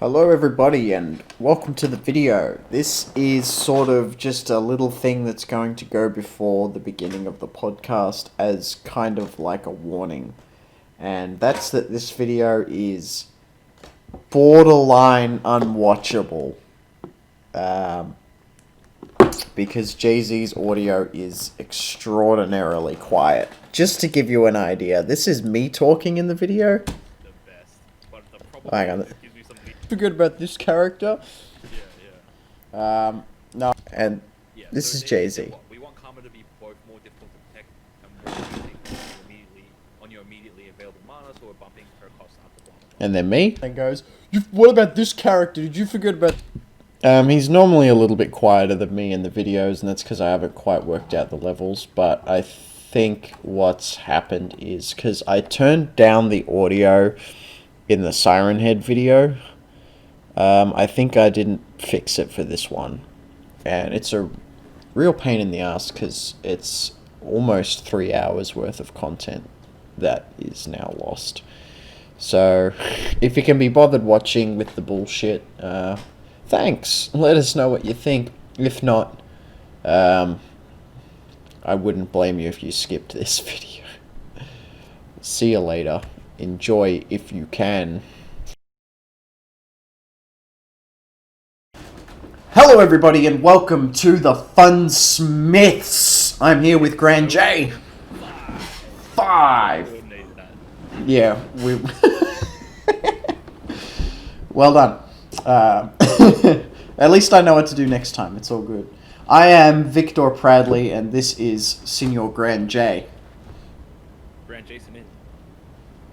Hello everybody and welcome to the video. This is sort of just a little thing that's going to go before the beginning of the podcast as kind of like a warning. And that's that this video is borderline unwatchable. Because Jay-Z's audio is extraordinarily quiet. Just to give you an idea, this is me talking in the video. The best. But the problem Hang on. gives me some Forget about this character. yeah. No, and Yeah. this so is they Jay-Z. said what? We want karma to be both more difficult to detect and more immediately on your immediately available mana, so we're bumping her cost up to blah blah blah. And then me. And goes, what about this character? Did you forget about... He's normally a little bit quieter than me in the videos, and that's because I haven't quite worked out the levels, but I think what's happened is because I turned down the audio in the Siren Head video. I think I didn't fix it for this one, and it's a real pain in the ass because it's almost 3 hours worth of content that is now lost. So if you can be bothered watching with the bullshit, thanks. Let us know what you think. If not, I wouldn't blame you if you skipped this video. See you later. Enjoy if you can. Hello everybody and welcome to the FUNSMITHS. I'm here with GrandJ. 5. Coordinated that. Yeah, we... Well done. At least I know what to do next time. It's all good. I am Viktor Pradley, and this is Senior GrandJ. GrandJason in.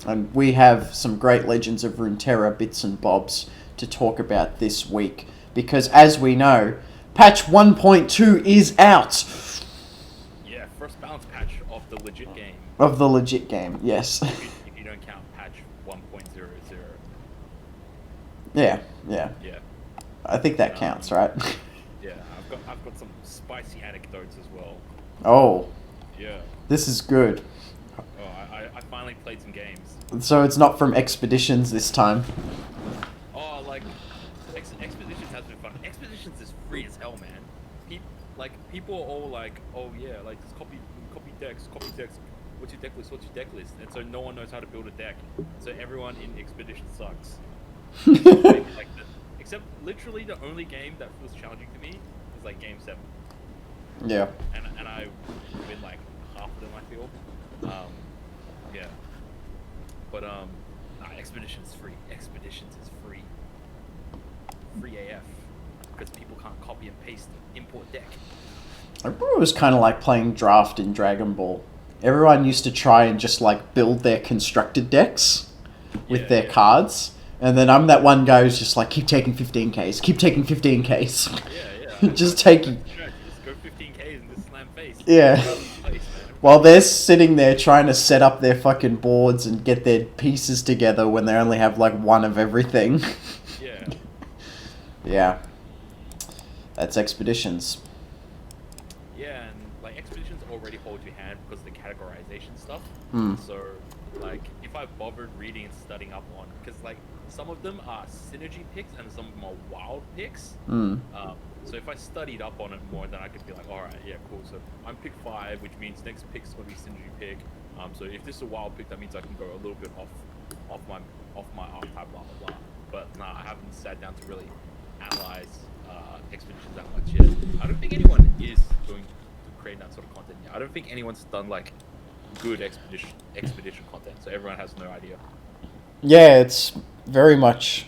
And we have some great Legends of Runeterra bits and bobs to talk about this week. Because as we know, patch 1.2 is out. Yeah, first balance patch of the legit game. Of the legit game, yes. If you don't count patch 1.00. Yeah. Yeah. I think that counts, right? Yeah, I've got some spicy anecdotes as well. Oh, Yeah. this is good. Oh, I finally played some games. So it's not from Expeditions this time. Oh, like Expeditions has been fun. Expeditions is free as hell, man. People are all like, oh yeah, like just copy decks. What's your deck list? What's your deck list? And so no one knows how to build a deck. So everyone in Expedition sucks. Except literally the only game that feels challenging to me is like Game 7. Yeah. And I win like half of them, I feel. Yeah. But Expeditions is free. Expeditions is free. Free AF. Because people can't copy and paste import deck. I remember it was kind of like playing Draft in Dragon Ball. Everyone used to try and just like build their constructed decks with their cards. And then I'm that one guy who's just like, keep taking 15Ks, keep taking 15Ks. Yeah. Just taking... Just go 15Ks and just slam face. Yeah. While they're sitting there trying to set up their fucking boards and get their pieces together when they only have like one of everything. Yeah. Yeah. That's Expeditions. Yeah, and like Expeditions already hold your hand because of the categorization stuff. Hmm. So, like, if I bothered reading and studying up on, because like some of them are synergy picks and some of them are wild picks. Hmm. So if I studied up on it more, then I could be like, all right, yeah, cool. So I'm pick 5, which means next pick's gonna be synergy pick. So if this is a wild pick, that means I can go a little bit off my archetype, blah blah blah. But nah, I haven't sat down to really analyze Expeditions that much yet. I don't think anyone is going to create that sort of content yet. I don't think anyone's done like good expedition content, so everyone has no idea. Yeah, it's very much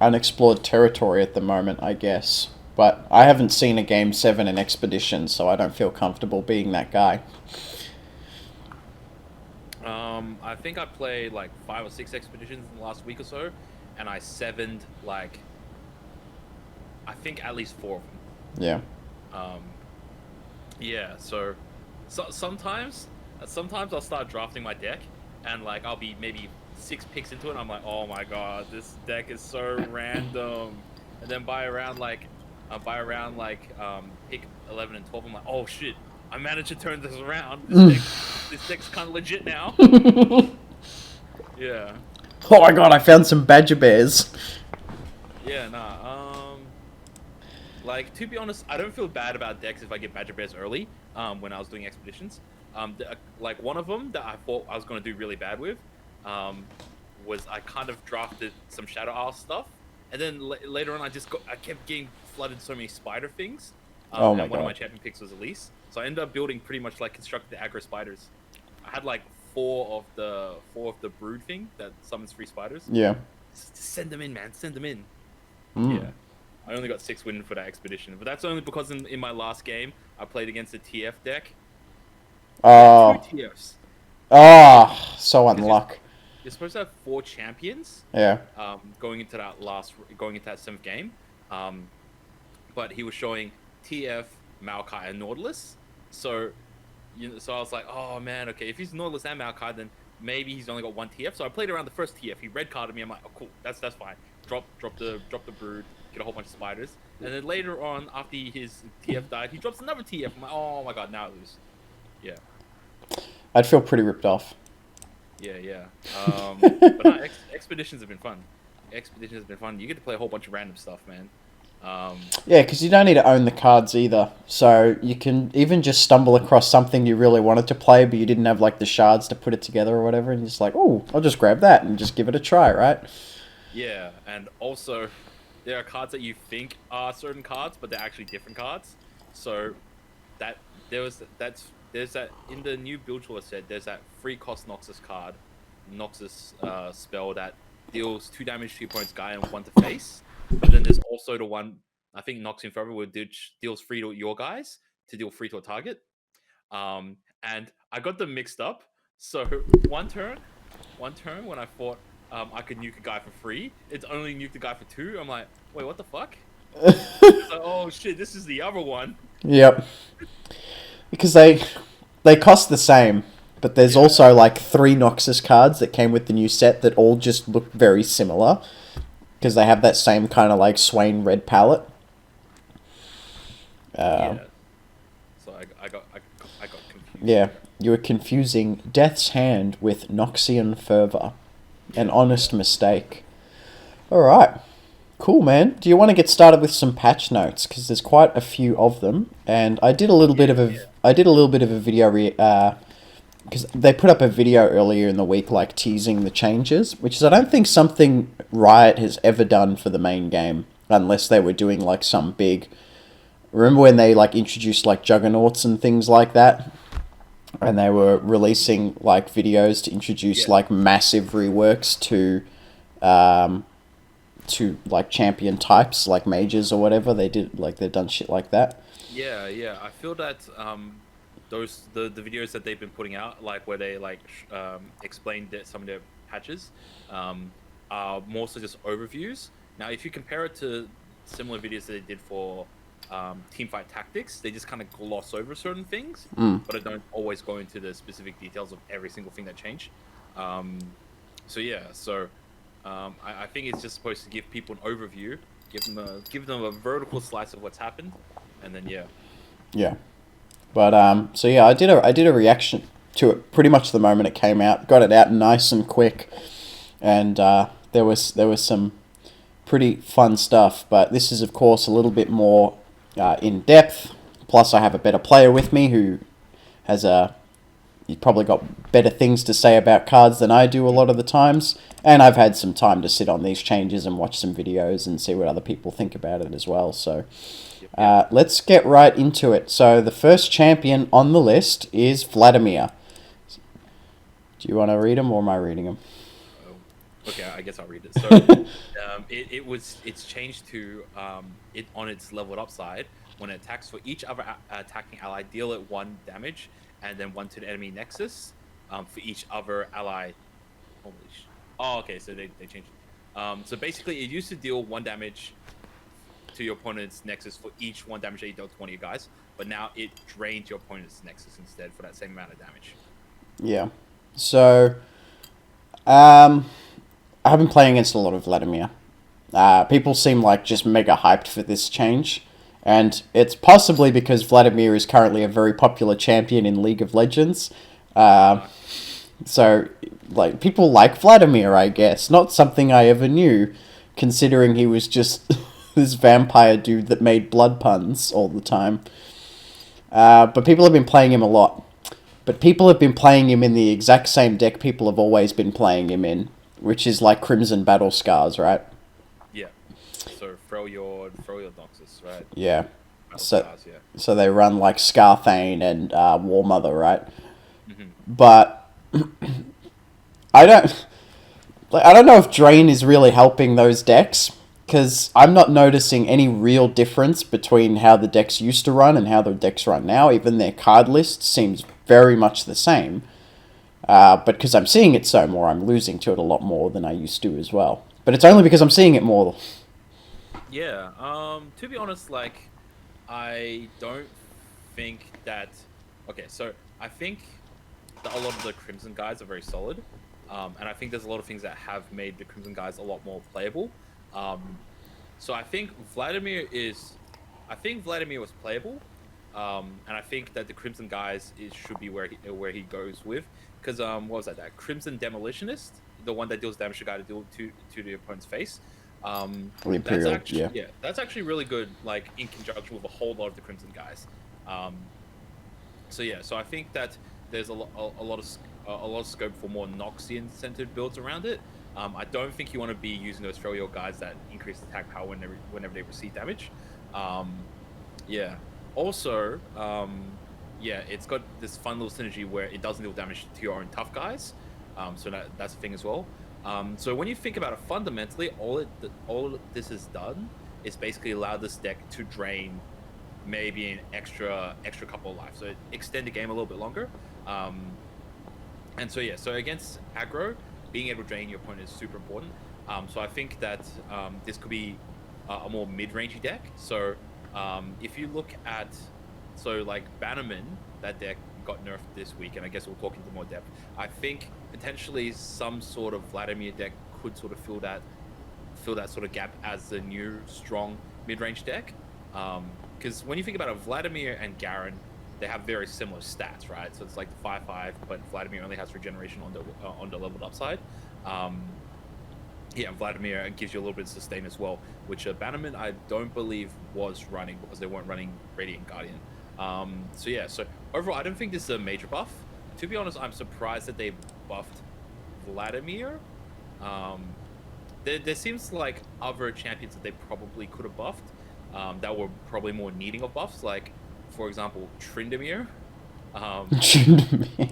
unexplored territory at the moment, I guess. But I haven't seen a Game 7 in Expedition, so I don't feel comfortable being that guy. I think I played like 5 or 6 expeditions in the last week or so, and I 7'd like I think at least 4 of them. Yeah. Yeah. So sometimes I'll start drafting my deck, and like I'll be maybe 6 picks into it, and I'm like, oh my god, this deck is so random. And then by around pick 11 and 12, I'm like, oh shit, I managed to turn this around. This deck's kind of legit now. Yeah. Oh my god, I found some badger bears. Yeah, nah. Like, to be honest, I don't feel bad about decks if I get Badger Bears early. When I was doing expeditions, like one of them that I thought I was gonna do really bad with, was I kind of drafted some Shadow Isle stuff, and then later on I kept getting flooded so many spider things. Oh my And one of my god. champion picks was Elise, so I ended up building pretty much like constructed aggro spiders. I had like four of the brood thing that summons free spiders. Yeah. Just send them in, man. Send them in. Mm. Yeah. I only got 6 wins for that expedition, but that's only because in my last game I played against a TF deck. Oh. 2 TFs. Oh, so Because unluck. you're supposed to have 4 champions. Yeah. Going into that 7th game. But he was showing TF, Maokai, and Nautilus. So, so I was like, oh man, okay, if he's Nautilus and Maokai, then maybe he's only got 1 TF. So I played around the first TF. He red carded me. I'm like, oh cool, that's fine. Drop the brood, get a whole bunch of spiders, and then later on, after his TF died, he drops another TF. I'm like, oh my god, now I lose. Yeah, I'd feel pretty ripped off. yeah. But no, expeditions have been fun. Expeditions have been fun. You get to play a whole bunch of random stuff, man. Yeah, because you don't need to own the cards either. So you can even just stumble across something you really wanted to play, but you didn't have like the shards to put it together or whatever, and you're just like, oh, I'll just grab that and just give it a try, right? Yeah, and also there are cards that you think are certain cards, but they're actually different cards. So that there's that in the new build tool set. There's that free cost Noxus card, Noxus spell that deals 2 damage to your opponent's guy and 1 to face. But then there's also the one I think Nox in Forever which deals 3 to your guys to deal 3 to a target. And I got them mixed up. So one turn when I thought I could nuke a guy for free, it's only nuke the guy for 2. I'm like, wait, what the fuck? It's like, oh shit, this is the other one. Yep. Because they cost the same, but there's also like 3 Noxus cards that came with the new set that all just look very similar because they have that same kind of like Swain red palette. Yeah. So I got confused. Yeah, you were confusing Death's Hand with Noxian Fervor. An honest mistake. Alright. Cool, man. Do you want to get started with some patch notes? Because there's quite a few of them. And I did a little bit of a video because they put up a video earlier in the week like teasing the changes, which is I don't think something Riot has ever done for the main game, unless they were doing like some big... Remember when they like introduced like Juggernauts and things like that? And they were releasing like videos to introduce like massive reworks to like champion types like mages or whatever. They did like they've done shit like that. Yeah. I feel that the videos that they've been putting out, like where they like explain some of their patches, are mostly just overviews. Now, if you compare it to similar videos that they did for teamfight tactics, they just kind of gloss over certain things, but I don't always go into the specific details of every single thing that changed. So I think it's just supposed to give people an overview, give them a vertical slice of what's happened, and then Yeah. But so yeah, I did a reaction to it pretty much the moment it came out. Got it out nice and quick, and there was some pretty fun stuff. But this is of course a little bit more in depth. Plus, I have a better player with me who has he's probably got better things to say about cards than I do a lot of the times. And I've had some time to sit on these changes and watch some videos and see what other people think about it as well. So let's get right into it. So the first champion on the list is Vladimir. Do you want to read him or am I reading him? Okay, I guess I'll read it. So it's changed to it on its leveled up side. When it attacks, for each other attacking ally, deal it 1 damage and then 1 to the enemy nexus. For each other ally. Holy shit. Oh, okay, so they changed it. So basically, it used to deal 1 damage to your opponent's nexus for each 1 damage that you dealt to one of your guys, but now it drains your opponent's nexus instead for that same amount of damage. Yeah. So, I've been playing against a lot of Vladimir. People seem like just mega hyped for this change, and it's possibly because Vladimir is currently a very popular champion in League of Legends. So, like, people like Vladimir, I guess. Not something I ever knew, considering he was just this vampire dude that made blood puns all the time. But people have been playing him a lot. But people have been playing him in the exact same deck people have always been playing him in, which is like Crimson Battle Scars, right? Yeah. So throw your Noxus, right? Yeah. Battle So, Scars, yeah. so they run like Scarthane and War Mother, right? Mm-hmm. But I don't know if Drain is really helping those decks, because I'm not noticing any real difference between how the decks used to run and how the decks run now. Even their card list seems very much the same. But because I'm seeing it so more, I'm losing to it a lot more than I used to as well. But it's only because I'm seeing it more. Yeah. To be honest, like, I don't think that. Okay, so I think that a lot of the Crimson guys are very solid, and I think there's a lot of things that have made the Crimson guys a lot more playable. So I think Vladimir was playable, and I think that the Crimson guys should be where he goes with, because what was that Crimson Demolitionist, the one that deals damage to guy to the opponent's face. Imperial, That's actually really good, like in conjunction with a whole lot of the Crimson guys. So I think that there's a lot of scope for more Noxian centered builds around it. I don't think you want to be using those throw your guys that increase attack power whenever they receive damage. Also, it's got this fun little synergy where it doesn't deal damage to your own tough guys. So that's a thing as well. So when you think about it, fundamentally, all this has done is basically allow this deck to drain maybe an extra couple of lives, so extend the game a little bit longer. So against aggro, being able to drain your opponent is super important. So I think that this could be a more mid-rangey deck. So if you look at, like Bannerman, that deck got nerfed this week, and I guess we'll talk into more depth. I think potentially some sort of Vladimir deck could sort of fill that sort of gap as the new strong mid-range deck. Because when you think about it, Vladimir and Garen, they have very similar stats, right? So it's like the 5/5, but Vladimir only has regeneration on the leveled upside. Vladimir gives you a little bit of sustain as well, which Bannerman I don't believe was running because they weren't running Radiant Guardian. So overall, I don't think this is a major buff. To be honest, I'm surprised that they buffed Vladimir. There seems like other champions that they probably could have buffed that were probably more needing of buffs, like, for example, Tryndamere. Tryndamere.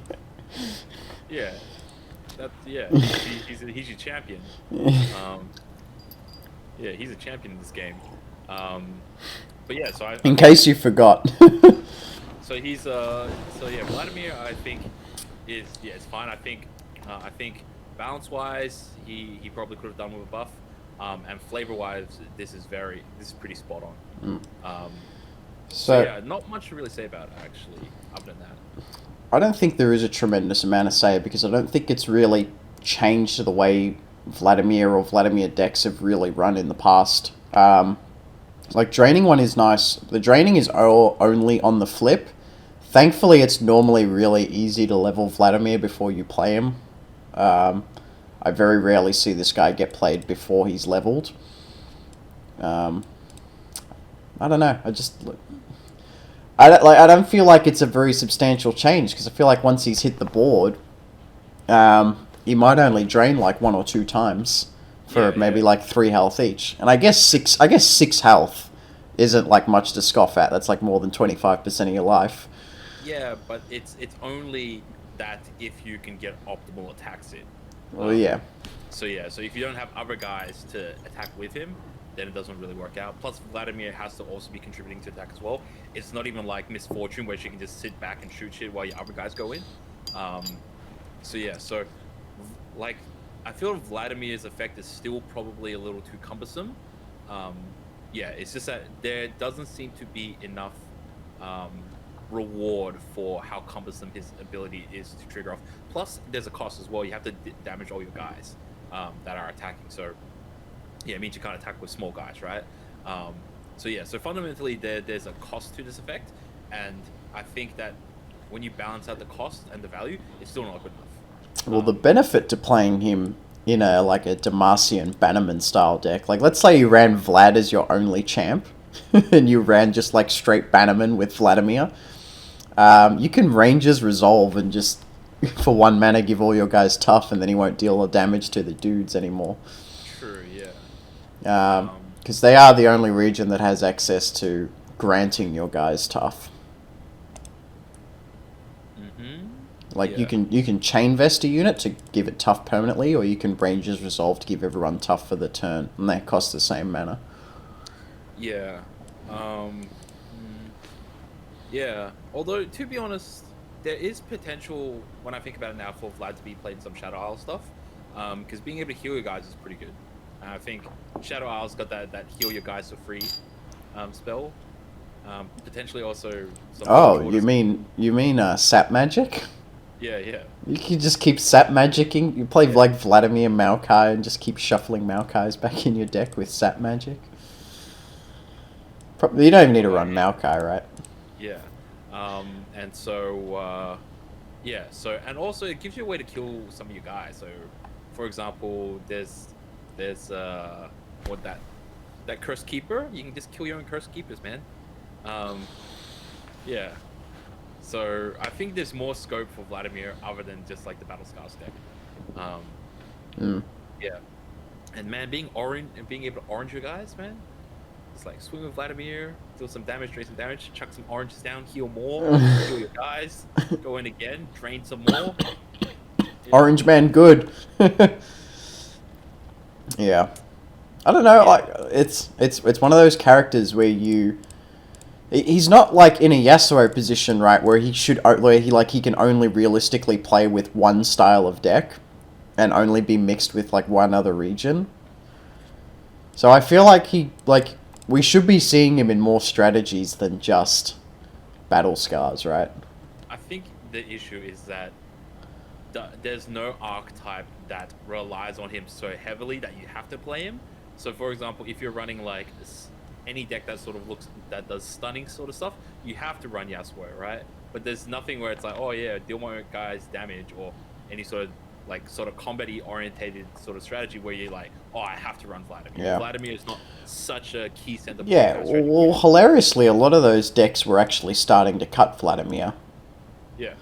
He's your champion. He's a champion in this game. In case you forgot. So Vladimir, I think it's fine. I think balance-wise, he probably could have done with a buff, and flavor-wise, this is pretty spot on. Not much to really say about it, actually, other than that. I don't think there is a tremendous amount to say, because I don't think it's really changed the way Vladimir or Vladimir decks have really run in the past. Like, draining one is nice. The draining is only on the flip. Thankfully, it's normally really easy to level Vladimir before you play him. I very rarely see this guy get played before he's leveled. I don't know. I don't feel like it's a very substantial change, because I feel like once he's hit the board, he might only drain like 1 or 2 times for maybe like 3 health each. And I guess 6 health isn't like much to scoff at. That's like more than 25% of your life. Yeah, but it's only that if you can get optimal attacks in. Well, yeah. So if you don't have other guys to attack with him, then it doesn't really work out. Plus, Vladimir has to also be contributing to attack as well. It's not even like Misfortune, where she can just sit back and shoot shit while your other guys go in. Like, I feel Vladimir's effect is still probably a little too cumbersome. It's just that there doesn't seem to be enough reward for how cumbersome his ability is to trigger off. Plus, there's a cost as well. You have to damage all your guys that are attacking. So, it means you can't attack with small guys, right? So fundamentally, there's a cost to this effect, and I think that when you balance out the cost and the value, it's still not good enough. Well, the benefit to playing him in a like a Demacian Bannerman style deck. Like, let's say you ran Vlad as your only champ, and you ran just like straight Bannerman with Vladimir. You can Ranger's Resolve and just for 1 mana give all your guys tough, and then he won't deal damage to the dudes anymore. True, yeah. Because they are the only region that has access to granting your guys tough. Like, Yeah. you can chain vest a unit to give it tough permanently, or you can Ranger's Resolve to give everyone tough for the turn, and they cost the same mana. Yeah. Yeah. Although, to be honest, there is potential, when I think about it now, for Vlad to be playing some Shadow Isle stuff. Because being able to heal your guys is pretty good. And I think Shadow Isle's got that heal your guys for free spell. Potentially also some... Oh, you mean sap magic? Yeah, yeah. You can just keep sap magicking. You play like Vladimir Maokai and just keep shuffling Maokais back in your deck with sap magic. You don't even need to run Maokai, right? Yeah. And so, yeah. So, and also it gives you a way to kill some of your guys. So, for example, there's what that Cursed Keeper. You can just kill your own Cursed Keepers, man. Yeah. So I think there's more scope for Vladimir other than just like the Battle Scars deck. Yeah. And man, being orange and being able to orange your guys, man. It's like swing with Vladimir, deal some damage, drain some damage, chuck some oranges down, heal more, heal your guys, go in again, drain some more. Yeah. Orange man, good. Yeah. I don't know, like it's one of those characters where he's not like in a Yasuo position, right, where he can only realistically play with one style of deck and only be mixed with like one other region. So I feel like we should be seeing him in more strategies than just Battle Scars, right? I think the issue is that there's no archetype that relies on him so heavily that you have to play him. So for example, if you're running like any deck that sort of that does stunning sort of stuff, you have to run Yasuo, right? But there's nothing where it's like, oh yeah, deal my guys damage, or any sort of combat-y orientated sort of strategy where you're like, oh, I have to run Vladimir. Yeah. Vladimir is not such a key center. Yeah, well, hilariously, a lot of those decks were actually starting to cut Vladimir. Yeah.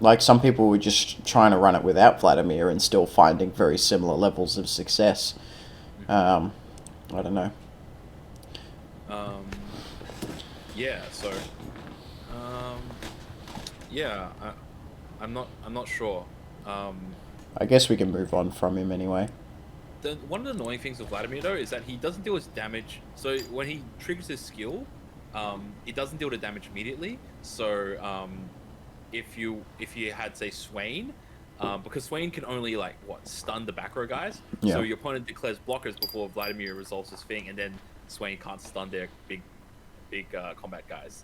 Like some people were just trying to run it without Vladimir and still finding very similar levels of success. I don't know. Yeah. So. Yeah. I'm not sure. I guess we can move on from him anyway. One of the annoying things with Vladimir though is that he doesn't deal his damage. So when he triggers his skill, it doesn't deal the damage immediately. So if you had say Swain, because Swain can only stun the back row guys. Yeah. So your opponent declares blockers before Vladimir resolves his thing, and then Swain can't stun their big combat guys.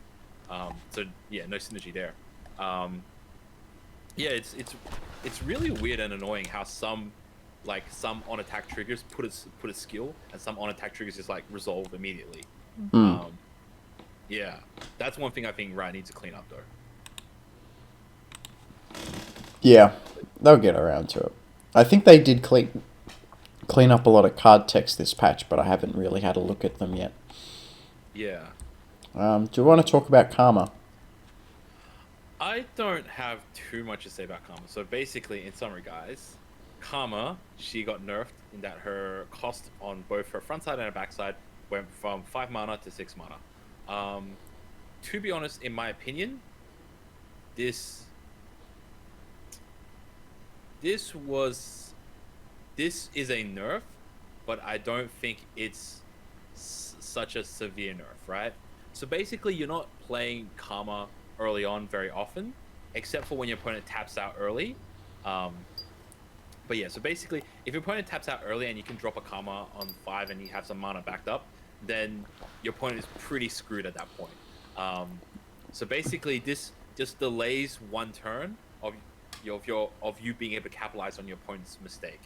So yeah, no synergy there. Yeah, it's really weird and annoying how some on attack triggers put a skill, and some on attack triggers just like resolve immediately. Yeah, that's one thing I think Riot needs to clean up though. Yeah, they'll get around to it. I think they did clean up a lot of card text this patch, but I haven't really had a look at them yet. Yeah. Do you want to talk about Karma? I don't have too much to say about Karma. So basically, in summary, guys, Karma, she got nerfed in that her cost on both her front side and her back side went from 5 mana to 6 mana. To be honest, in my opinion, this is a nerf, but I don't think it's such a severe nerf, right? So basically, you're not playing Karma early on very often, except for when your opponent taps out early. But yeah, so basically, if your opponent taps out early and you can drop a Karma on 5 and you have some mana backed up, then your opponent is pretty screwed at that point. So basically, this just delays one turn of you being able to capitalize on your opponent's mistake.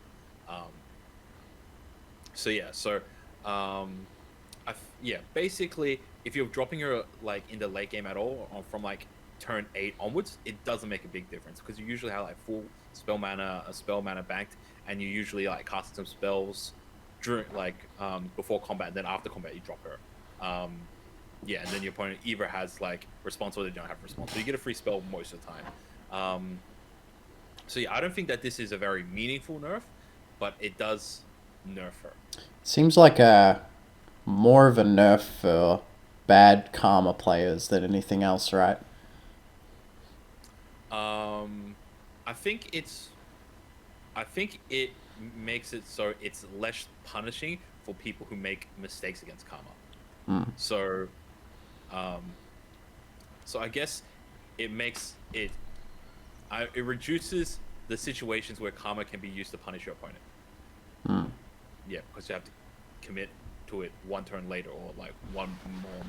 Basically, if you're dropping her in the late game at all, or from turn 8 onwards, it doesn't make a big difference because you usually have full spell mana banked, and you usually like cast some spells during like before combat, and then after combat you drop her. Yeah, and then your opponent either has like response or they don't have response, so you get a free spell most of the time. So yeah, I don't think that this is a very meaningful nerf, but it does nerf her. Seems like more of a nerf for bad Karma players than anything else, right? I think it makes it so it's less punishing for people who make mistakes against Karma. So, so I guess it makes it. It reduces the situations where Karma can be used to punish your opponent. Yeah, because you have to commit to it one turn later or like one more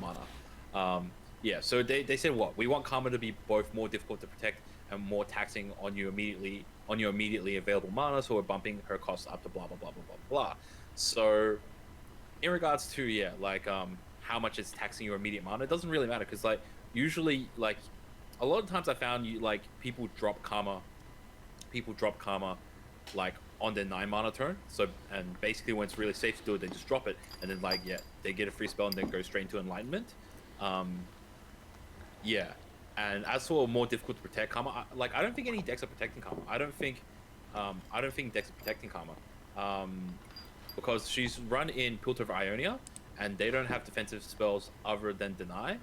mana. Yeah, so they said what? We want Karma to be both more difficult to protect and more taxing on your immediately available mana, so we're bumping her costs up to blah blah blah blah blah blah. So in regards to like how much it's taxing your immediate mana, it doesn't really matter because like usually like a lot of times I found people drop karma like on their 9 mana turn. So and basically when it's really safe to do it, they just drop it and then like they get a free spell and then go straight into enlightenment. Yeah, and as for more difficult to protect karma, I don't think any decks are protecting karma. I don't think decks are protecting karma. Because she's run in Piltover Ionia, and they don't have defensive spells other than deny.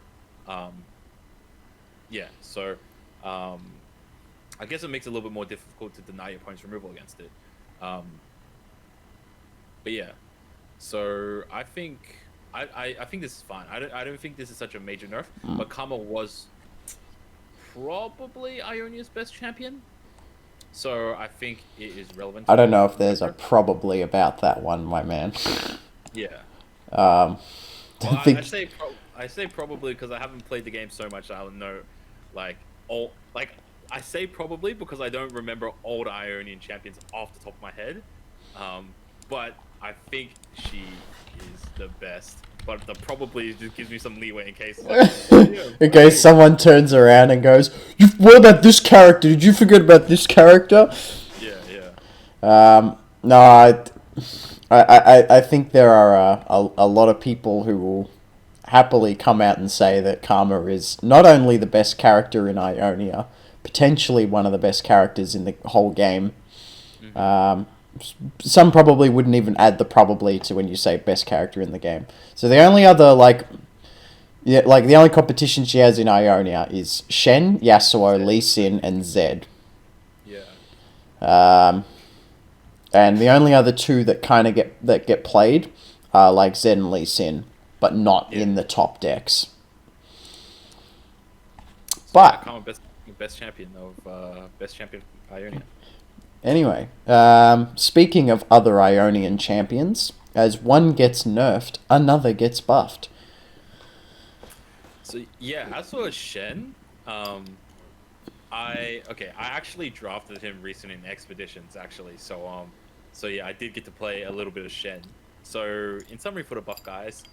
Yeah, so I guess it makes it a little bit more difficult to deny your opponent's removal against it. But yeah, so I think this is fine. I don't think this is such a major nerf. But Karma was probably Ionia's best champion, so I think it is relevant. I don't know if there's a probably about that one, my man. Yeah. Well, I say probably because I haven't played the game so much. I don't know, I say probably because I don't remember old Ionian champions off the top of my head. But I think she is the best. But the probably just gives me some leeway in case. In case someone turns around and goes, "What about this character? Did you forget about this character?" Yeah. No, I think there are a lot of people who will happily come out and say that Karma is not only the best character in Ionia, potentially one of the best characters in the whole game. Some probably wouldn't even add the probably to when you say best character in the game. So the only other the only competition she has in Ionia is Shen, Yasuo, Lee Sin, and Zed. Yeah. And the only other two that kind of get played are like Zed and Lee Sin, but not in the top decks. So but best champion Ionia. Anyway, speaking of other Ionian champions, as one gets nerfed, another gets buffed. So yeah, as for Shen, I actually drafted him recently in Expeditions actually. So yeah, I did get to play a little bit of Shen. So in summary for the buff guys,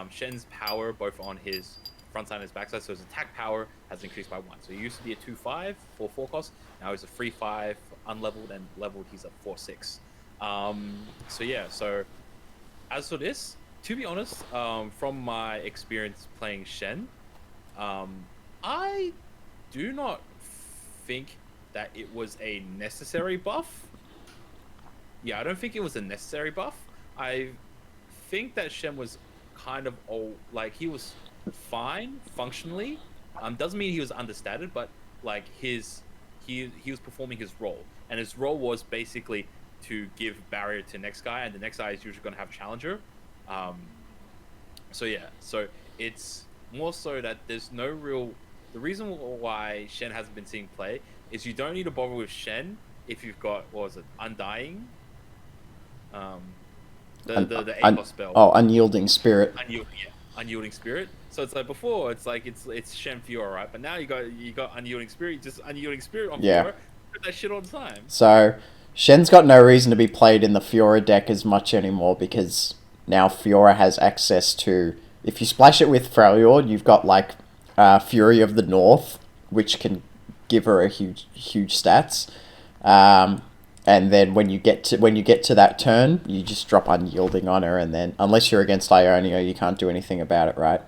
Shen's power both on his front side and his back side, so his attack power has increased by 1. So he used to be a 2/5 for 4 cost, now he's a 3/5 unleveled, and leveled he's a 4/6. So yeah, so as for this, to be honest, from my experience playing Shen, I do not think that it was a necessary buff. Yeah, I don't think it was a necessary buff. I think that Shen was kind of he was fine functionally. Doesn't mean he was understated, but like he was performing his role, and his role was basically to give barrier to next guy, and the next guy is usually going to have challenger. So yeah, so it's more so that there's no real. The reason why Shen hasn't been seeing play is you don't need to bother with Shen if you've got Undying. The APOS spell. Oh, Unyielding Spirit. Unyielding Spirit. So it's like before, it's like it's Shen Fiora, right? But now you got Unyielding Spirit, just Unyielding Spirit on Fiora. Put that shit all the time. So Shen's got no reason to be played in the Fiora deck as much anymore because now Fiora has access to. If you splash it with Freljord, you've got Fury of the North, which can give her a huge stats. and then when you get to that turn, you just drop Unyielding on her, and then unless you're against Ionia, you can't do anything about it, right?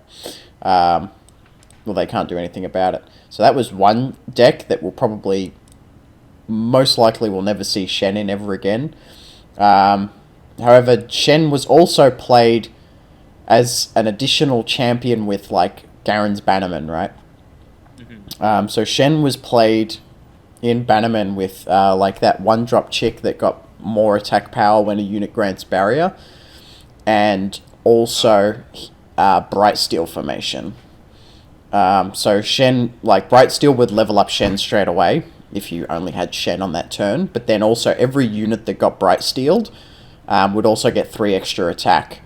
Well, they can't do anything about it. So that was one deck that will probably, most likely, will never see Shen in ever again. However, Shen was also played as an additional champion with, like, Garen's Bannerman, right? Mm-hmm. So Shen was played in Bannerman with, like, that one-drop chick that got more attack power when a unit grants barrier, and also Bright Steel formation. So Shen, like, Bright Steel would level up Shen straight away if you only had Shen on that turn, but then also every unit that got Bright Steeled would also get 3 extra attack.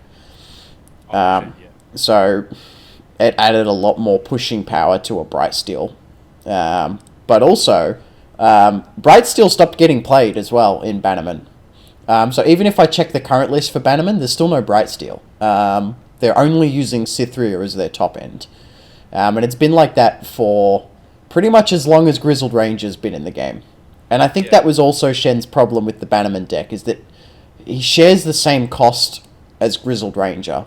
So it added a lot more pushing power to a Bright Steel. But also, Bright Steel stopped getting played as well in Bannerman. So even if I check the current list for Bannerman, there's still no Bright Steel. They're only using Cytheria as their top end. And it's been like that for pretty much as long as Grizzled Ranger's been in the game. And I think that was also Shen's problem with the Bannerman deck, is that he shares the same cost as Grizzled Ranger.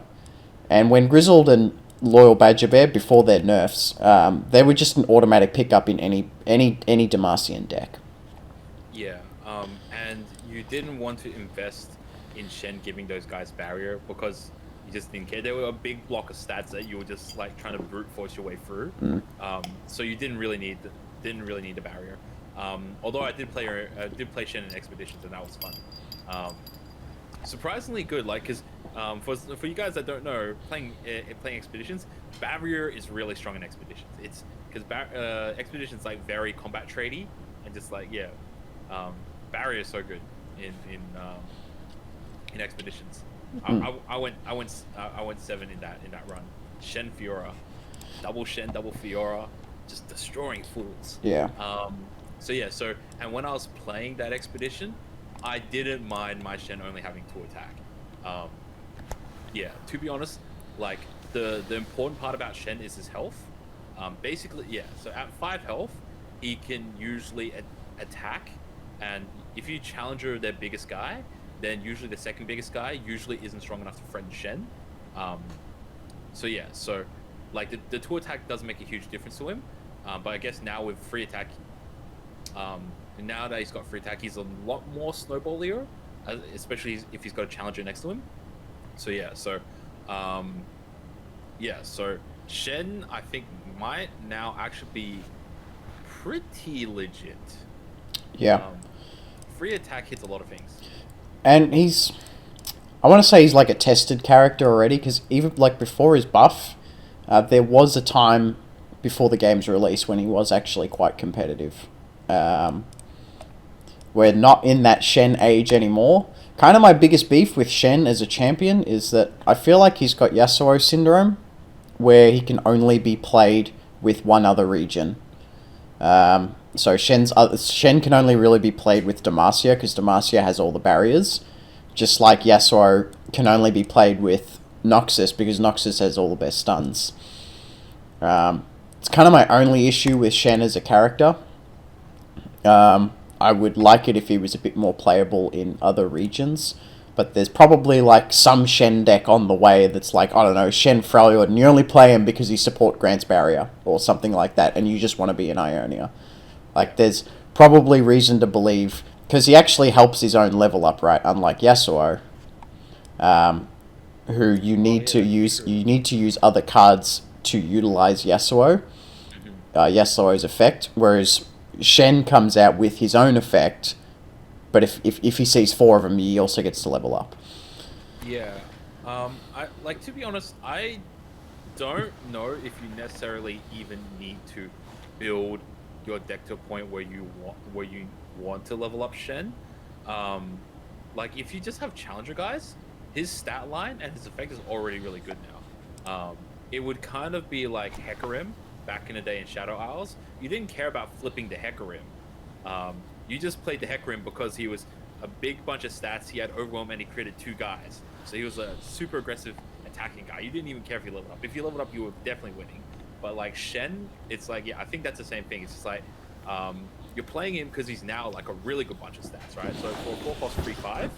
And when Grizzled and Loyal Badger Bear, before their nerfs, they were just an automatic pickup in any Demacian deck. Yeah, and you didn't want to invest in Shen giving those guys barrier because you just didn't care. They were a big block of stats that you were just like trying to brute force your way through. So you didn't really need a barrier. Although I did play Shen in Expeditions, and that was fun. Surprisingly good, like, because for you guys that don't know, playing Expeditions, barrier is really strong in Expeditions. It's because Expeditions like very combat tradey, and just like barrier is so good in Expeditions. I went 7 in that run. Shen Fiora, double Shen, double Fiora, just destroying fools. Yeah. So and when I was playing that expedition, I didn't mind my Shen only having 2 attack. To be honest, like the important part about Shen is his health. So at 5 health, he can usually attack, and if you challenger their biggest guy, then usually the second biggest guy usually isn't strong enough to friend Shen. So like the 2 attack does make a huge difference to him. But I guess now with free attack, now that he's got free attack, he's a lot more snowballier, especially if he's got a challenger next to him. So Shen, I think, might now actually be pretty legit. Yeah. Free attack hits a lot of things. And I want to say he's like a tested character already, because even like before his buff, there was a time before the game's release when he was actually quite competitive. We're not in that Shen age anymore. Kind of my biggest beef with Shen as a champion is that I feel like he's got Yasuo syndrome, where he can only be played with one other region. So Shen can only really be played with Demacia, because Demacia has all the barriers. Just like Yasuo can only be played with Noxus, because Noxus has all the best stuns. It's kind of my only issue with Shen as a character. I would like it if he was a bit more playable in other regions, but there's probably like some Shen deck on the way that's like, I don't know, Shen Freljord, and you only play him because he support Grant's Barrier, or something like that, and you just want to be in Ionia. Like, there's probably reason to believe, because he actually helps his own level up, right? Unlike Yasuo, who you need to use other cards to utilize Yasuo, Yasuo's effect, whereas Shen comes out with his own effect, but if he sees 4 of them, he also gets to level up. Yeah, to be honest, I don't know if you necessarily even need to build your deck to a point where you want to level up Shen. Like, if you just have challenger guys, his stat line and his effect is already really good now. It would kind of be like Hecarim back in the day in Shadow Isles. You didn't care about flipping the Hecarim. You just played the Hecarim because he was a big bunch of stats, he had Overwhelm, and he created 2 guys. So he was a super aggressive attacking guy. You didn't even care if you leveled up. If you leveled up, you were definitely winning. But like Shen, it's like, yeah, I think that's the same thing. It's just like, you're playing him because he's now like a really good bunch of stats, right? So for 4 cost 3/5,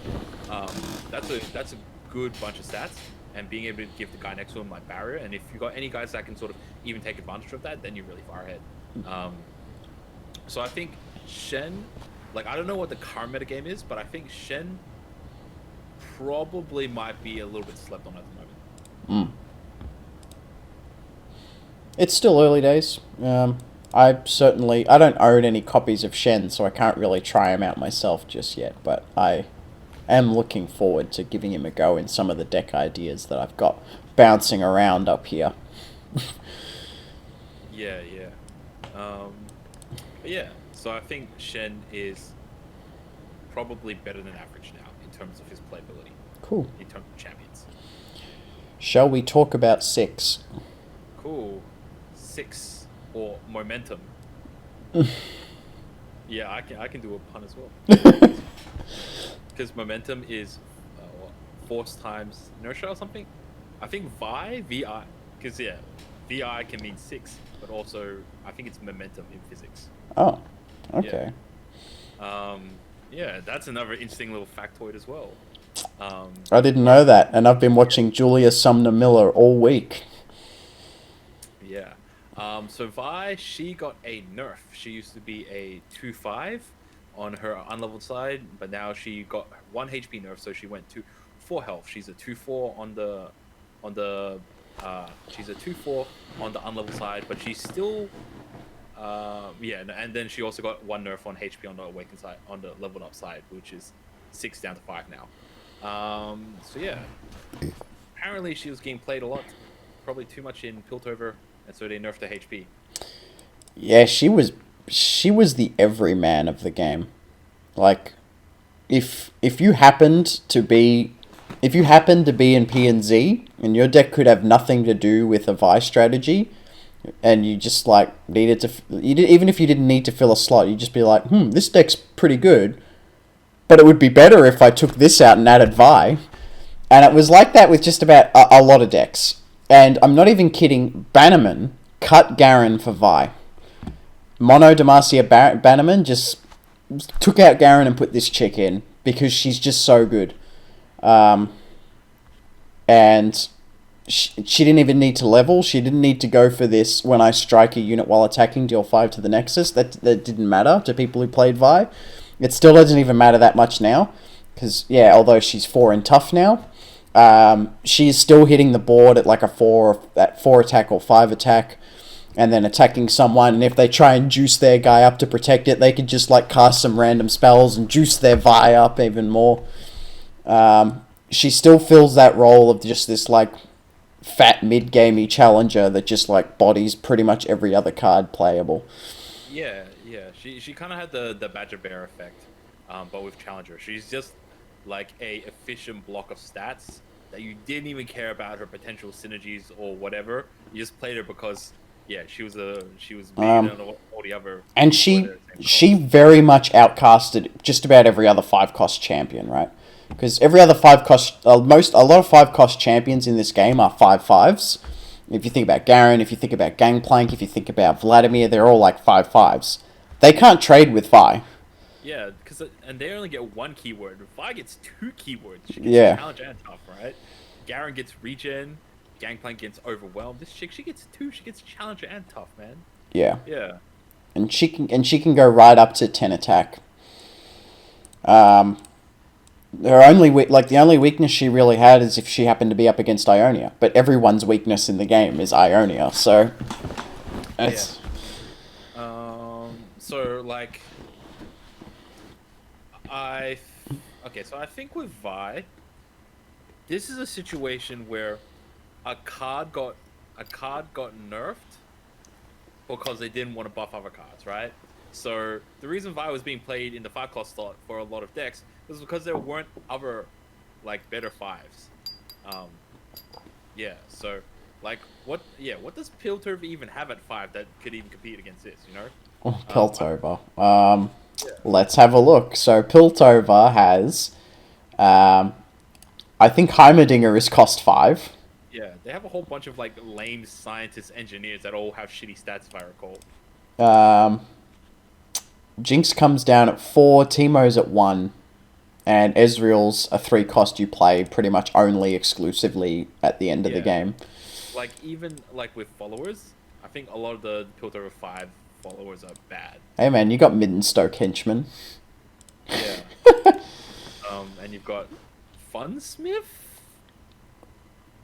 that's a good bunch of stats, and being able to give the guy next to him like barrier. And if you got any guys that can sort of even take advantage of that, then you're really far ahead. So I think Shen, like I don't know what the current meta game is, but I think Shen probably might be a little bit slept on at the moment. It's still early days. I don't own any copies of Shen, so I can't really try him out myself just yet, but I am looking forward to giving him a go in some of the deck ideas that I've got bouncing around up here. Yeah. But yeah, so I think Shen is probably better than average now in terms of his playability. Cool. In terms of champions. Shall we talk about 6? Cool. 6 or momentum. Yeah, I can do a pun as well. Because momentum is force times inertia or something. I think Vi, because yeah, Vi can mean 6, but also I think it's momentum in physics. Oh, okay. Yeah, that's another interesting little factoid as well. I didn't know that, and I've been watching Julia Sumner Miller all week. Yeah. So Vi, she got a nerf. She used to be a 2/5 on her unleveled side, but now she got 1 HP nerf, so she went to 4 health. She's a 2/4 on the she's a 2/4 on the unleveled side, but she's still and then she also got 1 nerf on HP on the awakened side, on the leveled up side, which is 6 down to 5 now. So yeah, apparently she was getting played a lot, probably too much in Piltover, and so they nerfed her HP. Yeah, she was the everyman of the game. Like, if you happened to be in PNZ and your deck could have nothing to do with a Vi strategy, and you just like needed to, even if you didn't need to fill a slot, you'd just be like, this deck's pretty good, but it would be better if I took this out and added Vi. And it was like that with just about a lot of decks. And I'm not even kidding. Bannerman cut Garen for Vi. Mono Demacia Bannerman just took out Garen and put this chick in because she's just so good. And she didn't even need to level. She didn't need to go for this, when I strike a unit while attacking, deal 5 to the Nexus. That didn't matter to people who played Vi. It still doesn't even matter that much now. Because, yeah, although she's 4 in tough now, she's still hitting the board at like a 4 attack or 5 attack, and then attacking someone. And if they try and juice their guy up to protect it, they could just like cast some random spells and juice their Vi up even more. She still fills that role of just this like fat mid-gamey challenger that just like bodies pretty much every other card playable. Yeah. She kind of had the Badger Bear effect, but with challenger. She's just like a efficient block of stats that you didn't even care about her potential synergies or whatever. You just played her because she was bigger than all the other. And she very much outcasted just about every other 5-cost champion, right? Because every other 5-cost, a lot of 5-cost champions in this game are 5/5s. If you think about Garen, if you think about Gangplank, if you think about Vladimir, they're all like 5/5s. They can't trade with Vi. Yeah, and they only get 1 keyword. Vi gets 2 keywords. She gets challenge and tough, right? Garen gets regen. Gangplank gets overwhelmed. This chick, she gets 2. She gets challenger and tough, man. Yeah. Yeah. And she can go right up to 10 attack. The only weakness she really had is if she happened to be up against Ionia. But everyone's weakness in the game is Ionia, so it's so like I think with Vi, this is a situation where a card got nerfed because they didn't want to buff other cards, right? So the reason Vi was being played in the 5-cost slot for a lot of decks was because there weren't other like better 5s. So like what does Piltover even have at 5 that could even compete against this, you know? Piltover. Let's have a look. So Piltover has I think Heimerdinger is cost 5. Yeah, they have a whole bunch of like lame scientists, engineers that all have shitty stats, if I recall. Jinx comes down at 4, Teemo's at 1, and Ezreal's a 3 cost you play pretty much only exclusively at the end of the game. Like, even, like, with followers, I think a lot of the Piltover 5 followers are bad. Hey man, you got mid and Stoke henchmen. Yeah. And you've got FUNSMITHS?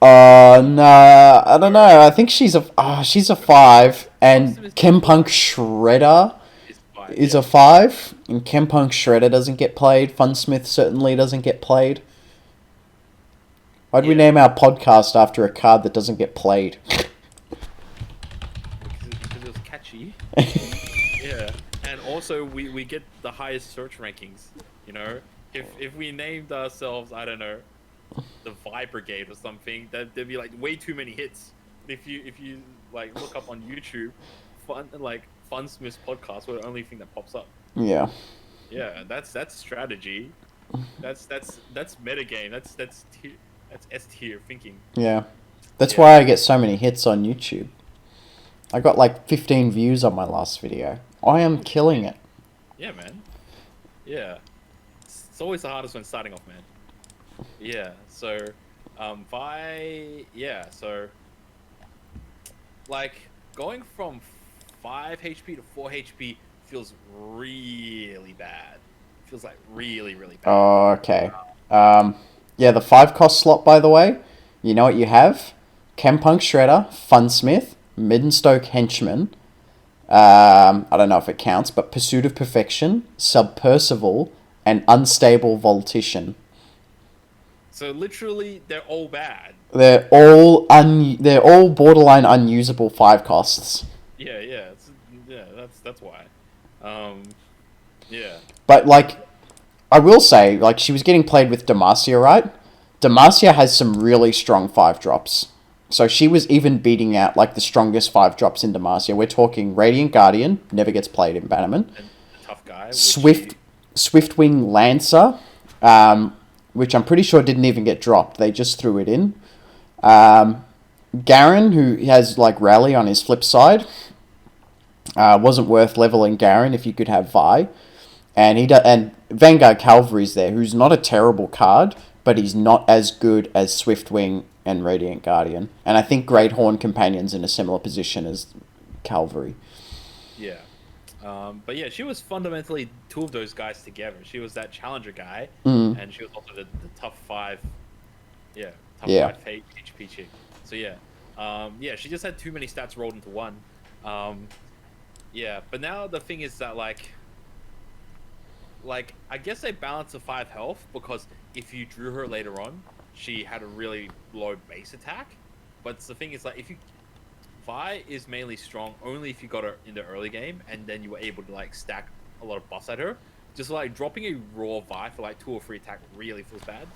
Nah, I don't know. I think she's a 5, and Chempunk Shredder is a 5, and Chempunk Shredder doesn't get played. FUNSMITHS certainly doesn't get played. Why'd we name our podcast after a card that doesn't get played? Because it was catchy. Yeah. And also, we get the highest search rankings, you know? If we named ourselves, I don't know, the Vi Brigade or something, there'd be like way too many hits. If you like look up on YouTube, FUNSMITHS podcast, we're the only thing that pops up. Yeah. Yeah, that's strategy. That's metagame. That's S tier thinking. Yeah. That's why I get so many hits on YouTube. I got like 15 views on my last video. I am killing it. Yeah, man. Yeah. It's always the hardest when starting off, man. Yeah, so, so, like, going from 5 HP to 4 HP feels really bad. Feels like really, really bad. Oh, okay. Yeah, the 5 cost slot, by the way, you know what you have? Chempunk Shredder, FUNSMITHS, Mid and Stoke Henchman, I don't know if it counts, but Pursuit of Perfection, Subpercival, and Unstable Voltician. So literally, they're all bad. They're all borderline unusable 5 costs. Yeah, that's why. Yeah. But like, I will say, like, she was getting played with Demacia, right? Demacia has some really strong 5 drops. So she was even beating out like the strongest 5 drops in Demacia. We're talking Radiant Guardian, never gets played in Bannerman. And the tough guy. Swiftwing Lancer, which I'm pretty sure didn't even get dropped. They just threw it in. Garen, who has like Rally on his flip side, wasn't worth leveling Garen if you could have Vi. And Vanguard Cavalry's there, who's not a terrible card, but he's not as good as Swiftwing and Radiant Guardian. And I think Great Horn Companion's in a similar position as Cavalry. Yeah. But yeah, she was fundamentally 2 of those guys together. She was that challenger guy, and she was also the tough 5. Yeah, tough 5 HP chick. So yeah, she just had too many stats rolled into one. Yeah, but now the thing is that like I guess they balance the 5 health, because if you drew her later on, she had a really low base attack. But the thing is, like, if you Vi is mainly strong only if you got her in the early game, and then you were able to like stack a lot of buffs at her. Just like dropping a raw Vi for like 2 or 3 attack really feels bad.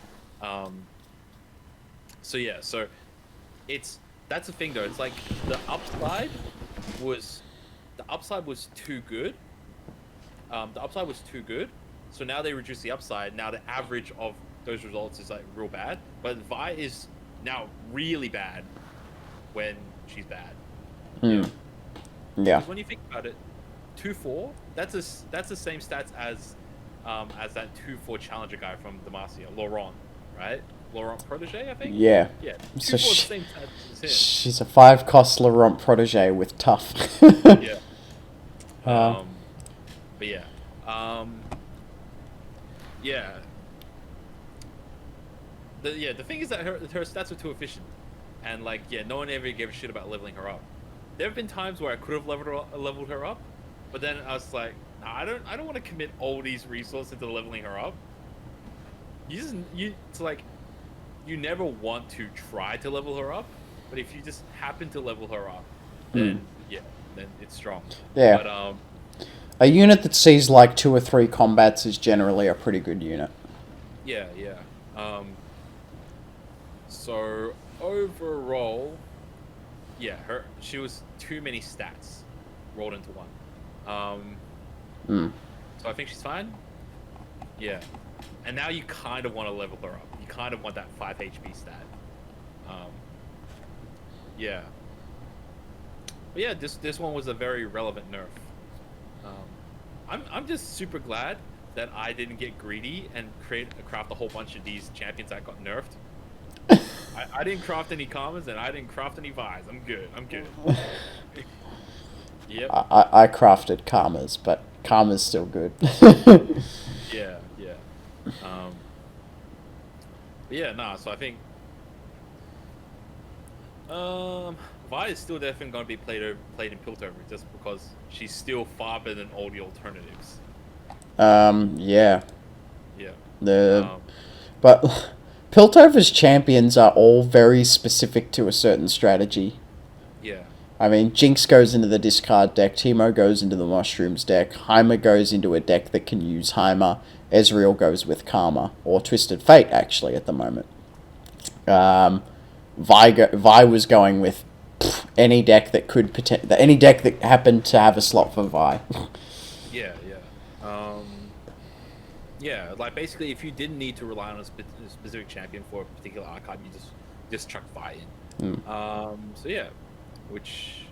So yeah, so that's the thing though. It's like the upside was too good. The upside was too good, so now they reduce the upside. Now the average of those results is like real bad, but Vi is now really bad when she's bad. Yeah. Because when you think about it, 2-4, that's the same stats as that 2-4 challenger guy from Demacia, Laurent, right? Laurent Protege, I think. Yeah. Yeah. 2-4 So the same stats as him. She's a 5 cost Laurent Protege with tough. Yeah. But yeah. Yeah. The thing is that her stats are too efficient, and like no one ever gave a shit about leveling her up. There have been times where I could have leveled her up, but then I was like, nah, I don't want to commit all these resources into leveling her up. It's like you never want to try to level her up, but if you just happen to level her up, then then it's strong. Yeah. But a unit that sees like 2 or 3 combats is generally a pretty good unit. Yeah. So overall, yeah, she was too many stats rolled into one. So I think she's fine. Yeah. And now you kind of want to level her up. You kind of want that 5 HP stat. Yeah. But yeah, this one was a very relevant nerf. I'm just super glad that I didn't get greedy and craft a whole bunch of these champions that got nerfed. I didn't craft any Karmas and I didn't craft any Vi's. I'm good. I'm good. Yep. I crafted Karmas, but Karma's still good. Yeah. Yeah. But yeah. Nah. So I think Vi is still definitely going to be played in Piltover just because she's still far better than all the alternatives. Yeah. Yeah. But Piltover's champions are all very specific to a certain strategy. Yeah. I mean, Jinx goes into the discard deck, Teemo goes into the Mushrooms deck, Heimer goes into a deck that can use Heimer, Ezreal goes with Karma, or Twisted Fate, actually, at the moment. Vi was going with any deck that any deck that happened to have a slot for Vi. Yeah. Yeah, like basically, if you didn't need to rely on a specific champion for a particular archetype, you just chuck Vi in. So yeah, which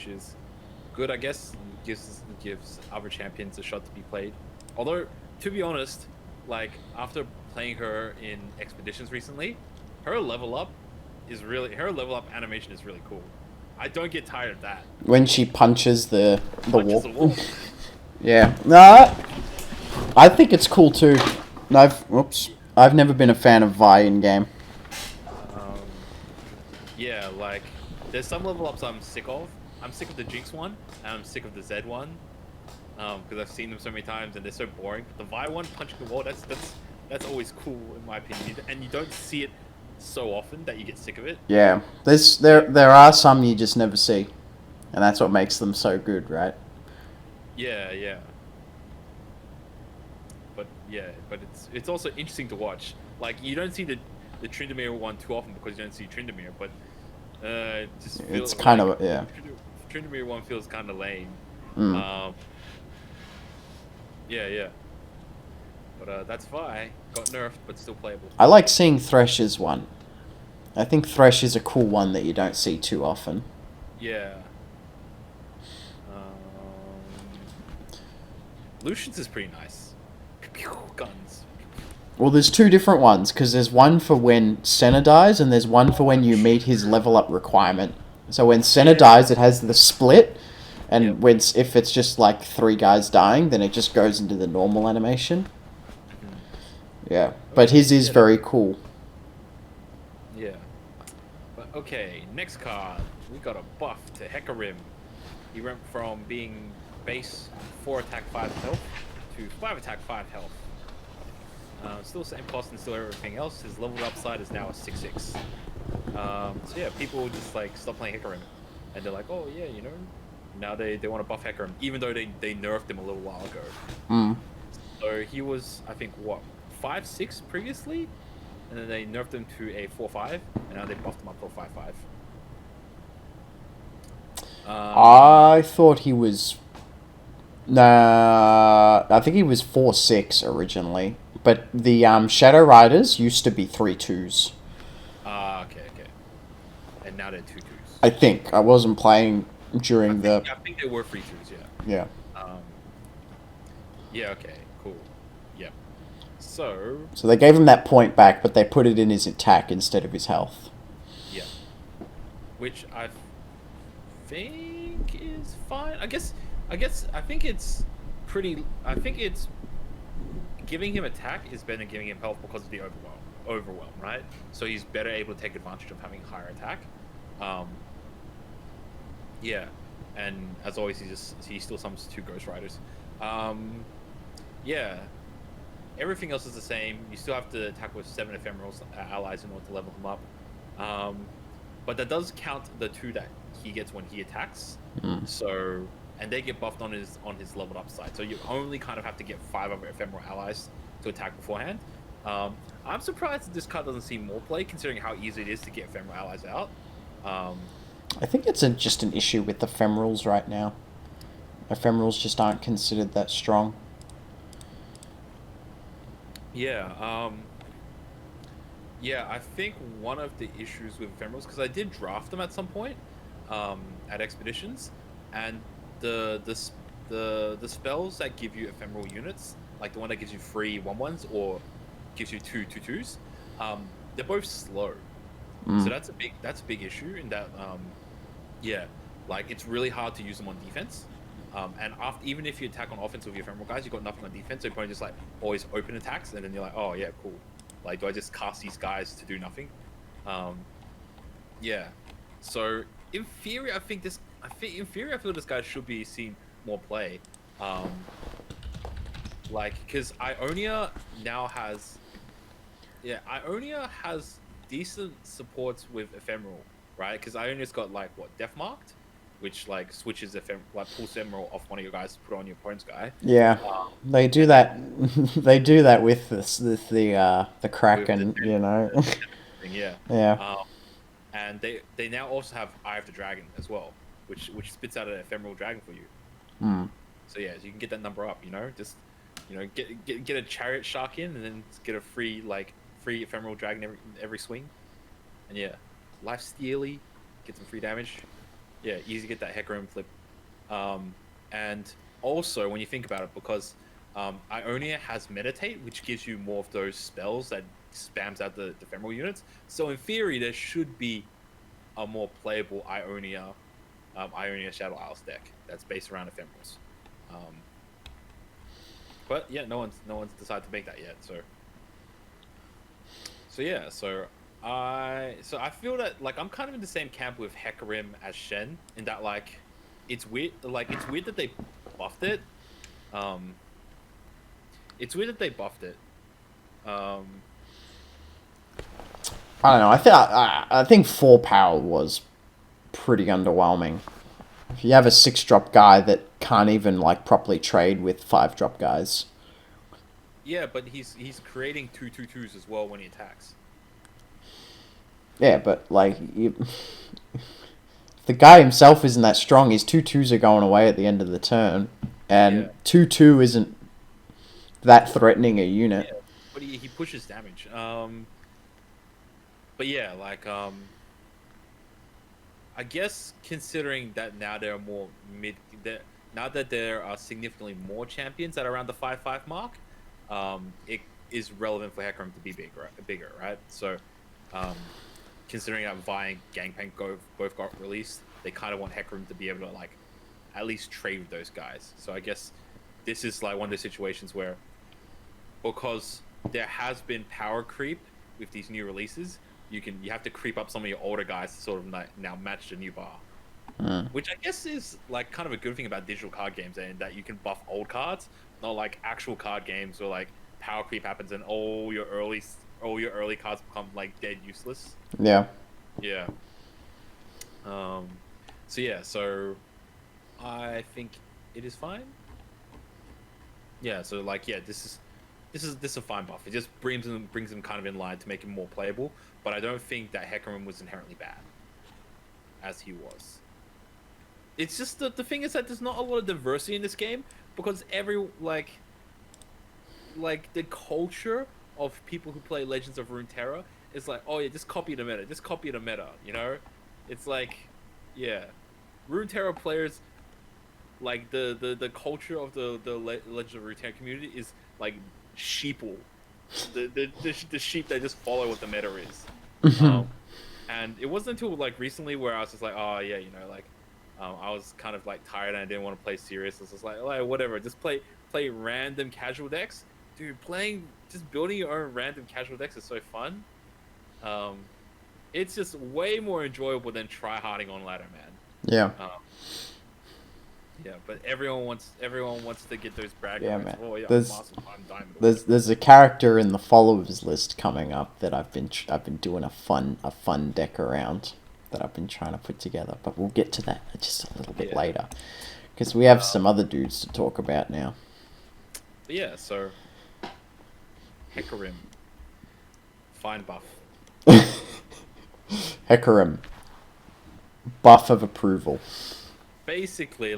is good, I guess. Gives other champions a shot to be played. Although, to be honest, like after playing her in expeditions recently, her level up animation is really cool. I don't get tired of that. When she punches the wall. Yeah. No, I think it's cool too. I've never been a fan of Vi in game. Yeah, like there's some level ups I'm sick of. I'm sick of the Jinx one, and I'm sick of the Zed one, because I've seen them so many times and they're so boring. But the Vi one punching the wall, that's always cool in my opinion, and you don't see it so often that you get sick of it. Yeah, there are some you just never see, and that's what makes them so good, right? Yeah. But it's also interesting to watch. Like you don't see the Tryndamere one too often because you don't see Tryndamere, but just feels it's kind of yeah. Tryndamere one feels kind of lame. Yeah. But that's Vi. Got nerfed, but still playable. I like seeing Thresh's one. I think Thresh is a cool one that you don't see too often. Yeah. Lucian's is pretty nice. Guns. Well, there's two different ones, because there's one for when Senna dies, and there's one for when you meet his level up requirement. So when Senna dies, it has the split, and if it's just like 3 guys dying, then it just goes into the normal animation. Yeah, but his is very cool. Yeah. But okay, next card. We got a buff to Hecarim. He went from being base 4 attack 5 health to 5 attack 5 health. Still same cost and still everything else. His leveled up side is now a 6/6. So yeah, people just like stop playing Hecarim, and they're like, oh yeah, you know, now they want to buff Hecarim, even though they nerfed him a little while ago. So he was, I think, what, 5/6 previously, and then they nerfed him to a 4/5, and now they buffed him up to a 5/5. I thought he was. Nah, I think he was 4/6 originally. But the Shadow Riders used to be 3/2s. Okay. And now they're 2/2s. I think. I wasn't playing during I think they were 3/2s, yeah. Yeah. Yeah, okay, cool. Yep. So they gave him that point back, but they put it in his attack instead of his health. Yeah. Which I think is fine. I think it's giving him attack is better than giving him health because of the overwhelm, right? So he's better able to take advantage of having higher attack. Yeah, and as always, he still summons 2 Ghost Riders. Yeah, everything else is the same. You still have to attack with 7 ephemerals allies in order to level him up. But that does count the 2 that he gets when he attacks. So. And they get buffed on his leveled up side. So you only kind of have to get 5 other ephemeral allies to attack beforehand. I'm surprised that this card doesn't see more play, considering how easy it is to get ephemeral allies out. I think it's just an issue with ephemerals right now. Ephemerals just aren't considered that strong. Yeah. Yeah, I think one of the issues with ephemerals, because I did draft them at some point at expeditions, and the the spells that give you ephemeral units, like the one that gives you 3 1/1s or gives you 2 2/2s, they're both slow. So that's a big issue in that yeah, like it's really hard to use them on defense. And after, even if you attack on offense with your ephemeral guys, you've got nothing on defense, so you're probably just like always open attacks, and then you're like, oh yeah, cool. Like, do I just cast these guys to do nothing? Yeah. So in theory, in theory, I feel this guy should be seen more play. Like, because Ionia now has, yeah, Ionia has decent supports with ephemeral, right? Because Ionia's got like what, Death Marked, which like switches like pulls ephemeral off one of your guys to put on your opponent's guy. Yeah, they do that. They do that with the Kraken, the, you know. thing, yeah. Yeah. And they now also have Eye of the Dragon as well, which spits out an ephemeral dragon for you. So yeah, so you can get that number up, you know, just get a chariot shark in, and then get a free ephemeral dragon every swing, and yeah, life steely, get some free damage. Yeah, easy to get that Hecarim flip. And also when you think about it, because Ionia has Meditate, which gives you more of those spells that spams out the ephemeral units. So in theory, there should be a more playable Ionia Shadow Isles deck that's based around ephemerals. But yeah, no one's decided to make that yet. So yeah, so I feel that like I'm kind of in the same camp with Hecarim as Shen, in that like it's weird that they buffed it. It's weird that they buffed it. I don't know. I think 4 power was pretty underwhelming. If you have a 6-drop guy that can't even like properly trade with 5-drop guys. Yeah, but he's creating 2 2/2s as well when he attacks. Yeah, but like the guy himself isn't that strong. His 2/2s are going away at the end of the turn, and 2/2 isn't that threatening a unit. Yeah, but he pushes damage. But yeah, like I guess considering that now there are more now that there are significantly more champions at around the 5/5 mark, it is relevant for Hecarim to be bigger, right? So, considering that Vi and Gangplank both got released, they kind of want Hecarim to be able to like at least trade with those guys. So I guess this is like one of those situations where, because there has been power creep with these new releases, you have to creep up some of your older guys to sort of now match the new bar. Which I guess is like kind of a good thing about digital card games, and that you can buff old cards, not like actual card games where like power creep happens and all your early cards become like dead useless. Yeah. Yeah. So yeah, so I think it is fine. Yeah, so like yeah, this is a fine buff. It just brings him kind of in line to make him more playable, but I don't think that Hecarim was inherently bad as he was. It's just the thing is that there's not a lot of diversity in this game, because every like the culture of people who play Legends of Runeterra is like, oh yeah, just copy the meta, you know? It's like, yeah, Runeterra players, like the culture of the Legends of Runeterra community is like sheeple, the sheep that just follow what the meta is. And it wasn't until like recently where I was just like, oh yeah, you know, like I was kind of like tired and I didn't want to play serious. I was just like whatever, just play random casual decks. Dude, just building your own random casual decks is so fun. It's just way more enjoyable than tryharding on ladder, man. Yeah. Yeah, but everyone wants to get those bragging rights. Man. Oh, yeah, There's a character in the followers list coming up that I've been doing a fun deck around that I've been trying to put together, but we'll get to that just a little bit later, because we have some other dudes to talk about now. But yeah, so Hecarim, fine buff. Hecarim, buff of approval. Basically,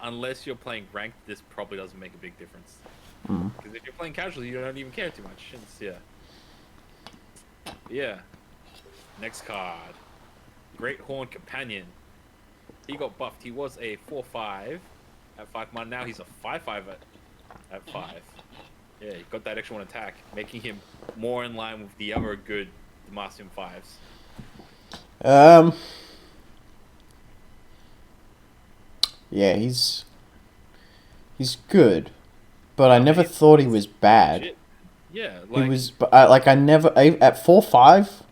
unless you're playing ranked, this probably doesn't make a big difference. Because if you're playing casual, you don't even care too much. Yeah. Next card, Great Horn Companion. he got buffed. He was a 4/5 at 5 mana. Now he's a 5/5 at 5. Yeah, he got that extra 1 attack, making him more in line with the other good Demacian 5s. Yeah, he's good, but I never thought he was bad. Legit. Yeah, like He was, but I never at 4/5.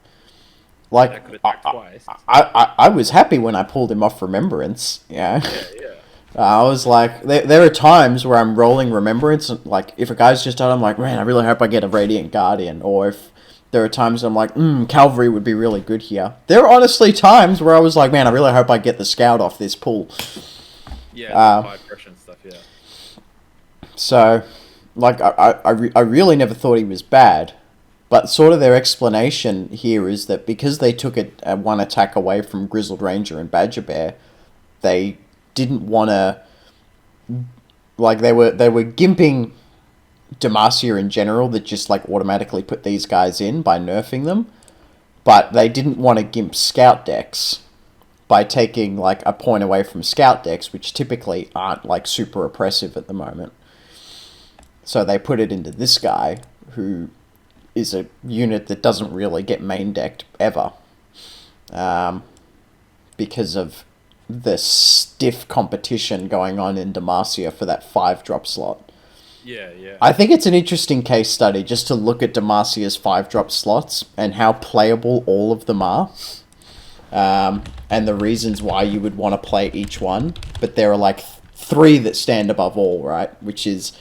Like that could attack twice. I was happy when I pulled him off Remembrance. Yeah. Yeah. I was like, there are times where I'm rolling Remembrance, and like if a guy's just done, I'm like, man, I really hope I get a Radiant Guardian. Or if there are times I'm like, Cavalry would be really good here. There are honestly times where I was like, man, I really hope I get the Scout off this pull. Yeah, high pressure and stuff. Yeah. So, like, I really never thought he was bad. But sort of their explanation here is that because they took a 1 attack away from Grizzled Ranger and Badger Bear, they didn't want to, like, they were gimping Demacia in general, that just like automatically put these guys in by nerfing them, but they didn't want to gimp Scout decks by taking like a point away from Scout decks, which typically aren't like super oppressive at the moment. So they put it into this guy, who is a unit that doesn't really get main decked ever, because of the stiff competition going on in Demacia for that 5-drop slot. Yeah. I think it's an interesting case study just to look at Demacia's 5-drop slots and how playable all of them are, and the reasons why you would want to play each one. But there are like 3 that stand above all, right? Which is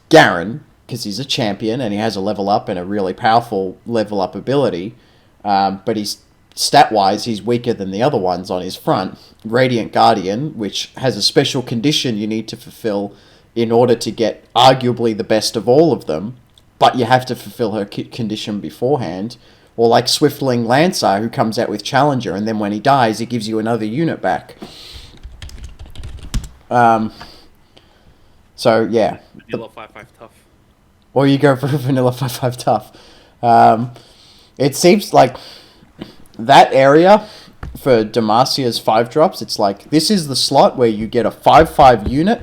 Garen, because he's a champion and he has a level up and a really powerful level up ability, but he's stat-wise, he's weaker than the other ones on his front. Radiant Guardian, which has a special condition you need to fulfill in order to get arguably the best of all of them, but you have to fulfill her condition beforehand. Or like Swiftling Lancer, who comes out with Challenger, and then when he dies, he gives you another unit back. So, yeah. Vanilla 5/5 tough. Or you go for a Vanilla 5/5 tough. It seems like that area for Demacia's 5-drops, it's like, this is the slot where you get a 5/5 unit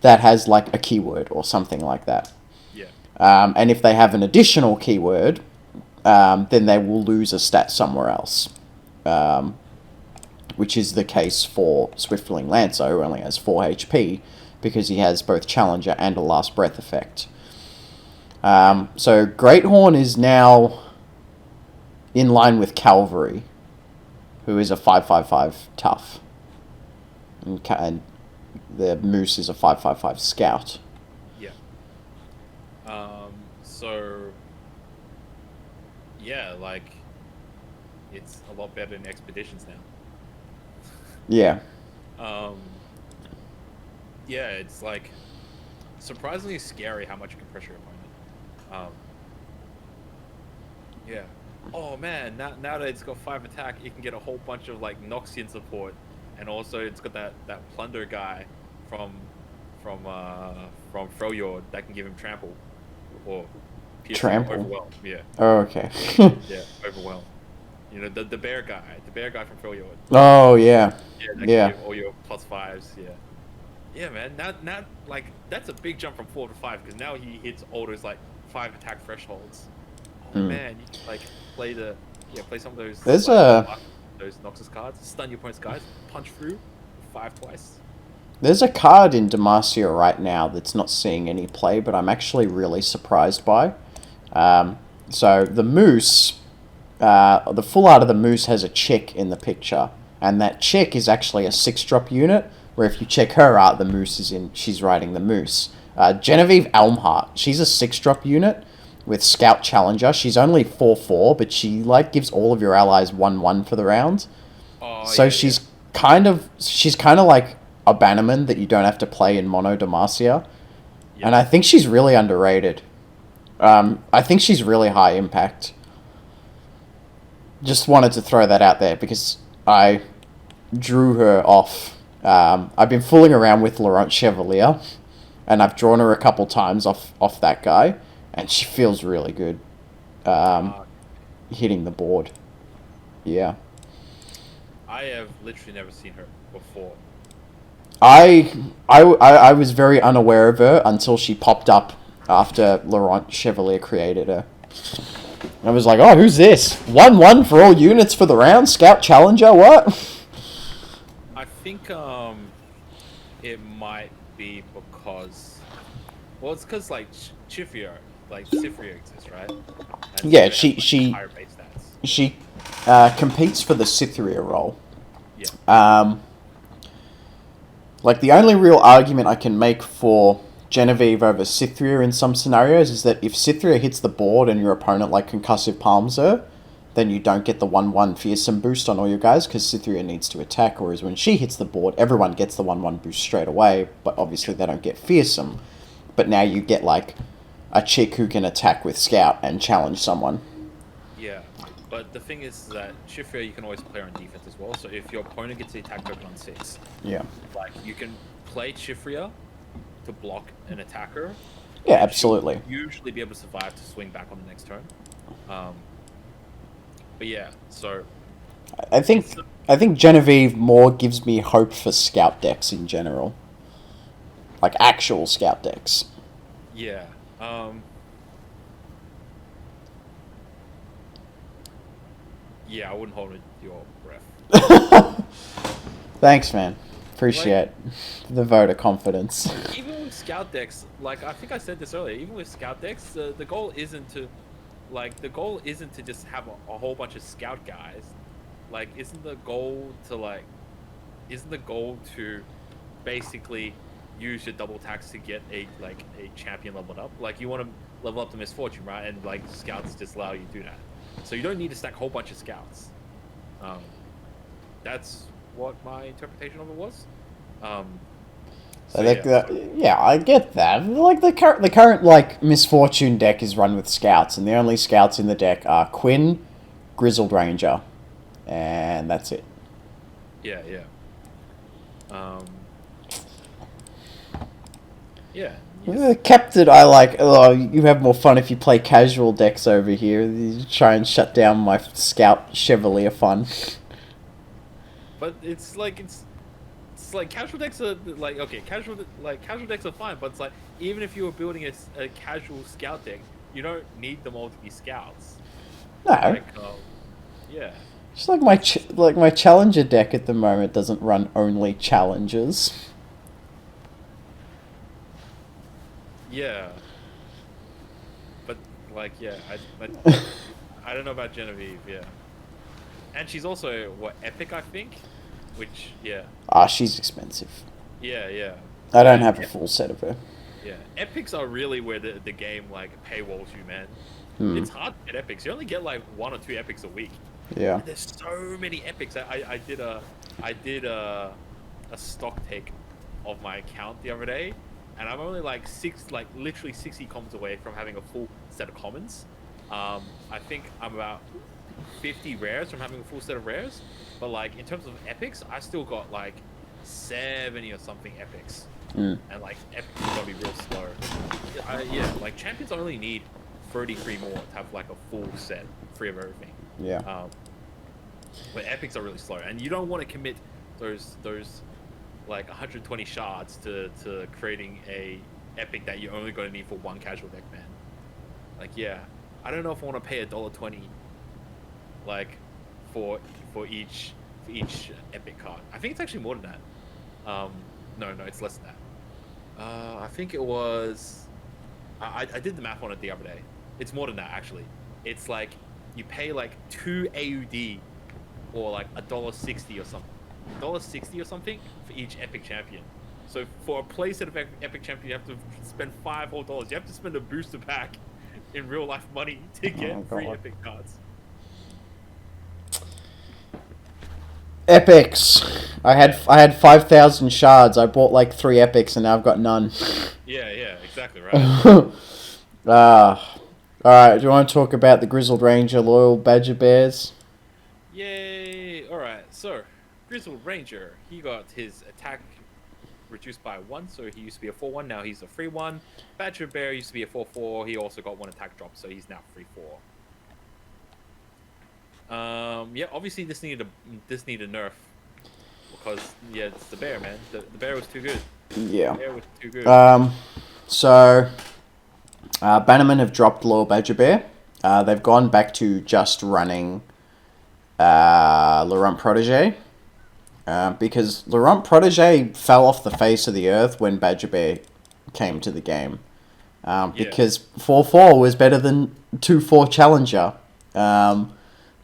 that has like a keyword or something like that. Yeah. And if they have an additional keyword, then they will lose a stat somewhere else. Which is the case for Swiftling Lancer, who only has 4 HP, because he has both Challenger and a Last Breath effect. So Greathorn is now in line with Cavalry, who is a 5/5/5 tough. And the Moose is a 5/5/5 Scout. Yeah. So yeah, like it's a lot better in Expeditions now. Yeah. Yeah, it's like surprisingly scary how much you can pressure your opponent. Yeah. Oh man, now that it's got 5 attack, it can get a whole bunch of like Noxian support, and also it's got that Plunder guy from Freljord that can give him trample or Trample. Overwhelm. Yeah. Oh, okay. Yeah, overwhelm. You know the bear guy from Freljord. Oh, yeah. Yeah, that can give all your +5s. Yeah. Yeah, man. Now, like that's a big jump from 4 to 5, because now he hits all those like 5 attack thresholds. Oh man, you can, like play some of those. There's those Noxus cards, stun your opponent's guys, punch through 5 twice. There's a card in Demacia right now that's not seeing any play, but I'm actually really surprised by. So the Moose, the full art of the Moose has a chick in the picture, and that chick is actually a 6-drop unit, where if you check her art, the Moose is she's riding the Moose. Genevieve Elmhart, she's a 6-drop unit with Scout Challenger. She's only 4/4, but she like gives all of your allies 1/1 for the round. Oh, so yeah, she's kind of like a Bannerman that you don't have to play in Mono Demacia. Yeah. And I think she's really underrated. I think she's really high impact. Just wanted to throw that out there because I drew her off. I've been fooling around with Laurent Chevalier, and I've drawn her a couple times off that guy, and she feels really good hitting the board. Yeah. I have literally never seen her. before. I was very unaware of her until she popped up after Laurent Chevalier created her. I was like, oh, who's this? 1-1 for all units for the round? Scout Challenger? What? I think it might be because, well, it's because like Chifrio, like Cyphria exists, right? And Yeah, Cyphria has, like, higher base stats. she competes for the Cytherea role. Yeah. Like, the only real argument I can make for Genevieve over Cytherea in some scenarios is that if Cytherea hits the board and your opponent, like, concussive palms her, then you don't get the 1-1 fearsome boost on all your guys, because Cytherea needs to attack, whereas when she hits the board, everyone gets the 1-1 boost straight away, but obviously they don't get fearsome. But now you get, like, a chick who can attack with Scout and challenge someone. Yeah. But the thing is that Chifria, you can always play her on defense as well. So if your opponent gets the attack token on 6, Yeah. like you can play Chifria to block an attacker. Yeah, absolutely. She'll usually be able to survive to swing back on the next turn. But yeah, so I think Genevieve more gives me hope for Scout decks in general. Like actual Scout decks. yeah. Yeah, I wouldn't hold your breath. Thanks, man. Appreciate the vote of confidence. Even with Scout decks, like I think I said this earlier, even with Scout decks, the goal isn't to, just have a whole bunch of Scout guys. Like, isn't the goal to basically use your double tax to get a champion leveled up? Like, you want to level up the Misfortune, right? And like Scouts just allow you to do that. So you don't need to stack a whole bunch of Scouts. That's what my interpretation of it was. So yeah, I get that. Like the current like Misfortune deck is run with Scouts, and the only Scouts in the deck are Quinn, Grizzled Ranger, and that's it. Yeah. Yeah. The Captain, I like. Oh, you have more fun if you play casual decks over here. You try and shut down my Scout Chevalier fun. But it's like casual decks are like, okay, casual decks are fine, but it's like even if you were building a casual Scout deck, you don't need them all to be Scouts. No. Like, yeah. Just like my Challenger deck at the moment doesn't run only Challengers. Yeah. But like, yeah, I don't know about Genevieve, yeah. And she's also Epic, I think, which yeah. She's expensive. Yeah. I don't have a full set of her. Yeah, Epics are really where the game like paywalls you, man. It's hard to get Epics. You only get like 1 or 2 Epics a week. Yeah. And there's so many Epics. I did a stock take of my account the other day, and I'm only literally 60 commons away from having a full set of commons. I think I'm about 50 rares from having a full set of rares, but like in terms of epics, I still got like 70 or something epics, and like epics is gonna be real slow. Yeah, like champions only need 33 more to have like a full set free of everything. Yeah. But epics are really slow, and you don't want to commit those like 120 shards to creating a epic that you're only going to need for 1 casual deck, man. Like, yeah, I don't know if I want to pay $1.20 like for each epic card. I think it's actually more than that. No, it's less than that. I think it was. I did the math on it the other day. It's more than that, actually. It's like you pay like 2 AUD or like $1.60 or something. $1.60 or something for each epic champion. So for a playset of epic champion, you have to spend $5 whole dollars. You have to spend a booster pack in real life money to get free epic cards. Epics. I had 5,000 shards. I bought like 3 epics, and now I've got none. Yeah, exactly right. Alright, do you want to talk about the Grizzled Ranger loyal Badger Bears? Yay! Alright, so Grizzled Ranger, he got his attack reduced by 1, so he used to be a 4-1, now he's a 3-1. Badger Bear used to be a 4-4, he also got 1 attack drop, so he's now 3-4. Yeah, obviously this needed a nerf Because yeah, it's the bear, man. The bear was too good. Yeah. The bear was too good. So Bannerman have dropped Lore Badger Bear. They've gone back to just running Laurent Protege. Because Laurent Protege fell off the face of the earth when Badger Bear came to the game. Because 4-4 was better than 2-4 Challenger.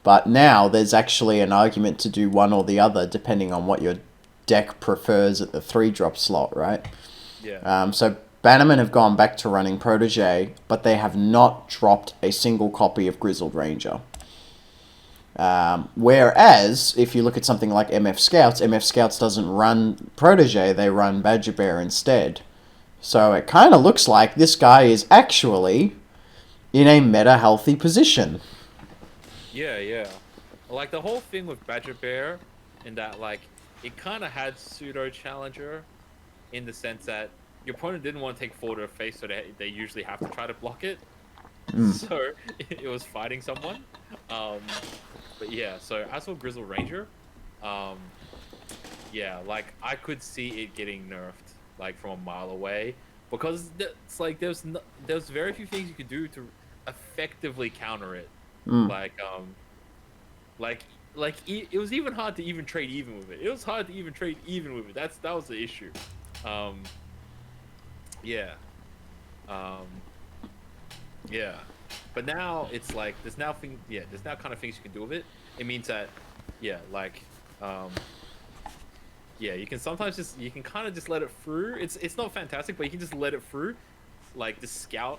But now there's actually an argument to do one or the other depending on what your deck prefers at the 3-drop slot, right? Yeah. So Bannerman have gone back to running Protege, but they have not dropped a single copy of Grizzled Ranger. Whereas, if you look at something like MF Scouts doesn't run Protege, they run Badger Bear instead. So it kind of looks like this guy is actually in a meta-healthy position. Yeah. Like the whole thing with Badger Bear, in that like it kind of had pseudo challenger, in the sense that your opponent didn't want to take 4 to the face, so they usually have to try to block it. So it was fighting someone. But yeah, so as for Grizzle Ranger, yeah, like I could see it getting nerfed like from a mile away, because it's like there's very few things you could do to effectively counter it. It was even hard to even trade even with it. It was hard to even trade even with it. That was the issue. Yeah. Yeah. But now it's like there's now kind of things you can do with it. It means that yeah, you can sometimes you can kind of just let it through. It's not fantastic, but you can just let it through, like just scout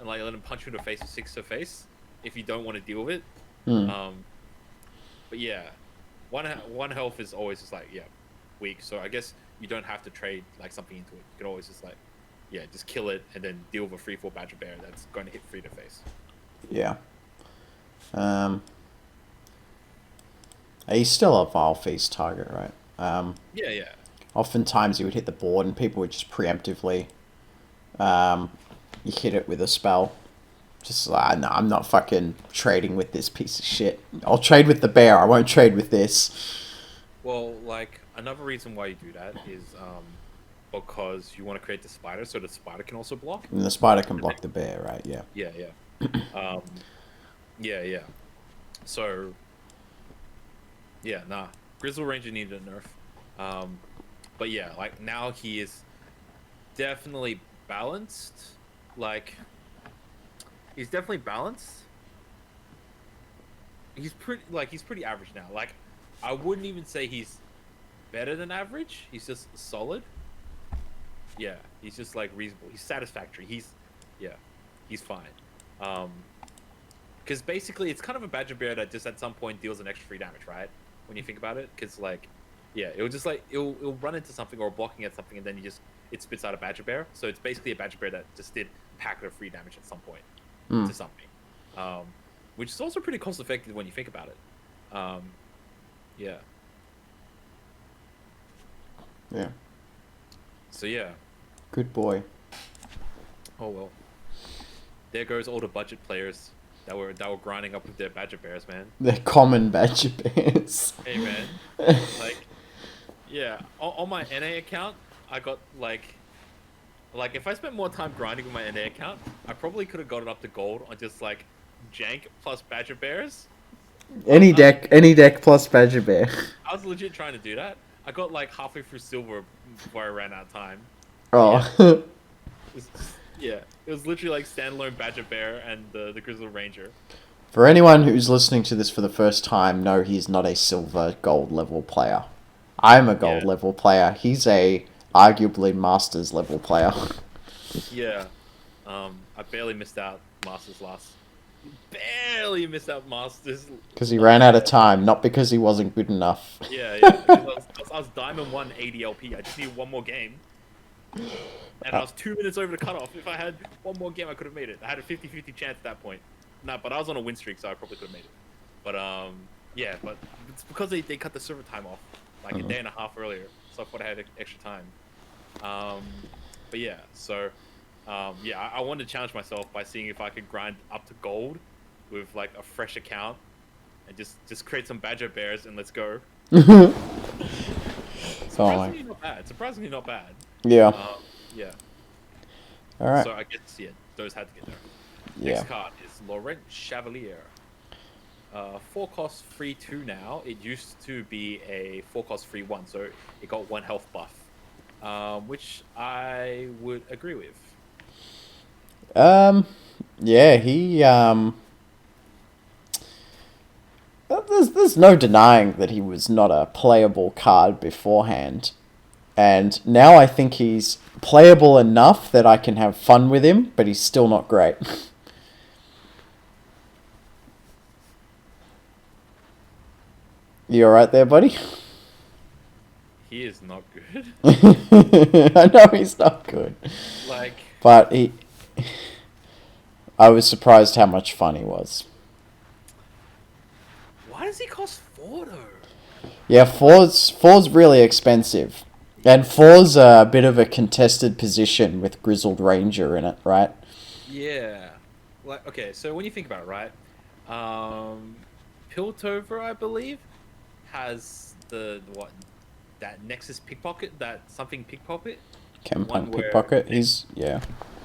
and like let him punch you in the face with 6 to face if you don't want to deal with it. But yeah, one health is always just like weak. So I guess you don't have to trade like something into it. You can always just like just kill it and then deal with a 3-4 Badger Bear that's going to hit 3 to face. Yeah. He's still a Vile Feast target, right? Yeah. Oftentimes he would hit the board and people would just preemptively you hit it with a spell. Just like, no, I'm not fucking trading with this piece of shit. I'll trade with the bear, I won't trade with this. Well, like, another reason why you do that is because you want to create the spider, so the spider can also block. And the spider can block the bear, right? Yeah. Yeah. So, yeah, Grizzle Ranger needed a nerf. But yeah, like, now he is definitely balanced. Like, he's definitely balanced. He's pretty average now. Like, I wouldn't even say he's better than average. He's just solid. Yeah, he's just like reasonable. He's satisfactory. He's fine. Because basically it's kind of a Badger Bear that just at some point deals an extra 3 damage, right? When you think about it, because like, yeah, it'll just like it'll run into something or blocking at something, and then it spits out a Badger Bear. So it's basically a Badger Bear that just did a packet of 3 damage at some point to something, which is also pretty cost effective when you think about it. Yeah. So yeah. Good boy. Oh well. There goes all the budget players that were grinding up with their Badger Bears, man. They're common Badger Bears. Hey man. Like, yeah, on my NA account, I got like if I spent more time grinding with my NA account, I probably could have gotten up to gold on just like jank plus Badger Bears. Any deck plus Badger Bear. I was legit trying to do that. I got like halfway through silver before I ran out of time. Oh. Yeah, it was literally like standalone Badger Bear and the Grizzle Ranger. For anyone who's listening to this for the first time, no, he's not a silver gold level player. I'm a gold level player. He's a arguably Masters level player. Yeah. I barely missed out Masters last. Barely missed out Masters. Because he ran out of time, not because he wasn't good enough. Yeah. I was Diamond 1 ADLP. I just needed one more game. And I was 2 minutes over the cutoff. If I had one more game, I could have made it. I had a 50-50 chance at that point. But I was on a win streak, so I probably could have made it. But, yeah, but it's because they cut the server time off, like a day and a half earlier. So I thought I had extra time. But yeah, so, yeah, I wanted to challenge myself by seeing if I could grind up to gold with, like, a fresh account and just create some Badger Bears and let's go. Surprisingly not bad. Surprisingly not bad. Yeah. Yeah. All right. So I guess yeah, those had to get there. Yeah. Next card is Laurent Chevalier. 4 cost free 2 now. It used to be a 4 cost free 1, so it got 1 health buff, which I would agree with. Yeah, he there's no denying that he was not a playable card beforehand. And now I think he's playable enough that I can have fun with him, but he's still not great. You alright there, buddy? He is not good. I know he's not good. Like, but I was surprised how much fun he was. Why does he cost 4 though? Yeah, four's really expensive. And four's a bit of a contested position with Grizzled Ranger in it, right? Yeah. Like, okay, so when you think about it, right? Piltover, I believe, has that Nexus pickpocket, that something pickpocket. Campaign pickpocket. He's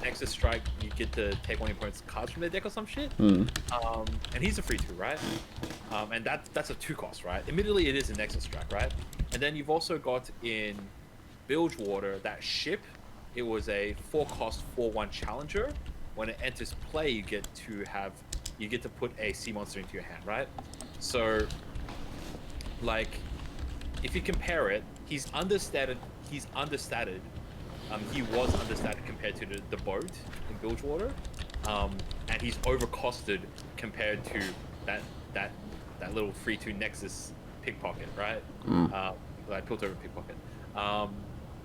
Nexus strike, you get to take one of your opponent's cards from their deck or some shit. Hmm. And he's a free 2, right? And that's a 2 cost, right? Admittedly, it is a Nexus strike, right? And then you've also got in Bilgewater that ship. It was a 4 cost 4/1 challenger. When it enters play, you get to put a sea monster into your hand, right? So, like, if you compare it, he's understated. He was understated compared to the boat in Bilgewater, and he's overcosted compared to that little free 2 Nexus pickpocket, right? Like Piltover pickpocket.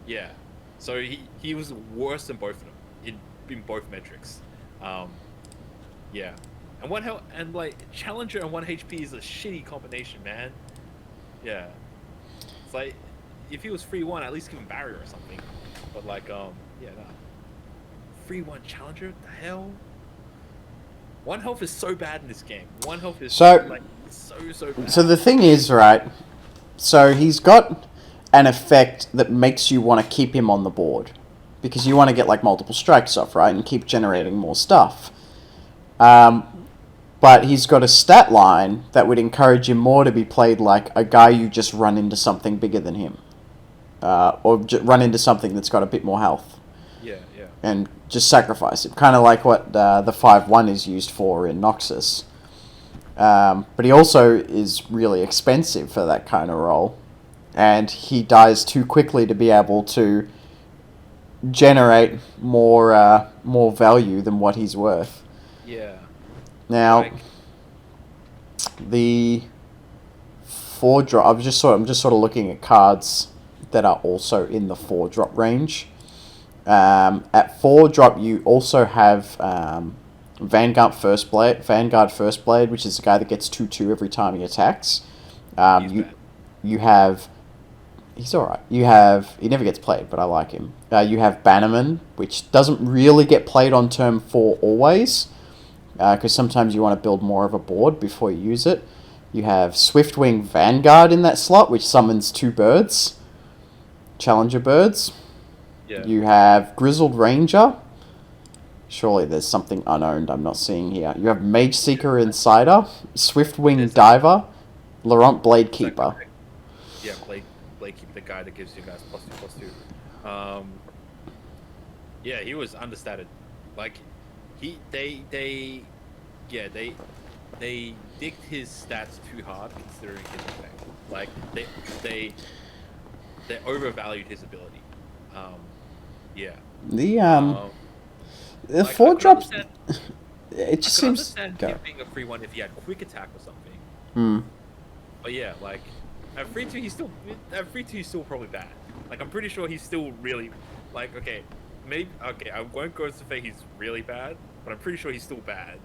Yeah. So he was worse than both of them in both metrics. Yeah. And 1 health and like Challenger and 1 HP is a shitty combination, man. Yeah. It's like if he was free 1, at least give him barrier or something. But like yeah, no. Free 1 Challenger? What the hell? 1 health is so bad in this game. 1 health is so bad. So the thing is, right? So he's got an effect that makes you want to keep him on the board because you want to get like multiple strikes off, right, and keep generating more stuff. But he's got a stat line that would encourage him more to be played like a guy you just run into something bigger than him, or run into something that's got a bit more health. Yeah, yeah. And just sacrifice it, kind of like what the 5/1 is used for in Noxus. But he also is really expensive for that kind of role. And he dies too quickly to be able to generate more value than what he's worth. Yeah. Now, Like, the 4-drop. I'm just sort of looking at cards that are also in the 4-drop range. At 4-drop, you also have Vanguard First Blade, which is the guy that gets 2/2 every time he attacks. You have. He's alright. He never gets played, but I like him. You have Bannerman, which doesn't really get played on turn 4 always, because sometimes you want to build more of a board before you use it. You have Swiftwing Vanguard in that slot, which summons 2 birds. Challenger birds. yeah. You have Grizzled Ranger. Surely there's something unowned I'm not seeing here. You have Mage Seeker Insider, Swiftwing Diver, Laurent Blade Keeper. Yeah, Blade Keeper, the guy that gives you guys +2/+2. Yeah, he was understated. Like, they dicked his stats too hard considering his effect. Like, they overvalued his ability. Yeah. The Like, 4-drops. It I just could seems. understand him being a free 1 if he had quick attack or something. Hmm. But yeah, like at free 2 he's still probably bad. Like I'm pretty sure he's still really like okay, I won't go to say he's really bad, but I'm pretty sure he's still bad.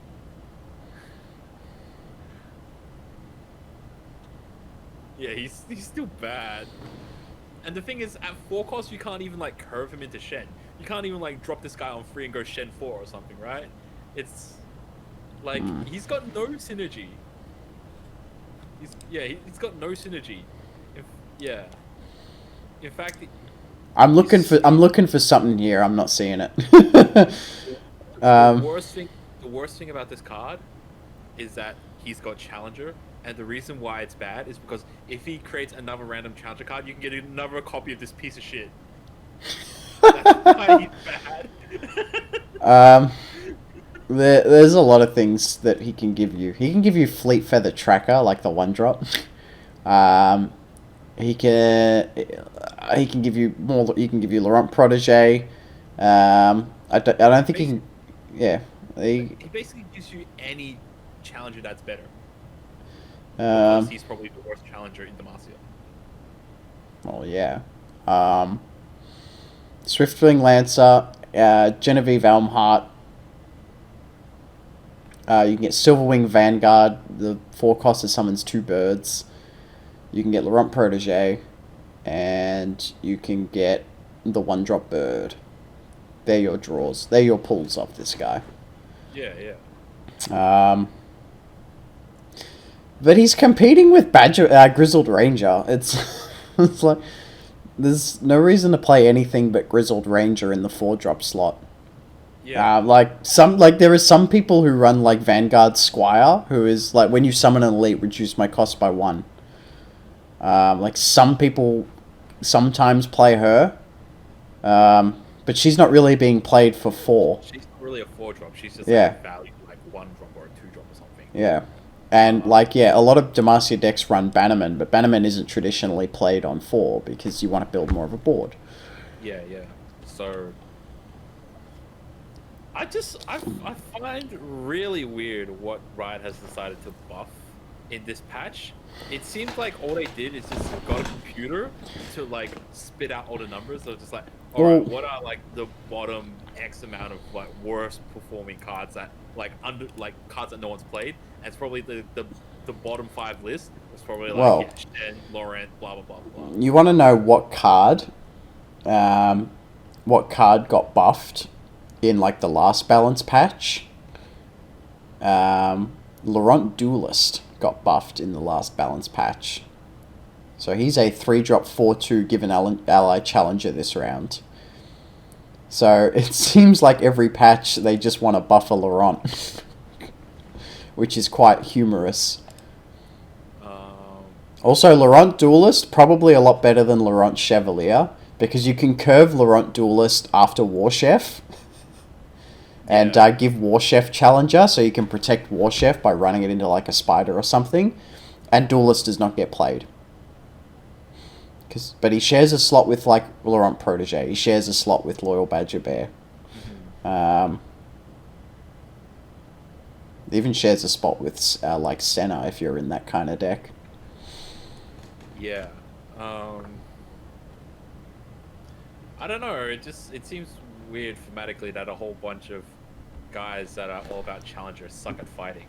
Yeah, he's still bad. And the thing is, at 4 cost, you can't even like curve him into Shen. You can't even like drop this guy on 3 and go Shen 4 or something, right? It's like he's got no synergy. He's got no synergy. In fact, I'm looking for something here. I'm not seeing it. the worst thing about this card is that he's got Challenger, and the reason why it's bad is because if he creates another random Challenger card, you can get another copy of this piece of shit. That's why he's bad. There's a lot of things that he can give you. He can give you Fleet Feather Tracker, like the 1-drop. He can give you more. He can give you Laurent Protege. I don't think he can. Yeah. He basically gives you any challenger that's better. Because he's probably the worst challenger in Demacia. Well, yeah. Swiftwing Lancer, Genevieve Elmhart. You can get Silverwing Vanguard. The 4-cost summons 2 birds. You can get Laurent Protege, and you can get the 1-drop bird. They're your draws. They're your pulls off this guy. Yeah. But he's competing with Grizzled Ranger. It's like there's no reason to play anything but Grizzled Ranger in the 4-drop slot. Yeah. There are some people who run like Vanguard Squire, who is like when you summon an elite, reduce my cost by 1. Like some people sometimes play her, but she's not really being played for 4. She's not really a 4-drop. She's just Yeah. like valued like 1-drop or a 2-drop or something. Yeah. And, a lot of Demacia decks run Bannerman, but Bannerman isn't traditionally played on 4 because you want to build more of a board. Yeah. So, I find really weird what Riot has decided to buff in this patch. It seems like all they did is just got a computer to, like, spit out all the numbers. So it's just like, alright, what are, like, the bottom X amount of, like, worst performing cards that, like, cards that no one's played? And it's probably the bottom 5 list. It's probably like Shen, Laurent, blah blah blah. You want to know what card got buffed in like the last balance patch? Laurent Duelist got buffed in the last balance patch. So he's a 3-drop 4/2 given ally challenger this round. So it seems like every patch they just want to buff a Laurent. Which is quite humorous. Also, Laurent Duelist, probably a lot better than Laurent Chevalier, because you can curve Laurent Duelist after War Chef, and give War Chef Challenger, so you can protect War Chef by running it into like a spider or something, and Duelist does not get played. But he shares a slot with like Laurent Protege, he shares a slot with Loyal Badger Bear. Even shares a spot with like Senna if you're in that kind of deck. Yeah. I don't know. It seems weird thematically that a whole bunch of guys that are all about Challenger suck at fighting.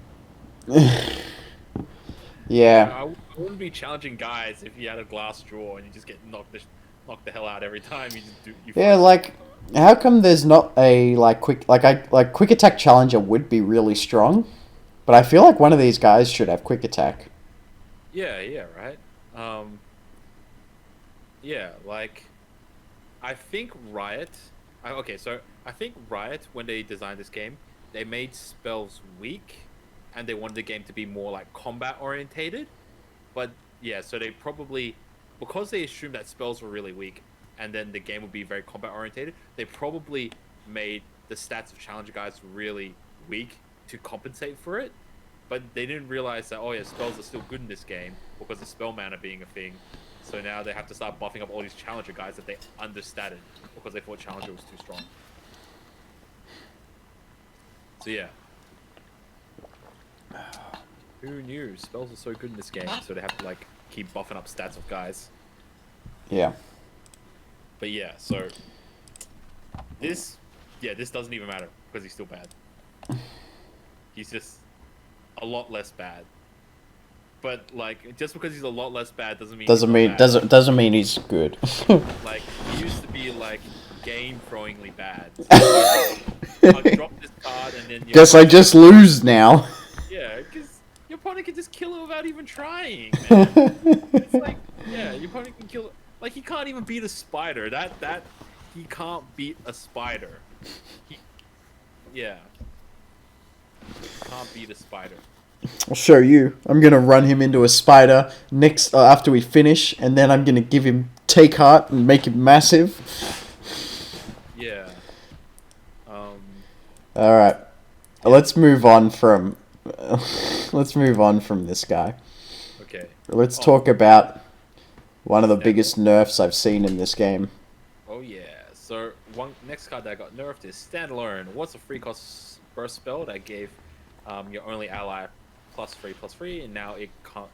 Yeah. I wouldn't be challenging guys if you had a glass draw and you just get knocked the hell out every time you just do. Yeah, like. How come there's not a quick attack challenger would be really strong, but I feel like one of these guys should have quick attack. Yeah, right. Yeah, like I think Riot. I think Riot, when they designed this game, they made spells weak, and they wanted the game to be more like combat orientated. But yeah, so they probably, because they assumed that spells were really weak, and then the game would be very combat orientated, they probably made the stats of challenger guys really weak to compensate for it. But they didn't realize that, spells are still good in this game because of spell mana being a thing. So now they have to start buffing up all these challenger guys that they understated because they thought challenger was too strong. So yeah. Who knew? Spells are so good in this game, so they have to like keep buffing up stats of guys. Yeah. But yeah, so this doesn't even matter because he's still bad. He's just a lot less bad. But like, just because he's a lot less bad doesn't mean he's good. Like, he used to be like game throwingly bad. So, I drop this card and then guess I just lose now. Yeah, because your opponent can just kill it without even trying, man. It's like, yeah, your opponent can kill it. Like he can't even beat a spider. That he can't beat a spider. He, yeah, can't beat a spider. I'll show you. I'm gonna run him into a spider next after we finish, and then I'm gonna give him take heart and make him massive. Yeah. All right, let's move on from this guy. Okay. Let's talk about one of the biggest nerfs I've seen in this game. Oh yeah. So next card that got nerfed is Standalone. What's a free cost burst spell that gave your only ally +3/+3, and now it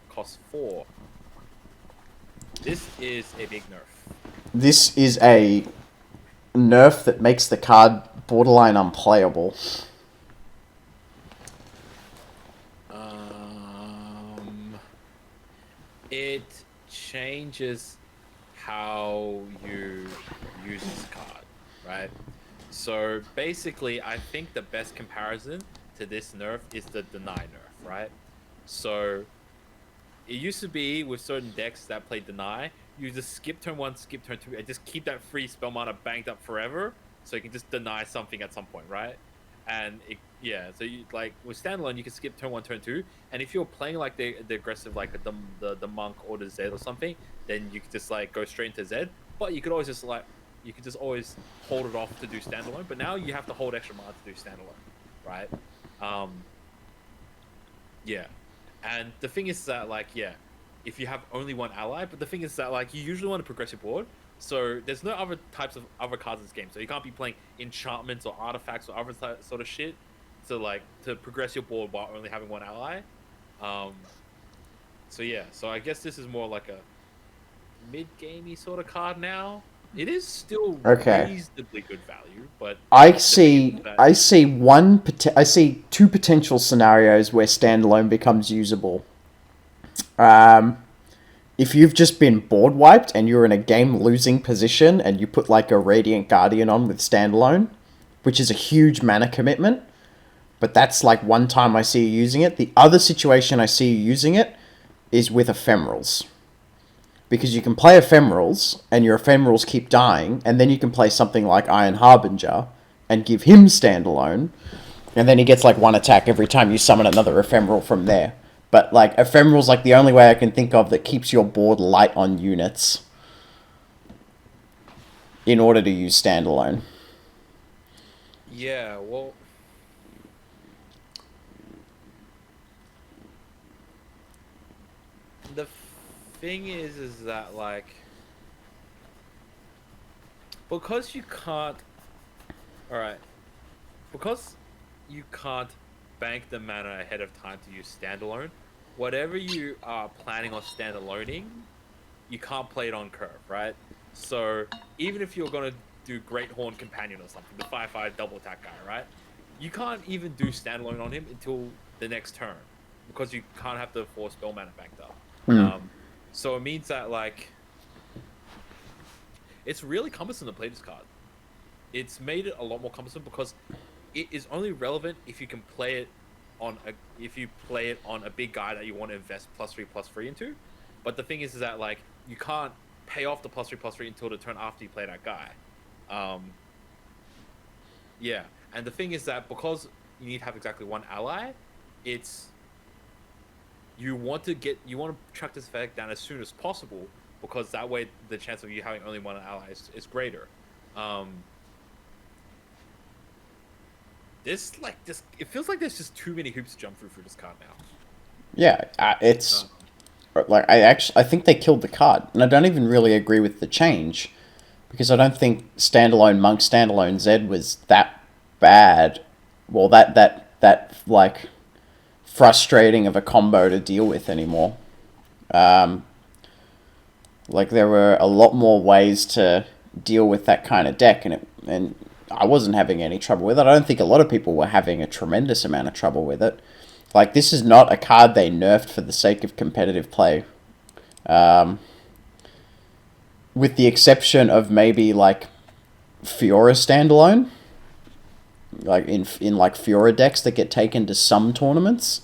costs 4. This is a big nerf. This is a nerf that makes the card borderline unplayable. It changes how you use this card, right? So basically, I think the best comparison to this nerf is the deny nerf, right? So it used to be with certain decks that play deny, you just skip turn 1, skip turn 2, and just keep that free spell mana banked up forever, so you can just deny something at some point, right? And so you like with Standalone, you can skip turn 1, turn 2, and if you're playing like the aggressive, like the monk or the Zed or something, then you could just like go straight into Zed. But you could always just always hold it off to do Standalone. But now you have to hold extra mana to do Standalone, right? Yeah. And the thing is that if you have only one ally, but the thing is that you usually want to progress your board. So there's no other types of other cards in this game. So you can't be playing enchantments or artifacts or other sort of shit to progress your board while only having one ally. So I guess this is more like a mid-gamey sort of card now. It is still reasonably good value, but I see two potential scenarios where Standalone becomes usable. If you've just been board wiped and you're in a game losing position and you put like a Radiant Guardian on with Standalone, which is a huge mana commitment, but that's like one time I see you using it. The other situation I see you using it is with Ephemerals. Because you can play Ephemerals and your Ephemerals keep dying, and then you can play something like Iron Harbinger and give him Standalone, and then he gets like one attack every time you summon another Ephemeral from there. But like Ephemeral's like the only way I can think of that keeps your board light on units in order to use Standalone. Yeah, well, the thing is that because you can't bank the mana ahead of time to use Standalone, whatever you are planning on standaloning, you can't play it on curve, right? So even if you're gonna do Great Horn Companion or something, the 5/5 double attack guy, right? You can't even do Standalone on him until the next turn because you can't have the 4 spell mana banked up. So it means that it's really cumbersome to play this card. It's made it a lot more cumbersome because it is only relevant if you can play it on a big guy that you want to invest +3/+3 into. But the thing is that you can't pay off the +3/+3 until the turn after you play that guy. Yeah, and the thing is that because you need to have exactly one ally, you want to track this effect down as soon as possible because that way the chance of you having only one ally is greater. It feels like there's just too many hoops to jump through for this card now. Yeah, it's I think they killed the card, and I don't even really agree with the change because I don't think Standalone Monk, Standalone Zed was that bad. Well, that frustrating of a combo to deal with anymore. There were a lot more ways to deal with that kind of deck, and I wasn't having any trouble with it. I don't think a lot of people were having a tremendous amount of trouble with it. This is not a card they nerfed for the sake of competitive play. With the exception of maybe, Fiora Standalone. In Fiora decks that get taken to some tournaments.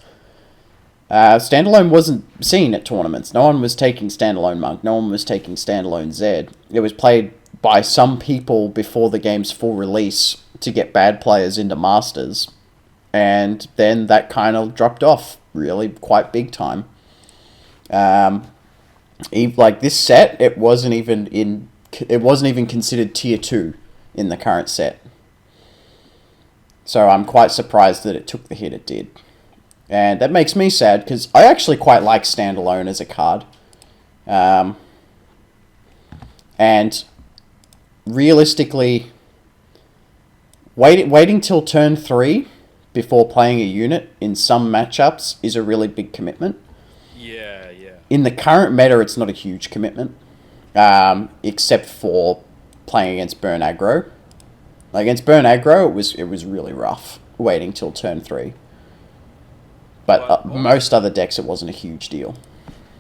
Standalone wasn't seen at tournaments. No one was taking Standalone Monk. No one was taking Standalone Zed. It was played by some people before the game's full release to get bad players into Masters. And then that kind of dropped off really quite big time. Like this set, it wasn't even considered tier 2 in the current set. So I'm quite surprised that it took the hit it did. And that makes me sad, because I actually quite like Standalone as a card. And realistically, waiting till turn 3 before playing a unit in some matchups is a really big commitment. Yeah, yeah. In the current meta, it's not a huge commitment, except for playing against Burn Aggro. Like against Burn Aggro, it was really rough waiting till turn 3. But most other decks, it wasn't a huge deal.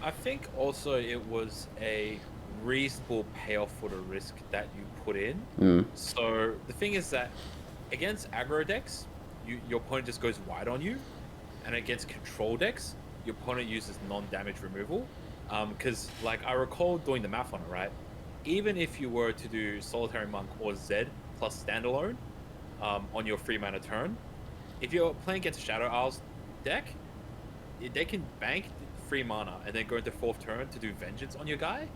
I think also it was a reasonable payoff for the risk that you put in. So the thing is that against aggro decks, your opponent just goes wide on you, and against control decks, your opponent uses non-damage removal. Because like I recall doing the math on it, right? Even if you were to do Solitary Monk or Zed plus Standalone on your 3-mana turn, if you're playing against a Shadow Isles deck, they can bank 3 mana and then go into 4th turn to do Vengeance on your guy,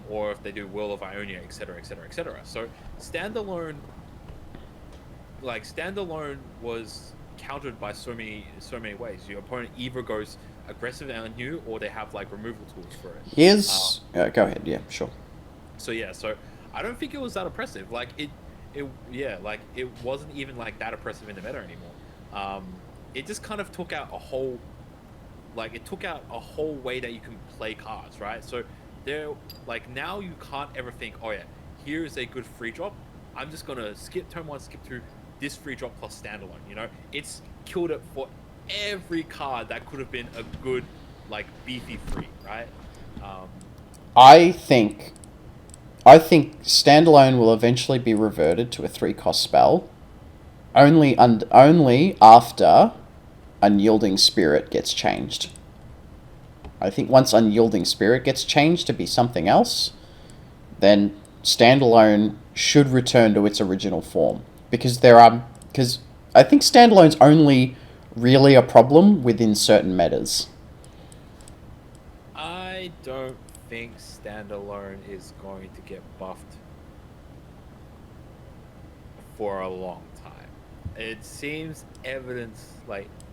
or if they do Will of Ionia, etc., etc., etc. So standalone was countered by so many ways. Your opponent either goes aggressive on you, or they have like removal tools for it. Go ahead. Yeah, sure. So I don't think it was that oppressive. Like it wasn't even like that oppressive in the meta anymore. It just kind of took out a whole way that you can play cards, right? So now you can't ever think, oh yeah, here's a good free drop. I'm just gonna skip turn 1, skip 2, this free drop plus Standalone. You know, it's killed it for every card that could have been a good like beefy free, right? I think Standalone will eventually be reverted to a 3-cost spell, only after Unyielding Spirit gets changed. I think once Unyielding Spirit gets changed to be something else, then Standalone should return to its original form. Because I think Standalone's only really a problem within certain metas. I don't think Standalone is going to get buffed for a long time. It seems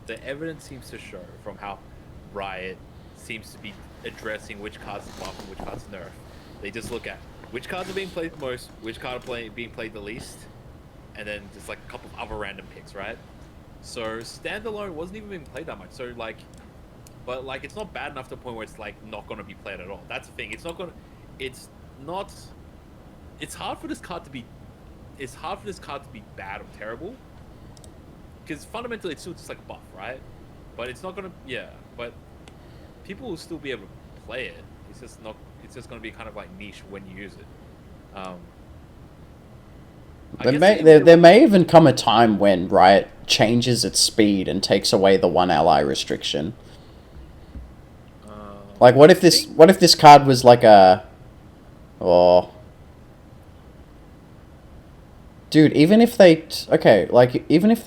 the evidence seems to show from how Riot seems to be addressing which cards to buff and which cards to nerf. They just look at which cards are being played the most, which card are being played the least, and then just like a couple of other random picks, right? So Standalone wasn't even being played that much. So but it's not bad enough to the point where it's like not going to be played at all. That's the thing. It's hard for this card to be bad or terrible, because fundamentally it's still just like a buff, right? But it's not going to, but people will still be able to play it. It's just going to be kind of like niche when you use it. There may even come a time when Riot changes its speed and takes away the 1 ally restriction. Like, what if this card was like dude, even if they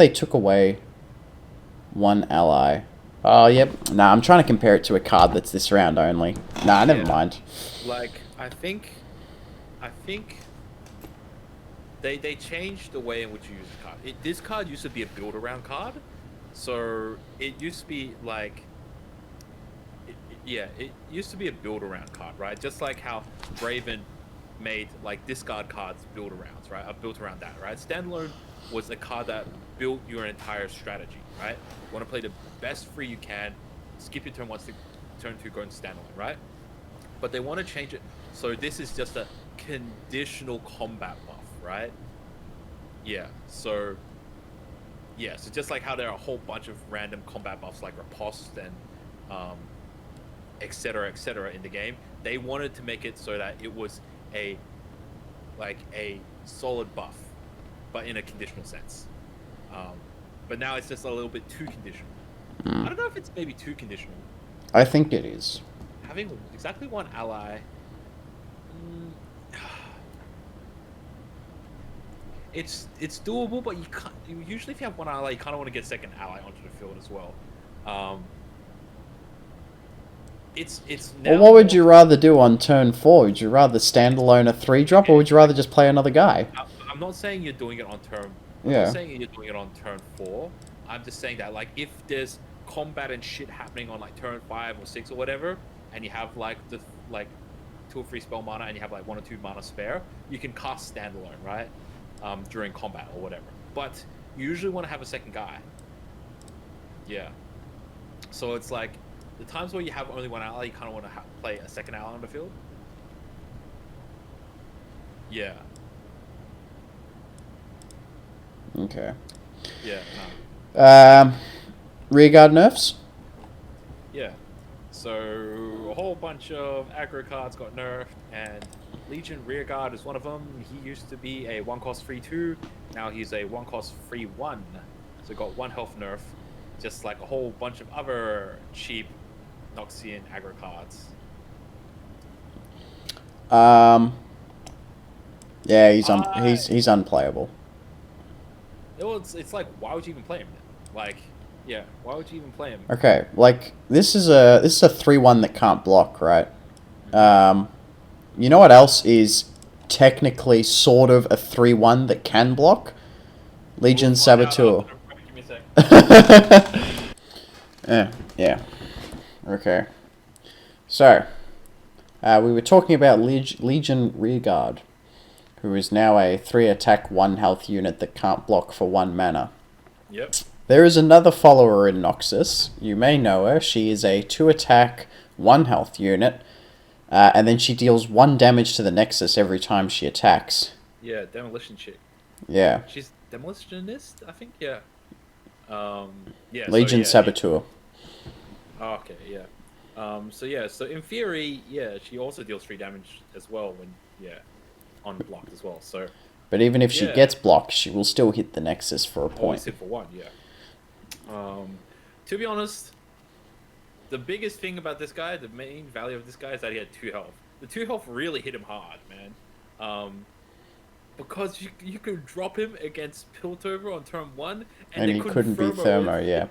took away 1 ally. Oh, yep. Nah, I'm trying to compare it to a card that's this round only. Nah, never mind. Like, I think they changed the way in which you use the card. This card used to be a build-around card, so it used to be like, it used to be a build-around card, right? Just like how Raven made like discard cards build-arounds, right? Built around that, right? Standalone was a card that built your entire strategy, right? You want to play the best free you can, skip your turn 1, turn 2, go into Standalone, right? But they want to change it, so this is just a conditional combat buff, right? So just like how there are a whole bunch of random combat buffs like Riposte and etc in the game, they wanted to make it so that it was a solid buff, but in a conditional sense. But now it's just a little bit too conditional. I don't know if it's maybe too conditional. I think it is. Having exactly one ally. It's doable, but you can't. Usually, if you have one ally, you kind of want to get second ally onto the field as well. It's now. Well, what would you rather do on turn 4? Would you rather stand alone a 3-drop, or would you rather just play another guy? I'm not saying you're doing it on turn. I'm Yeah. not saying you're doing it on turn 4. I'm just saying that, like, if there's combat and shit happening on like turn 5 or 6 or whatever, and you have like the 2 or 3 spell mana, and you have like 1 or 2 mana spare, you can cast standalone, right? During combat or whatever. But you usually want to have a second guy. Yeah. So it's like the times where you have only one ally, you kind of want to play a second ally on the field. Yeah. Okay. Yeah. No. Rearguard nerfs? Yeah. So a whole bunch of aggro cards got nerfed, and Legion Rearguard is one of them. He used to be a 1-cost free 2. Now he's a 1-cost free 1. So got 1 health nerf. Just like a whole bunch of other cheap Noxian aggro cards. Yeah, he's unplayable. Well, it's like, why would you even play him then? Like, yeah, why would you even play him? Okay, like this is a 3/1 that can't block, right? You know what else is technically sort of a 3/1 that can block? Legion Saboteur. Give me a sec. Yeah. Okay. So, we were talking about Legion Rearguard, who is now a 3-attack, 1-health unit that can't block for 1 mana. Yep. There is another follower in Noxus. You may know her. She is a 2-attack, 1-health unit, and then she deals 1 damage to the Nexus every time she attacks. Yeah, demolition chick. Yeah. She's demolitionist, I think. Yeah. Yeah. Legion Saboteur. Oh, okay. Yeah. So in theory, yeah, she also deals 3 damage as well when unblocked as well. So. But even if she gets blocked, she will still hit the Nexus for a point. Always hit for 1. Yeah. To be honest, the biggest thing about this guy, the main value of this guy, is that he had 2 health. The 2 health really hit him hard, man. Because you could drop him against Piltover on turn 1, and he couldn't be Thermo Thermo. Yeah,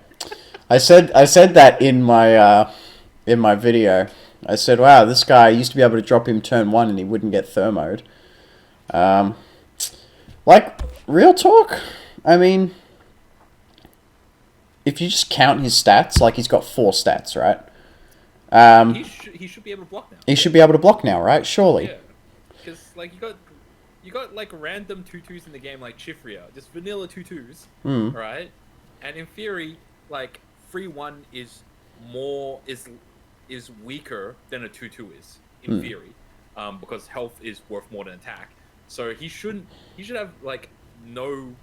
I said that in my video. I said, wow, this guy used to be able to drop him turn 1 and he wouldn't get Thermoed. Like, real talk, I mean, if you just count his stats, like, he's got 4 stats, right? He should be able to block now. He should be able to block now, right? Surely. Yeah, because like you got like random 2/2s in the game, like Chifria, just vanilla 2/2s, right? And in theory, like 3/1 is weaker than a 2/2 is in theory, because health is worth more than attack. So he should have no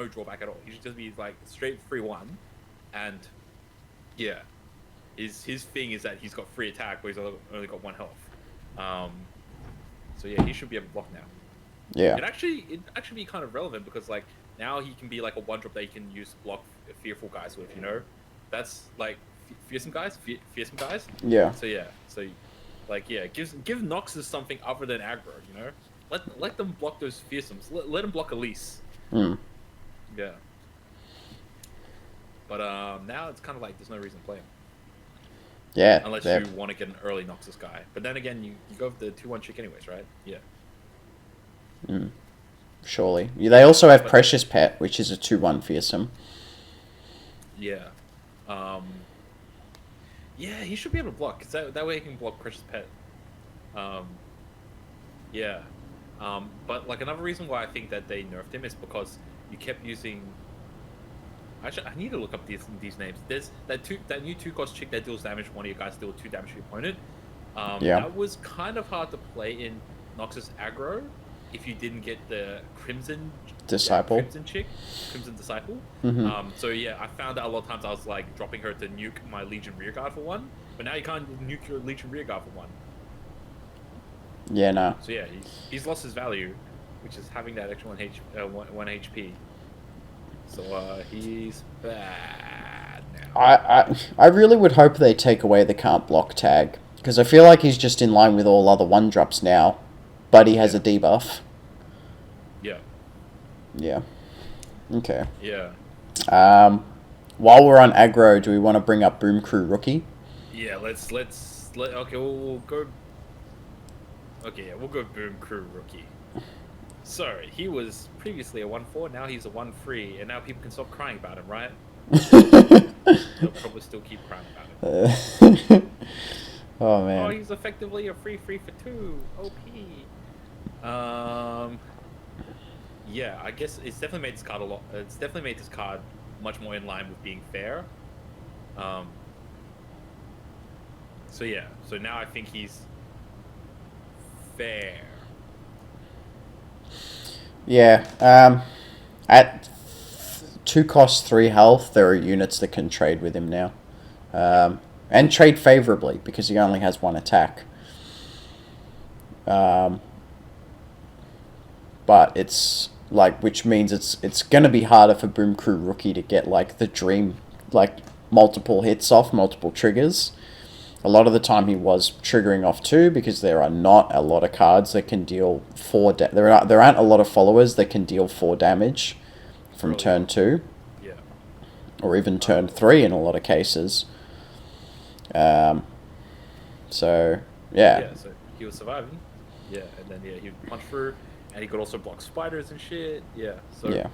drawback at all. He should just be like straight 3/1, and yeah, his thing is that he's got 3 attack, but he's only got 1 health. So yeah, he should be able to block now. Yeah. It'd actually be kind of relevant because like now he can be like a 1-drop that you can use to block fearful guys with. You know, that's like fearsome guys. Yeah. So yeah, give Noxus something other than aggro. You know. Let them block those fearsomes. Let them block Elise. Yeah. But now it's kind of like there's no reason to play him. Yeah. Unless you want to get an early Noxus guy. But then again, you go with the 2/1 chick anyways, right? Yeah. Surely. They also have Precious Pet, which is a 2/1 fearsome. Yeah. Yeah, he should be able to block, because that way he can block Precious Pet. Yeah. But like another reason why I think that they nerfed him is because you kept using. Actually, I need to look up these names. There's that new 2-cost chick that deals damage. One of your guys deal 2 damage to your opponent. That was kind of hard to play in Noxus aggro if you didn't get the Crimson Disciple. Crimson Disciple. So yeah, I found that a lot of times I was like dropping her to nuke my Legion Rearguard for 1, but now you can't nuke your Legion Rearguard for 1. Yeah, no. So yeah, he's lost his value, which is having that extra 1 HP. So he's bad now. I really would hope they take away the can't block tag, because I feel like he's just in line with all other 1-drops now, but he has a debuff. Yeah. Yeah. Okay. Yeah. While we're on aggro, do we want to bring up Boom Crew Rookie? Yeah, okay, we'll go. Okay, yeah, we'll go Boom Crew Rookie. So he was previously a 1/4, now he's a 1/3, and now people can stop crying about him, right? They'll probably still keep crying about him. Oh man. Oh, he's effectively a 3/3 for 2. OP. Yeah, I guess it's definitely made this card a lot. It's definitely made this card much more in line with being fair. So yeah, so now I think he's fair. Yeah. At 2 cost 3 health, there are units that can trade with him now, and trade favorably because he only has 1 attack. But it's like, which means it's gonna be harder for Boom Crew Rookie to get like the dream, like multiple hits off, multiple triggers. A lot of the time he was triggering off 2 because there are not a lot of cards that can deal 4 there aren't a lot of followers that can deal 4 damage from turn 2. Yeah. Or even turn 3 in a lot of cases. So yeah. Yeah, so he was surviving. Yeah, and then he would punch through, and he could also block spiders and shit. Yeah. So yeah.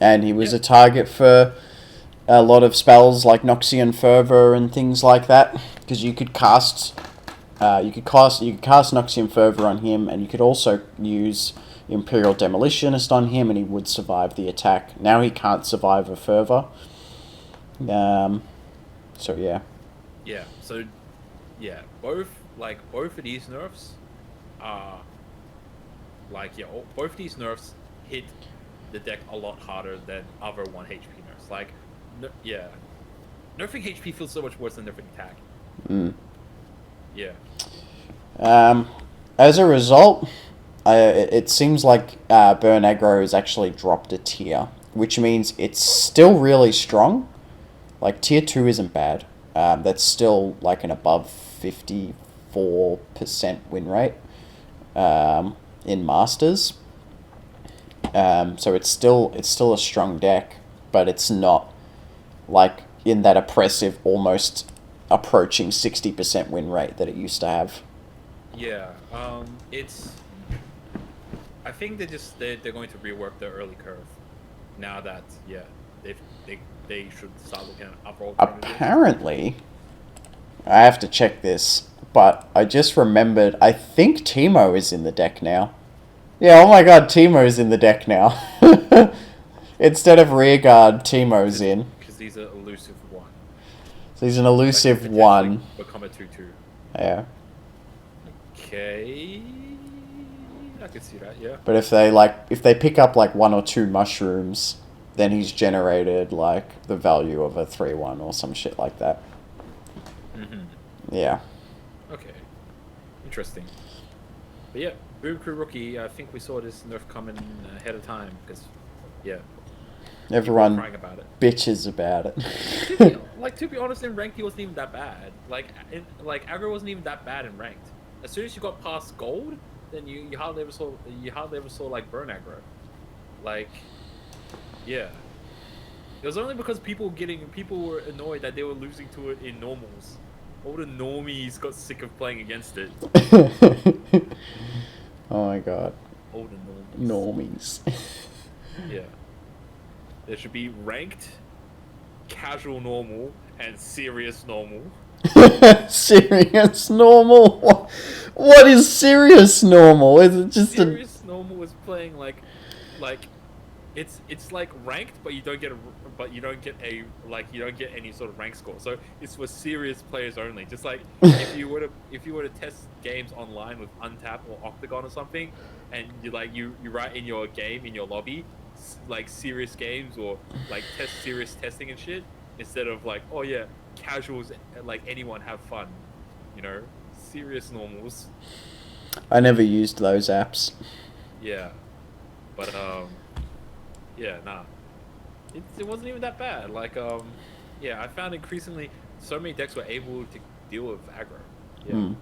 And he was a target for a lot of spells like Noxian Fervor and things like that, because you could cast Noxian Fervor on him, and you could also use Imperial Demolitionist on him, and he would survive the attack. Now he can't survive a Fervor. So yeah. Yeah. So yeah, both of these nerfs are both of these nerfs hit the deck a lot harder than other 1 HP nerfs. Like, yeah, nerfing HP feels so much worse than nerfing attack. Yeah. As a result, it seems like Burn Aggro has actually dropped a tier, which means it's still really strong. Like, tier 2 isn't bad. That's still like an above 54% win rate in Masters. So it's still a strong deck, but it's not like in that oppressive, almost approaching 60% win rate that it used to have. Yeah, I think they're going to rework the early curve now that they should start looking at upper alternatives. Apparently, I have to check this, but I just remembered, I think Teemo is in the deck now. Yeah, oh my god, Teemo's in the deck now. Instead of Rearguard, Teemo's in. Because he's an elusive 1. So he's an elusive 1. Become a 2/2. Yeah. Okay. I can see that, yeah. But if they pick up like 1 or 2 mushrooms, then he's generated like the value of a 3/1 or some shit like that. Yeah. Okay. Interesting. But yeah, Boom Crew Rookie, I think we saw this nerf coming ahead of time because, yeah. Everyone crying about it. bitches about it. To be honest, in ranked, he wasn't even that bad. Aggro wasn't even that bad in ranked. As soon as you got past gold, then you hardly ever saw like burn aggro. Like, yeah. It was only because people were annoyed that they were losing to it in normals. All the normies got sick of playing against it. Oh my god. All the Normies. Yeah. There should be ranked, casual normal, and serious normal. Serious normal? What is serious normal? Is it just serious normal is playing like it's like ranked, but you don't get any sort of rank score. So it's for serious players only. Just like if you were to test games online with Untap or Octagon or something, and you write in your game in your lobby like serious games or like serious testing and shit, instead of like, oh yeah, casuals, like anyone have fun, serious normals. I never used those apps. Yeah, but yeah, nah, it wasn't even that bad. Like Yeah, I found increasingly so many decks were able to deal with aggro. Yeah.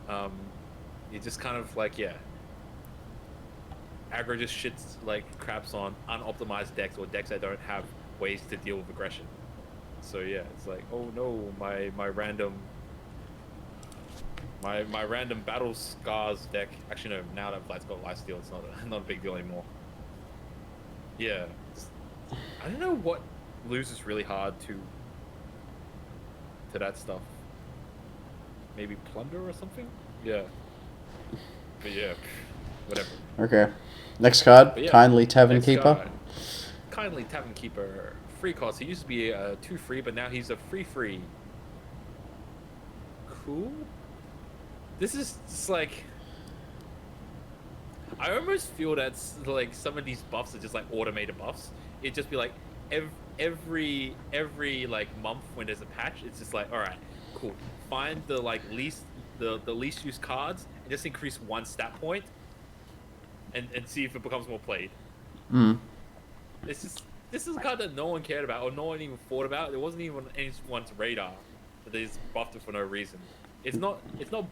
Hmm. It just kind of like, yeah, aggro just shits like craps on unoptimized decks or decks that don't have ways to deal with aggression. So yeah, it's like, oh no, my random my random battle scars deck. Actually no, now that Vlad's got lifesteal, it's not a big deal anymore. Yeah, I don't know what loses really hard to that stuff. Maybe plunder or something. Yeah, but yeah, whatever. Okay. Next card, But yeah, Kindly Tavern next Keeper. guy, kindly Tavern Keeper, free cost. He used to be a 2 free, but now he's a free. Cool. This is just like, I almost feel that's like some of these buffs are just like automated buffs. It'd just be like every like month when there's a patch, it's just like, all right, cool. Find the like the least used cards and just increase one stat point and see if it becomes more played. Hmm. It's just, this is a card that no one cared about or no one even thought about. It wasn't even on anyone's radar, but they just buffed it for no reason. It's not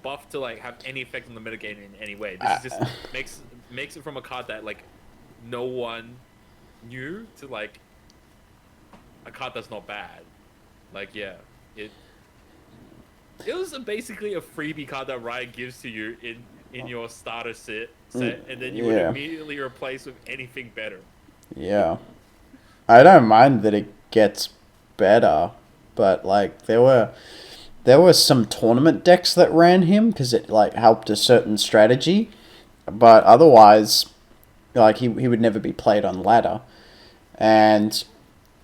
buffed to like have any effect on the metagame in any way. This is just makes it from a card that like no one knew to like a card that's not bad. Like yeah, it was basically a freebie card that Riot gives to you in your starter set, and then you would immediately replace with anything better. Yeah. I don't mind that it gets better, but like there were some tournament decks that ran him because it like helped a certain strategy, but otherwise, like he would never be played on ladder, and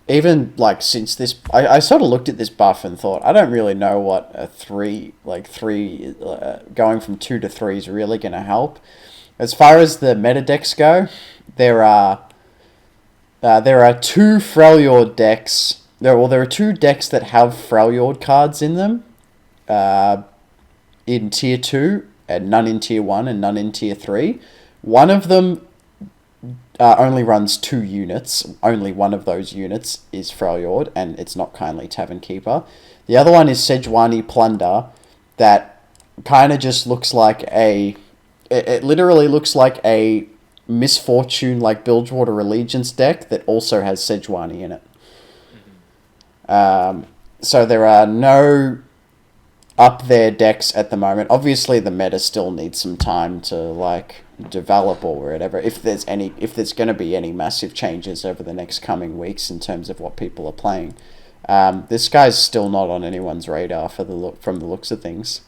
even like since this, I sort of looked at this buff and thought I don't really know what a three going from 2 to 3 is really going to help. As far as the meta decks go, there are 2 Freljord decks. There are 2 decks that have Freljord cards in them, in tier 2, and none in tier 1 and none in tier 3. One of them only runs 2 units. Only one of those units is Freljord, and it's not Kindly Tavern Keeper. The other one is Sejuani Plunder, that kind of just looks like it literally looks like a Misfortune, like Bilgewater Allegiance deck that also has Sejuani in it. So there are no up there decks at the moment. Obviously, the meta still needs some time to like develop or whatever. If there's going to be any massive changes over the next coming weeks in terms of what people are playing, this guy's still not on anyone's radar from the looks of things.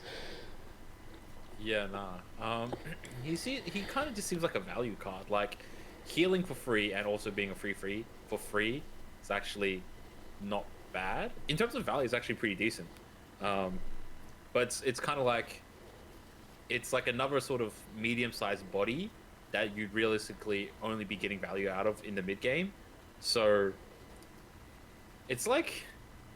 Yeah, nah. He kind of just seems like a value card. Like healing for free and also being a free for free is actually not bad. In terms of value, it's actually pretty decent. But it's kind of like, it's like another sort of medium-sized body that you'd realistically only be getting value out of in the mid game. So it's like,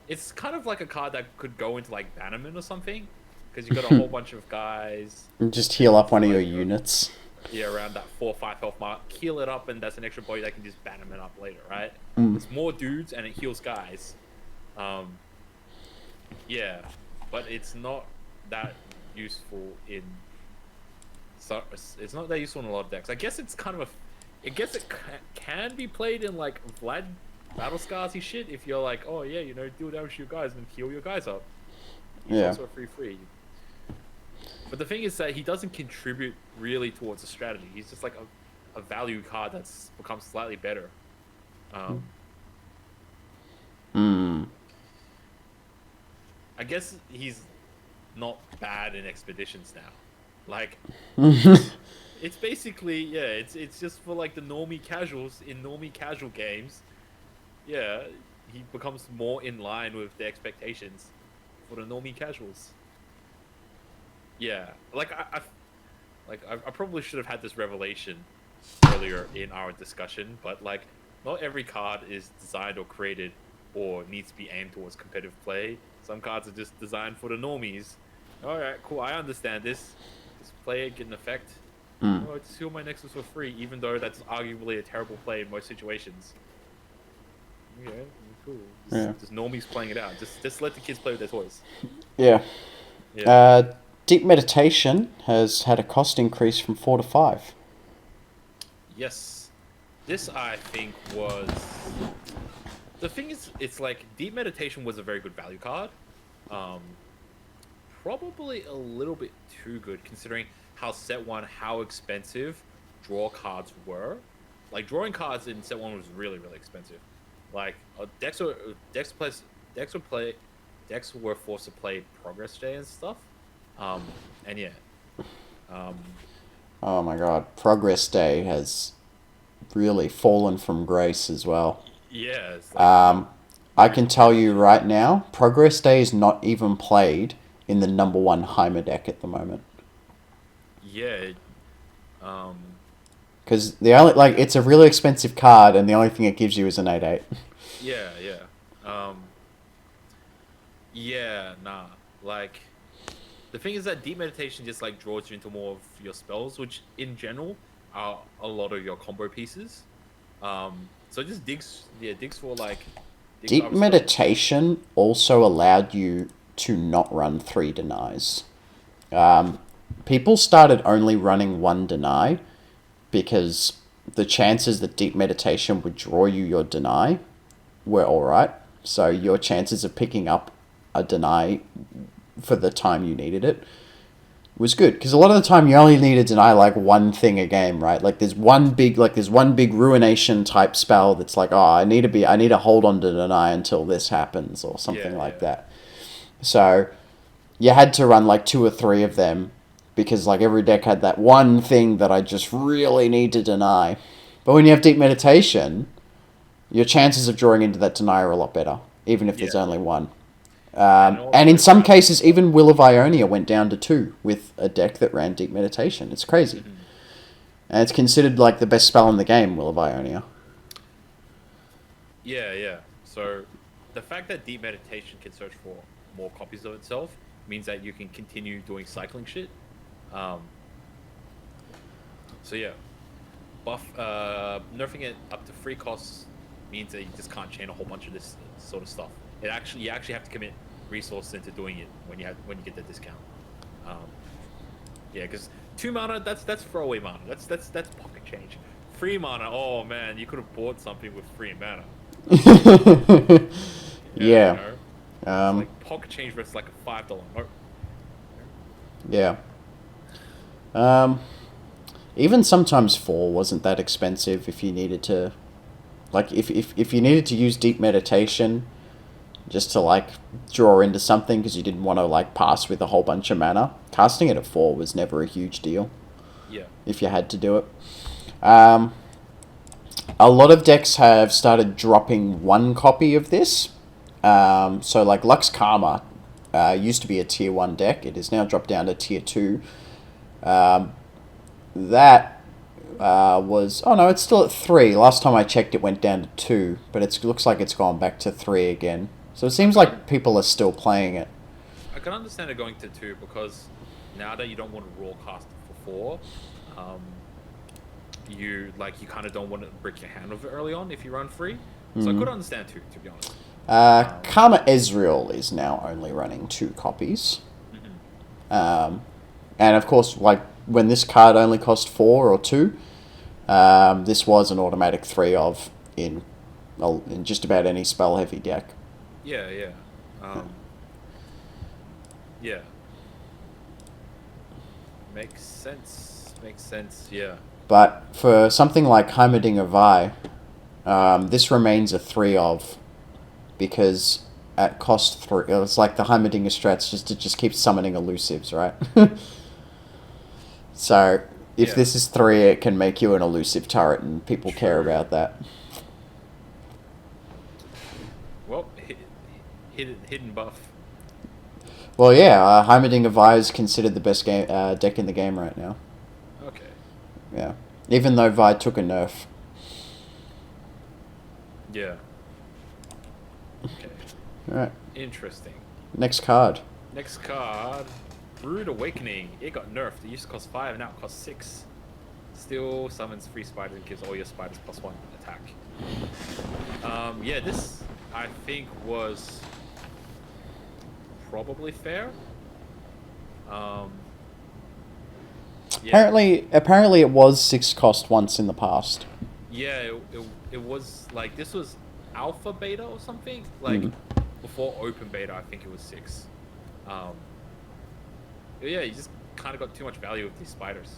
it's kind of like a card that could go into like Bannerman or something, because you've got a whole bunch of guys. Just heal up one of your units. Yeah, around that 4 or 5 health mark, heal it up, and that's an extra body that can just Bannerman up later, right? It's more dudes and it heals guys. Yeah, but it's not that useful in. So it's not that useful in a lot of decks. I guess it's kind of I guess it can be played in like Vlad battle scarsy shit if you're like, oh yeah, you know, deal damage to your guys and heal your guys up. He's also a free. But the thing is that he doesn't contribute really towards the strategy. He's just like a value card that's become slightly better. I guess he's not bad in expeditions now. Like, it's basically, yeah, it's just for like the normie casuals in normie casual games. Yeah, he becomes more in line with the expectations for the normie casuals. Yeah, like I probably should have had this revelation earlier in our discussion, but like, not every card is designed or created or needs to be aimed towards competitive play. Some cards are just designed for the normies. Alright, cool, I understand this. This play get an effect. Oh, just heal my Nexus for free, even though that's arguably a terrible play in most situations. Okay, cool. Yeah. Just normies playing it out. Just let the kids play with their toys. Yeah. Yeah. Deep meditation has had a cost increase from 4 to 5. Yes. This I think was the thing is it's like deep meditation was a very good value card. Um, Probably a little bit too good considering how set one, how expensive draw cards were. Like drawing cards in set one was really, really expensive. Like decks plays decks would play decks were forced to play Progress Day and stuff. And yeah. Um, Oh my god, Progress Day has really fallen from grace as well. yeah, it's like I can tell you right now, Progress Day is not even played in the number one Heimer deck at the moment. yeah. Um, Because the only it's a really expensive card, and the only thing it gives you is an 8/8. yeah, yeah. Yeah, nah. Like the thing is that deep meditation just like draws you into more of your spells, which in general are a lot of your combo pieces. So it just digs for like Deep type of spells. meditation also allowed you to not run 3 denies. People started only running 1 deny because the chances that deep meditation would draw you your deny were alright. So your chances of picking up a deny for the time you needed it was good, because a lot of the time you only need to deny like one thing a game, right? Like there's one big ruination type spell that's like, oh, I need to hold on to deny until this happens or something like that. So you had to run like 2 or 3 of them because like every deck had that one thing that I just really need to deny. But when you have deep meditation, your chances of drawing into that deny are a lot better, even if there's only one. And in some cases, even Will of Ionia went down to 2 with a deck that ran deep meditation. It's crazy. Mm-hmm. And it's considered like the best spell in the game, Will of Ionia. Yeah, yeah. So the fact that deep meditation can search for more copies of itself means that you can continue doing cycling shit. So yeah, nerfing it up to free costs means that you just can't chain a whole bunch of this sort of stuff. You actually have to commit resources into doing it when you get the discount. Yeah, because 2 mana, that's throwaway mana. That's pocket change. 3 mana, oh man, you could have bought something with 3 mana. Yeah. You know? It's like pocket change versus like a $5 note. Yeah. Even sometimes 4 wasn't that expensive if you needed to, like if you needed to use deep meditation just to like draw into something because you didn't want to like pass with a whole bunch of mana. Casting it at 4 was never a huge deal. Yeah. If you had to do it. A lot of decks have started dropping 1 copy of this. So like Lux Karma used to be a tier 1 deck. It is now dropped down to tier 2. That was... Oh no, it's still at 3. Last time I checked it went down to 2. But it looks like it's gone back to 3 again. So it seems like people are still playing it. I can understand it going to 2 because now that you don't want to raw cast for 4, you kind of don't want to break your hand with it early on if you run free. So I could understand 2, to be honest. Karma Ezreal is now only running 2 copies. And of course, like when this card only cost 4 or 2, this was an automatic 3 of in just about any spell heavy deck. Yeah, yeah. Yeah. Makes sense, yeah. But for something like Heimerdinger Vi, this remains a 3 of, because at cost 3, it's like the Heimerdinger strats just keep summoning elusives, right? So if this is 3, it can make you an elusive turret, and people care about that. Well, hidden buff. Well, yeah, Heimerdinger Vi is considered the best deck in the game right now. Okay. Yeah, even though Vi took a nerf. Yeah. Okay. Alright. Interesting. Next card. Next card, Rude Awakening. It got nerfed. It used to cost 5, now it costs 6. Still summons 3 spiders and gives all your spiders +1 attack. Yeah, this I think was probably fair. Um, yeah, Apparently it was 6 cost once in the past. yeah, it was like this was alpha beta or something. Like Mm. before open beta, I think it was 6. Um, yeah, you just kind of got too much value with these spiders.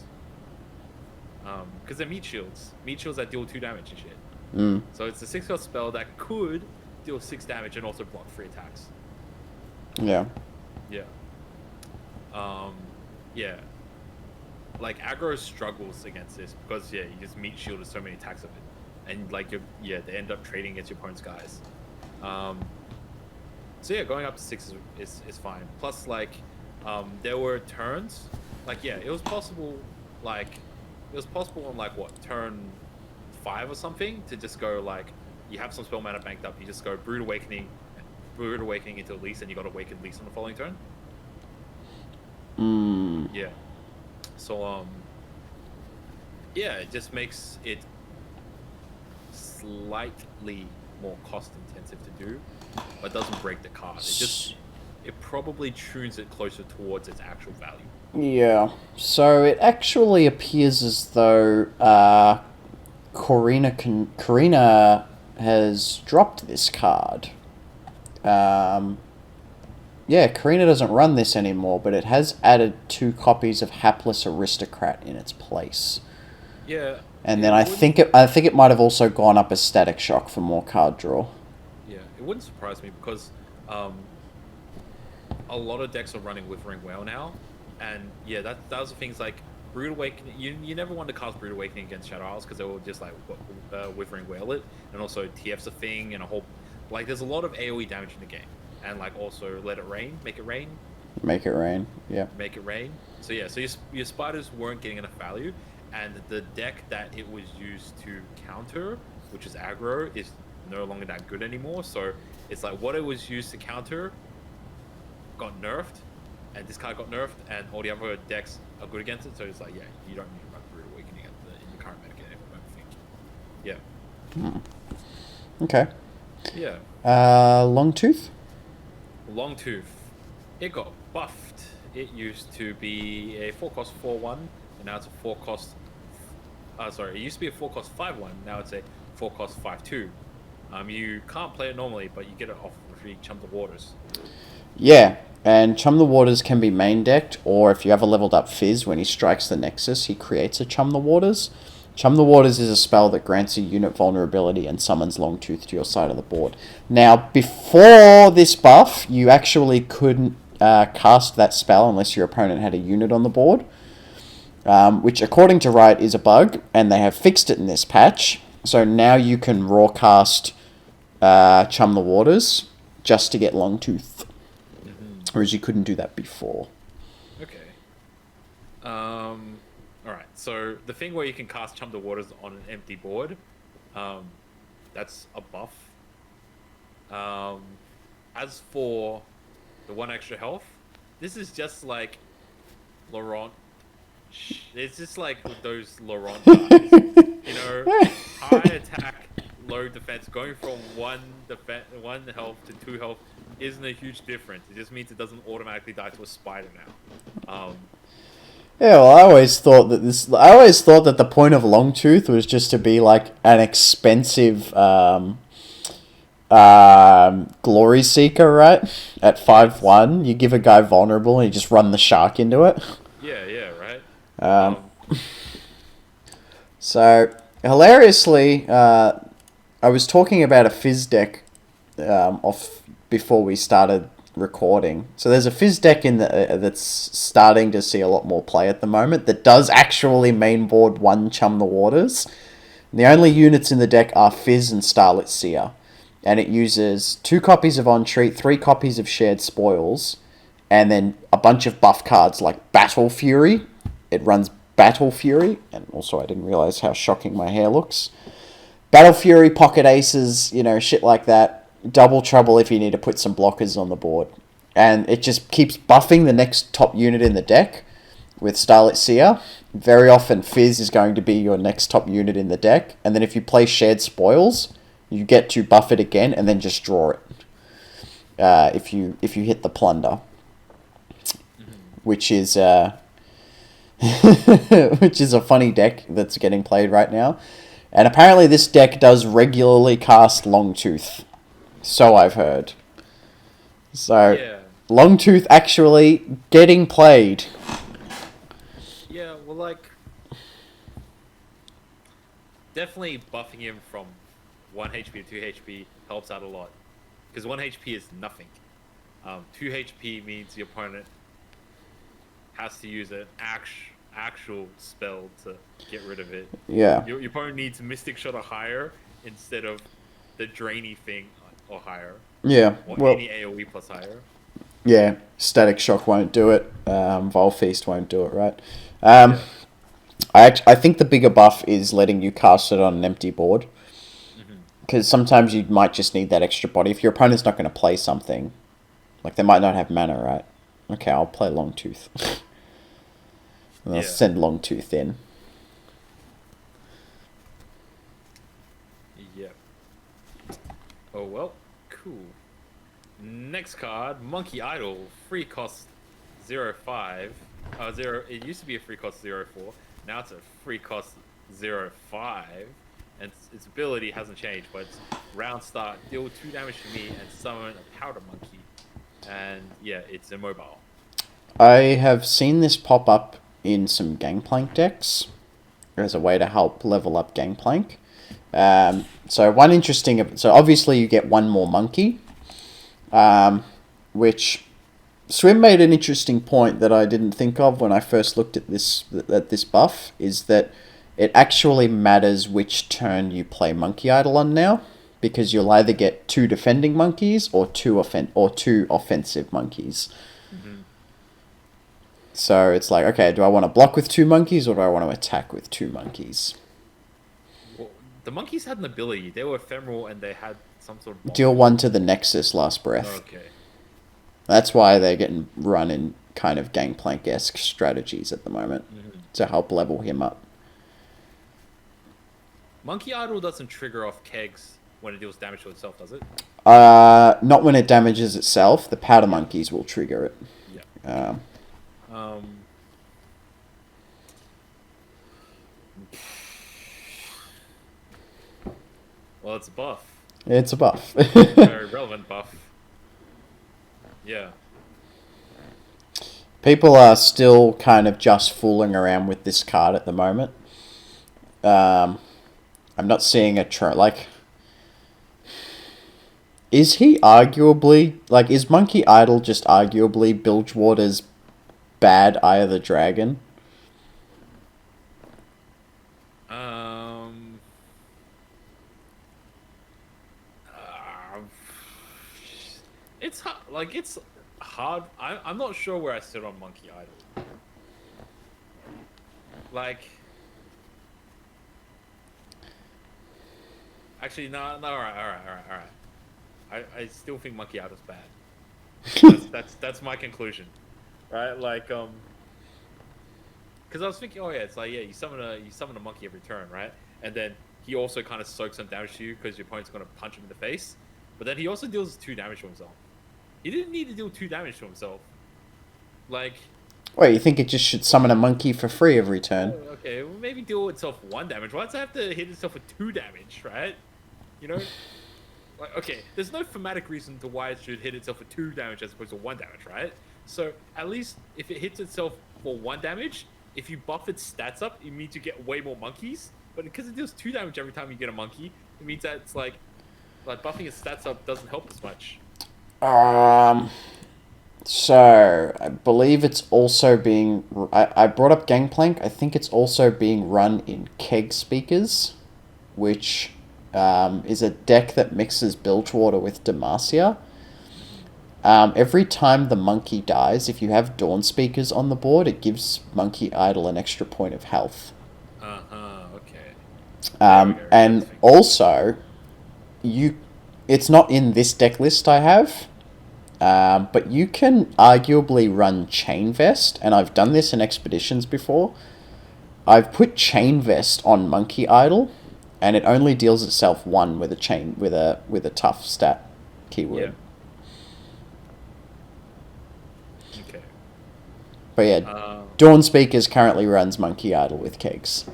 Because they're meat shields that deal 2 damage and shit. Mm. So it's a 6 cost spell that could deal 6 damage and also block 3 attacks. Yeah. Yeah. Yeah. Like aggro struggles against this because you just meat shielded so many attacks of it, and like they end up trading against your opponent's guys. So yeah, going up to 6 is fine. Plus there were turns, it was possible on what turn 5 or something to just go you have some spell mana banked up, you just go Brood Awakening into Elise, and you got Awakened Elise on the following turn. Yeah. So it just makes it slightly more cost intensive to do, but doesn't break the card. It probably tunes it closer towards its actual value. Yeah. So it actually appears as though Karina has dropped this card. Yeah, Karina doesn't run this anymore, but it has added 2 copies of Hapless Aristocrat in its place. Yeah. And then I think it might have also gone up as Static Shock for more card draw. Yeah, it wouldn't surprise me because a lot of decks are running Withering Wail now, and yeah, that was the things like Brood Awakening. You never want to cast Brood Awakening against Shadow Isles because they will just Withering Wail it, and also TF's a thing, and a whole there's a lot of AoE damage in the game. And also Let It Rain, Make It Rain. Make it rain, yeah. Make it rain. So yeah, so your spiders weren't getting enough value, and the deck that it was used to counter, which is aggro, is no longer that good anymore. So it's like what it was used to counter got nerfed, and this card got nerfed, and all the other decks are good against it. So it's like, yeah, you don't need to run Brood Awakening in the current metagame anymore, I think. Yeah. Okay. Yeah. Longtooth? Longtooth, it got buffed. It used to be a 4-cost 4/1, and now it's a 4-cost. It used to be a 4-cost 5/1. Now it's a 4-cost 5/2. You can't play it normally, but you get it off if you Chum the Waters. Yeah, and Chum the Waters can be main decked, or if you have a leveled up Fizz, when he strikes the Nexus, he creates a Chum the Waters. Chum the Waters is a spell that grants a unit vulnerability and summons Longtooth to your side of the board. Now, before this buff, you actually couldn't cast that spell unless your opponent had a unit on the board, which, according to Riot, is a bug, and they have fixed it in this patch. So now you can raw cast Chum the Waters just to get Longtooth, whereas you couldn't do that before. Okay. Alright, so the thing where you can cast Chum the Waters on an empty board, that's a buff. As for the 1 extra health, this is just like Laurent. It's just like those Laurent guys. High attack, low defense. Going from 1 health to 2 health isn't a huge difference. It just means it doesn't automatically die to a spider now. Yeah, well, I always thought that the point of Longtooth was just to be like an expensive Glory Seeker, right? At 5/1, you give a guy vulnerable and you just run the shark into it. Yeah, right. So, hilariously, I was talking about a Fizz deck off before we started recording. So there's a Fizz deck in that's starting to see a lot more play at the moment that does actually mainboard 1 Chum the Waters. The only units in the deck are Fizz and Starlit Seer, and it uses 2 copies of On Treat, 3 copies of Shared Spoils, and then a bunch of buff cards like Battle Fury. It runs Battle Fury, and also I didn't realize how shocking my hair looks. Battle Fury, Pocket Aces, shit like that. Double Trouble if you need to put some blockers on the board. And it just keeps buffing the next top unit in the deck with Starlit Seer. Very often Fizz is going to be your next top unit in the deck. And then if you play Shared Spoils, You get to buff it again and then just draw it. If you hit the plunder, which is which is a funny deck that's getting played right now, and apparently this deck does regularly cast Longtooth, so I've heard. So Yeah. Longtooth actually getting played. Yeah, well, like, definitely buffing him from 1 HP to 2 HP helps out a lot. Because 1 HP is nothing. 2 HP means the opponent has to use an actual spell to get rid of it. Yeah. Your opponent needs Mystic Shot or higher instead of the Drainy thing or higher. Yeah. Or Well, any AoE plus higher. yeah. Static Shock won't do it. Vol Feast won't do it, right? Yeah. I think the bigger buff is letting you cast it on an empty board. Because sometimes you might just need that extra body. If your opponent's not going to play something, like they might not have mana, right? Okay, I'll play Longtooth. And I'll send Longtooth in. Yep. Oh well, cool. Next card, Monkey Idol, free cost 0.5. 0. It used to be a free cost 0.4. Now it's a free cost 0.5. And its ability hasn't changed, but it's round start, deal 2 damage to me, and summon a powder monkey. And yeah, it's immobile. I have seen this pop up in some Gangplank decks as a way to help level up Gangplank. So obviously you get one more monkey, which Swim made an interesting point that I didn't think of when I first looked at this buff, is that it actually matters which turn you play Monkey Idol on now, because you'll either get 2 defending monkeys or 2 offensive monkeys. So it's like, okay, do I want to block with 2 monkeys or do I want to attack with 2 monkeys? Well, the monkeys had an ability. They were ephemeral and they had some sort of... Deal 1 to the Nexus, last breath. Okay. That's why they're getting run in kind of Gangplank-esque strategies at the moment, to help level him up. Monkey Idol doesn't trigger off kegs when it deals damage to itself, does it? Not when it damages itself. The powder monkeys will trigger it. Yeah. Well, it's a buff. It's a buff. Very relevant buff. Yeah. People are still kind of just fooling around with this card at the moment. I'm not seeing a trend. Like, is he arguably... Like, is Monkey Idol just arguably Bilgewater's bad Eye of the Dragon? It's hard. Like, it's hard. I'm not sure where I sit on Monkey Idol. Like... Actually, no, alright. I still think Monkey Idol's bad. That's my conclusion, right? Like, because I was thinking, oh yeah, it's like, yeah, you summon a monkey every turn, right? And then he also kind of soaks some damage to you because your opponent's gonna punch him in the face. But then he also deals 2 damage to himself. He didn't need to deal 2 damage to himself. Like, Wait, you think it just should summon a monkey for free every turn? okay, well, maybe deal itself 1 damage. Why does it have to hit itself with 2 damage, right? You know? Like, okay, there's no thematic reason to why it should hit itself for 2 damage as opposed to 1 damage, right? So, at least if it hits itself for 1 damage, if you buff its stats up, it means you get way more monkeys. But because it deals 2 damage every time you get a monkey, it means that it's like buffing its stats up doesn't help as much. So, I believe it's also being... I brought up Gangplank. I think it's also being run in Keg Speakers, which... is a deck that mixes Bilgewater with Demacia. Every time the monkey dies, if you have Dawn Speakers on the board, it gives Monkey Idol an extra point of health. Okay. And also, it's not in this deck list I have, but you can arguably run Chain Vest, and I've done this in Expeditions before. I've put Chain Vest on Monkey Idol, and it only deals itself 1 with a tough stat keyword. Yeah. Okay. But yeah, Dawn Speakers currently runs Monkey Idol with kegs,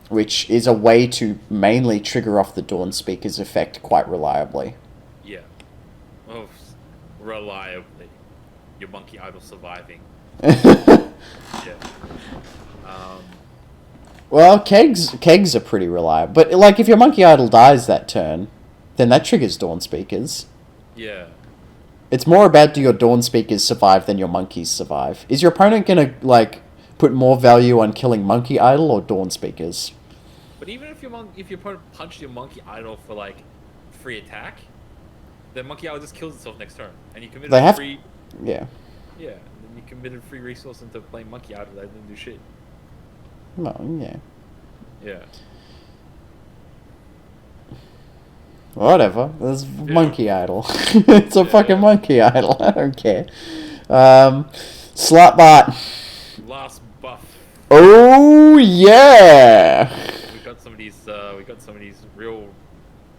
which is a way to mainly trigger off the Dawn Speakers effect quite reliably. Yeah. Oh, reliably. Your Monkey Idol surviving. Yeah. Well, kegs are pretty reliable, but like if your Monkey Idol dies that turn, then that triggers Dawn Speakers. Yeah. It's more about do your Dawn Speakers survive than your monkeys survive. Is your opponent gonna like put more value on killing Monkey Idol or Dawn Speakers? But even if your opponent punched your Monkey Idol for like free attack, then Monkey Idol just kills itself next turn, and you committed free. Yeah. Yeah, and then you committed free resource into playing Monkey Idol that didn't do shit. Well, yeah. Yeah. Whatever. There's Monkey Idol. It's a fucking Monkey Idol. I don't care. Slotbot. Last buff. Oh yeah. We got some of these real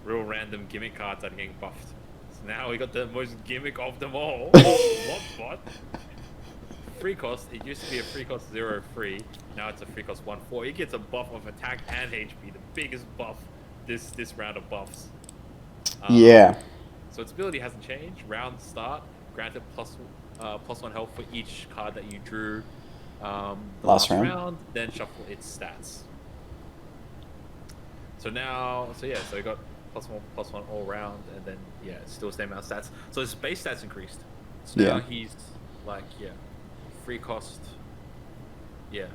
random gimmick cards that are getting buffed. So now we got the most gimmick of them all. Slotbot. Free cost. It used to be a free cost 0 free. Now it's a free cost 1/4. It gets a buff of attack and HP. The biggest buff this round of buffs. Yeah. So its ability hasn't changed. Round start, granted +1 health for each card that you drew the last round. Then shuffle its stats. So we got +1 all round, and then it's still the same amount of stats. So his base stats increased. So now he's like free cost. Yeah.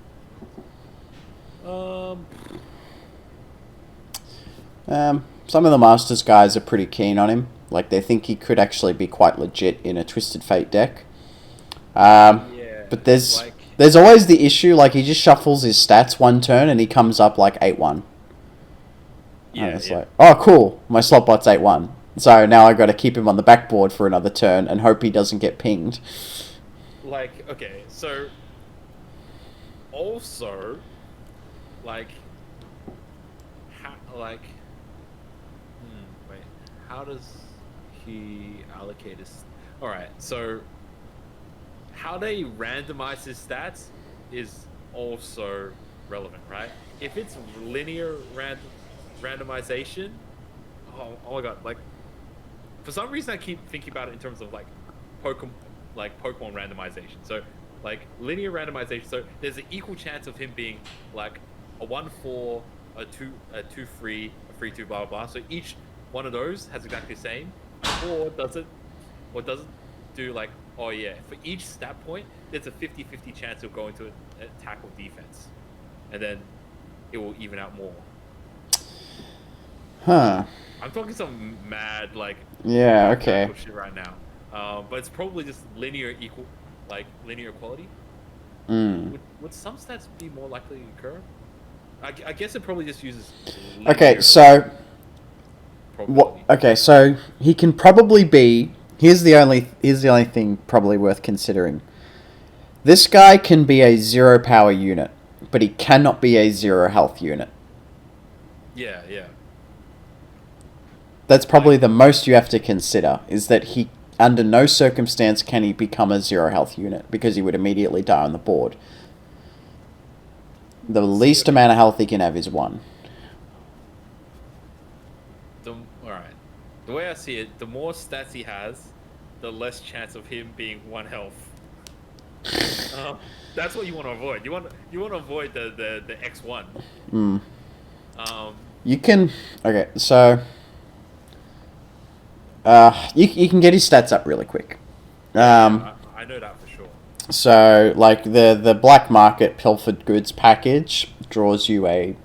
Some of the Masters guys are pretty keen on him. Like, they think he could actually be quite legit in a Twisted Fate deck. But there's always the issue, like, he just shuffles his stats 1 turn and he comes up like 8-1. Like, oh, cool, my Slotbot's 8-1. So now I got to keep him on the backboard for another turn and hope he doesn't get pinged. Like, okay, so also, like, how does he allocate his... Alright, so how they randomize his stats is also relevant, right? If it's linear randomization, oh my god, like, for some reason I keep thinking about it in terms of like Pokemon randomization. So like linear randomization, so there's an equal chance of him being like a 1/4, a 2/3, a 3/2, blah blah blah. So each one of those has exactly the same, or does it do like, oh yeah, for each stat point there's a 50-50 chance he'll go into attack or defense, and then it will even out more. Huh. I'm talking some mad like okay shit right now, but it's probably just linear equality. Would some stats be more likely to occur? I guess it probably just uses so he can probably be... Here's the only thing probably worth considering. This guy can be a 0 power unit, but he cannot be a 0 health unit. Yeah. That's probably the most you have to consider, is that he, under no circumstance can he become a 0 health unit, because he would immediately die on the board. The least amount of health he can have is 1. Alright. The way I see it, the more stats he has, the less chance of him being 1 health. That's what you want to avoid. You want to avoid the X1. You can... Okay, so... you can get his stats up really quick. I know that for sure. So, like, the Black Market Pilfered Goods package draws you a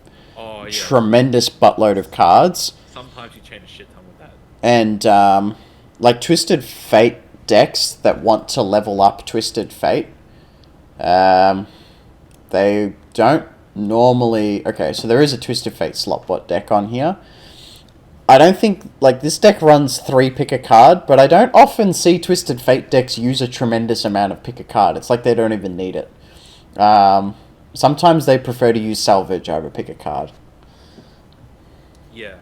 tremendous buttload of cards. Sometimes you change a shit ton with that. And, like, Twisted Fate decks that want to level up Twisted Fate, they don't normally... Okay, so there is a Twisted Fate Slotbot deck on here. I don't think... Like, this deck runs 3 pick a card, but I don't often see Twisted Fate decks use a tremendous amount of pick a card. It's like they don't even need it. Sometimes they prefer to use salvage over pick a card. Yeah.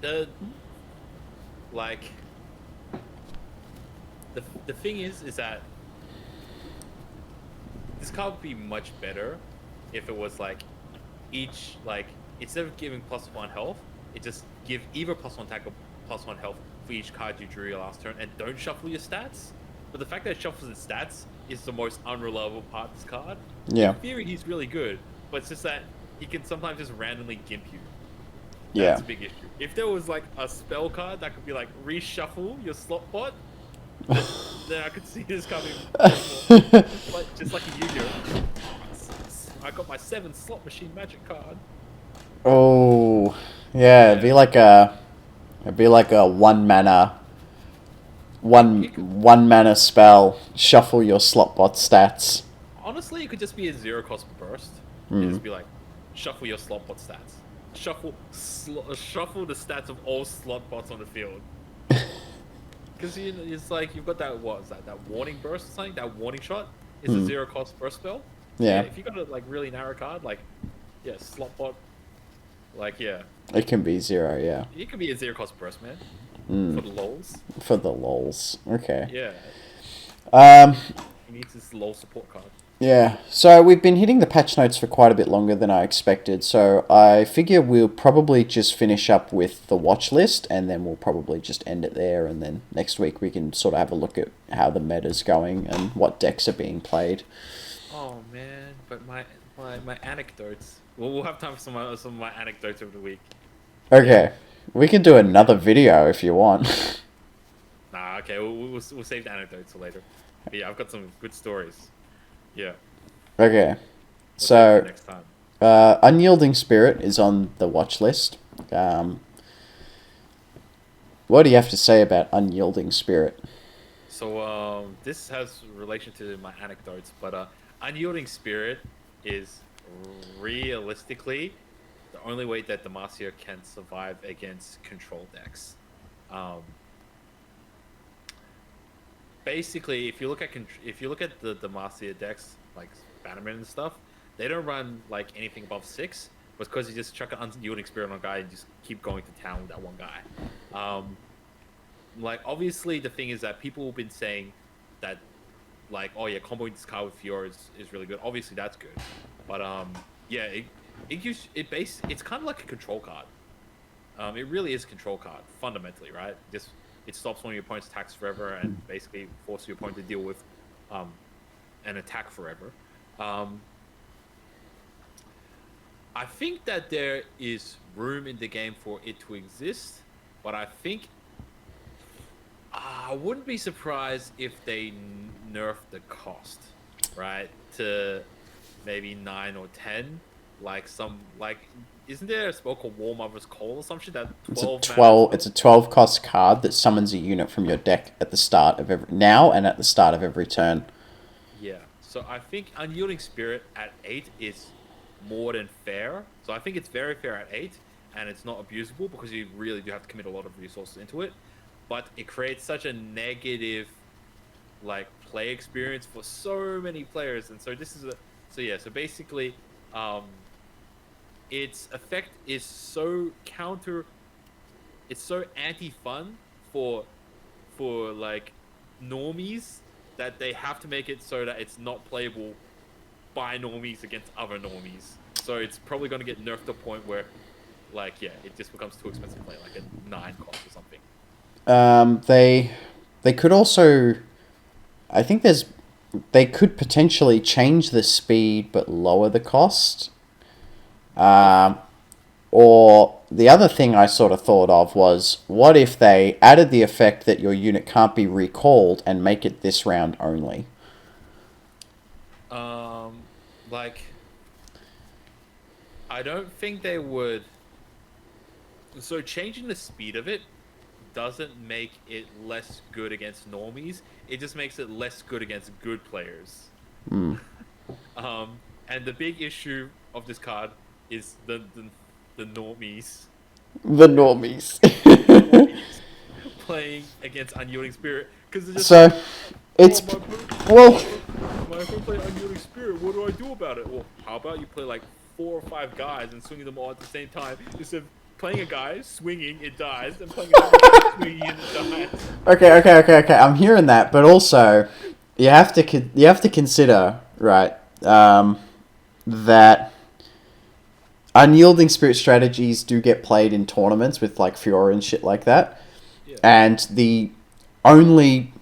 The like the thing is that this card would be much better if it was like each like instead of giving +1 health, it just give either +1 attack or +1 health for each card you drew your last turn, and don't shuffle your stats. But the fact that it shuffles its stats is the most unreliable part of this card. Yeah. In theory, he's really good, but it's just that he can sometimes just randomly gimp you. Yeah. That's a big issue. If there was like a spell card that could be like reshuffle your slot bot, then I could see this coming. But just like a Yu-Gi-Oh! I got my 7 slot machine magic card. Oh, yeah. It'd be like a 1 mana spell. Shuffle your slot bot stats. Honestly, it could just be a 0-cost burst. It'd just be like, shuffle your slot bot stats. Shuffle the stats of all slot bots on the field. Because it's like you've got that that warning burst or something. That warning shot is a 0-cost burst spell. Yeah. If you got a like really narrow card, like slot bot, like It can be 0. Yeah. it could be a 0-cost burst, man. For the lols. For the lols. Okay. Yeah. He needs his lol support card. Yeah, so we've been hitting the patch notes for quite a bit longer than I expected, so I figure we'll probably just finish up with the watch list, and then we'll probably just end it there, and then next week we can sort of have a look at how the meta's going and what decks are being played. Oh man, but my anecdotes. Well, we'll have time for some of my anecdotes over the week. Okay, we can do another video if you want. Nah, okay, we'll save the anecdotes for later. But yeah, I've got some good stories. Yeah. Okay, We'll so save it for next time. Unyielding Spirit is on the watch list. What do you have to say about Unyielding Spirit? So this has relation to my anecdotes, but Unyielding Spirit is realistically the only way that Demacia can survive against control decks. Basically, if you look at the Demacia decks like Bannerman and stuff, they don't run like anything above 6, but because you just chuck an Unyielding Spirit on a guy and just keep going to town with that one guy. Like obviously the thing is that people have been saying that like, oh yeah, comboing this card with Fiora is really good. Obviously that's good, but yeah, it's kind of like a control card. It really is a control card fundamentally, right? Just it stops one of your opponent's attacks forever and basically forces your opponent to deal with an attack forever. I think that there is room in the game for it to exist, but I think I wouldn't be surprised if they nerf the cost, right, to maybe 9 or 10. Isn't there a spell called War Mother's Call or some shit that 12? It's a 12 cost card that summons a unit from your deck at the start of every turn. Yeah. So I think Unyielding Spirit at 8 is more than fair. So I think it's very fair at 8, and it's not abusable because you really do have to commit a lot of resources into it. But it creates such a negative like play experience for so many players, and so this is so basically its effect is so anti-fun for like normies that they have to make it so that it's not playable by normies against other normies. So it's probably going to get nerfed to a point where like it just becomes too expensive to play, like a 9 cost or something. They could also, I think they could potentially change the speed but lower the cost. Or the other thing I sort of thought of was, what if they added the effect that your unit can't be recalled and make it this round only? Like, I don't think they would. So changing the speed of it doesn't make it less good against normies. It just makes it less good against good players. And the big issue of this card is the normies. The normies. Playing against Unyielding Spirit, Because it's just So, like, it's oh, well, my opponent play Unyielding Spirit. What do I do about it? Well, how about you play like 4 or 5 guys and swinging them all at the same time instead of playing a guy, swinging, it dies, and playing another guy, swinging, and it dies. okay. I'm hearing that, but also you have to consider, right, that unyielding spirit strategies do get played in tournaments with like Fiora and shit like that, Yeah. and the only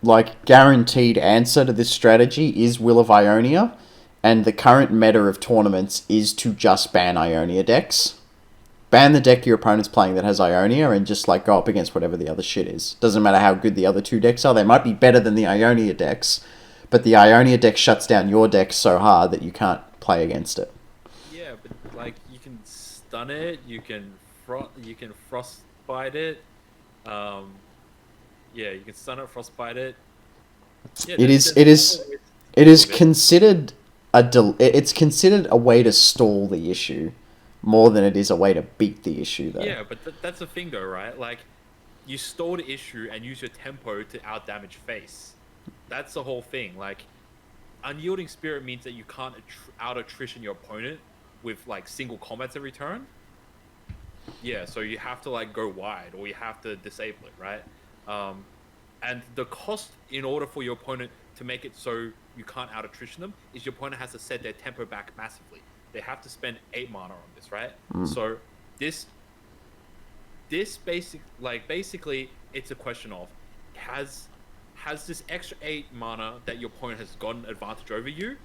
like guaranteed answer to this strategy is Will of Ionia, and the current meta of tournaments is to just ban Ionia decks. Ban the deck your opponent's playing that has Ionia and just like go up against whatever the other shit is. Doesn't matter how good the other 2 decks are. They might be better than the Ionia decks, but the Ionia deck shuts down your deck so hard that you can't play against it. Yeah, but like you can stun it, you can frostbite it. Yeah, you can stun it, frostbite it. Yeah, It is considered it's considered a way to stall the issue more than it is a way to beat the issue, though. Yeah, but that's the thing though, right? Like, you stall the issue and use your tempo to outdamage face. That's the whole thing. Like, unyielding spirit means that you can't out attrition your opponent with like single combats every turn. Yeah, so you have to like go wide or you have to disable it, right? And the cost in order for your opponent to make it so you can't out attrition them is your opponent has to set their tempo back massively. They have to spend 8 mana on this, right? So this basically it's a question of has this extra 8 mana that your opponent has gotten advantage over you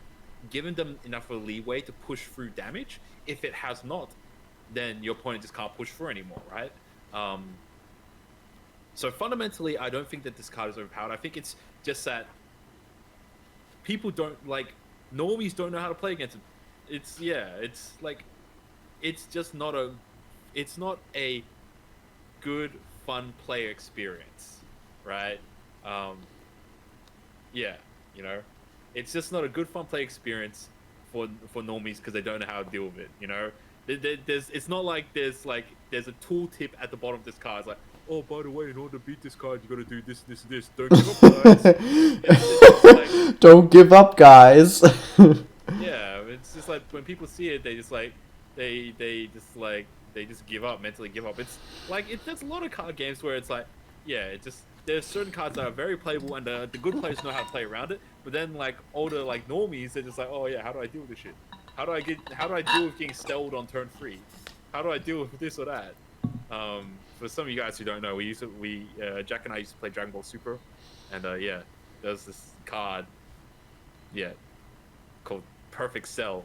given them enough of a leeway to push through damage? If it has not, then your opponent just can't push through anymore, right? So fundamentally, I don't think that this card is overpowered. I think it's just that people don't like normies don't know how to play against it. It's just not a good fun player experience, right? Yeah, you know, it's just not a good fun play experience for normies because they don't know how to deal with it. You know, it's not like there's a tooltip at the bottom of this card. It's like, oh, by the way, in order to beat this card, you got to do this, this, and this. Don't give up, guys. Like, don't give up, guys. yeah, it's just like when people see it, they just give up, mentally give up. It's like there's a lot of card games where it's like, yeah, there's certain cards that are very playable and the good players know how to play around it. But then like older like normies, they're just like, oh yeah, how do I deal with this shit? How do I deal with getting stelled on turn 3? How do I deal with this or that? For some of you guys who don't know, Jack and I used to play Dragon Ball Super, and yeah, there's this card, yeah, called Perfect Cell,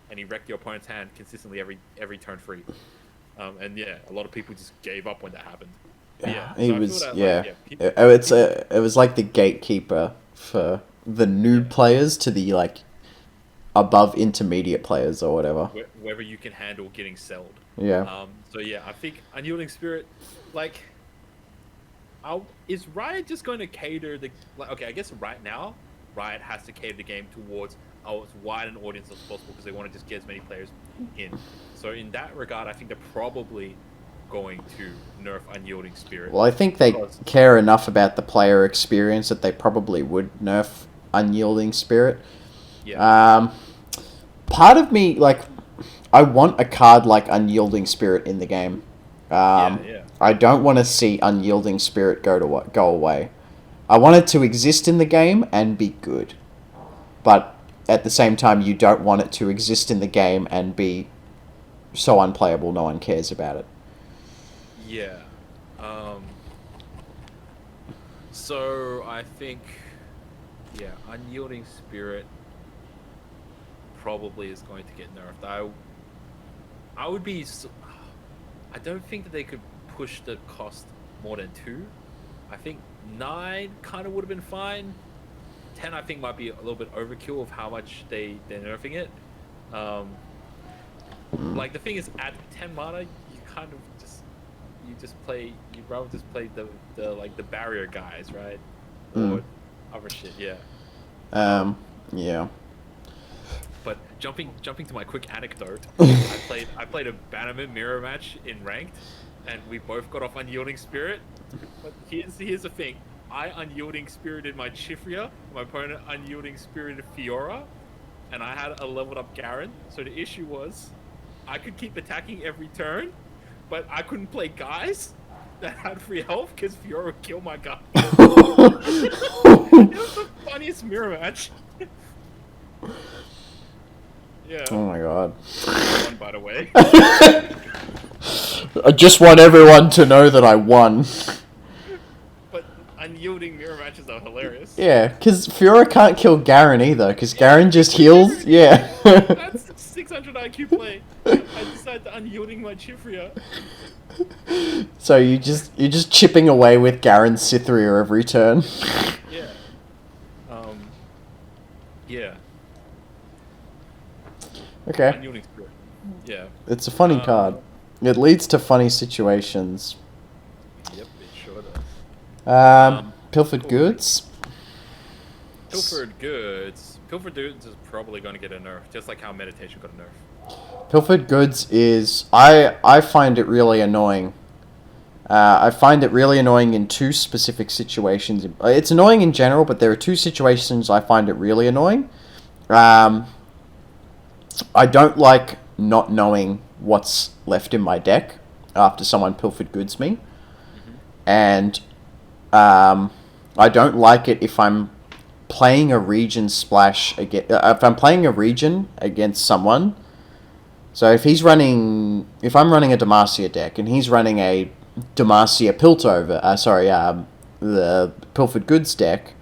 and he wrecked your opponent's hand consistently every turn 3. And yeah, a lot of people just gave up when that happened. But yeah, he so was like, it was like the gatekeeper for the noob players to the like above intermediate players or whatever. Whether you can handle getting celled. Yeah. So yeah, I think Unyielding Spirit, like, is Riot just going to cater the okay? I guess right now, Riot has to cater the game towards as wide an audience as possible because they want to just get as many players in. So in that regard, I think they're probably going to nerf Unyielding Spirit. Well, I think they care enough about the player experience that they probably would nerf Unyielding Spirit. Yeah. Part of me, like, I want a card like Unyielding Spirit in the game. Yeah. I don't want to see Unyielding Spirit go away. I want it to exist in the game and be good. But at the same time, you don't want it to exist in the game and be so unplayable no one cares about it. Yeah. So I think, yeah, Unyielding Spirit probably is going to get nerfed. I would be. I don't think that they could push the cost more than 2. I think 9 kind of would have been fine. 10 I think might be a little bit overkill of how much they're nerfing it. Like the thing is, at 10 mana, you kind of you'd rather just play the barrier guys, right? Or other shit, yeah. Yeah. But jumping to my quick anecdote, I played a Bannerman mirror match in ranked, and we both got off Unyielding Spirit. But here's the thing: I unyielding spirited my Chifria, my opponent unyielding spirited Fiora, and I had a leveled up Garen. So the issue was, I could keep attacking every turn, but I couldn't play guys that had free health because Fiora would kill my guy. It was the funniest mirror match. Yeah. Oh my god. Won, by the way. I just want everyone to know that I won. But unyielding mirror matches are hilarious. Yeah, because Fiora can't kill Garen either, because Garen just heals. Yeah. That's 600 IQ play. I decided to unyielding my Chifria. So you're just chipping away with Garen's Cytheria every turn. Yeah. Yeah. Okay. Unyielding spirit. Yeah. It's a funny card. It leads to funny situations. Yep, it sure does. Pilfered cool. Goods. Pilfered Goods. Pilfered Goods is probably going to get a nerf, just like how Meditation got a nerf. Pilfered Goods is... I find it really annoying. I find it really annoying in two specific situations. It's annoying in general, but there are two situations I find it really annoying. I don't like not knowing what's left in my deck after someone Pilfered Goods me. And I don't like it if I'm playing a region splash against... if I'm playing a region against someone... So if I'm running a Demacia deck and he's running a Demacia Piltover, the Pilfered Goods deck,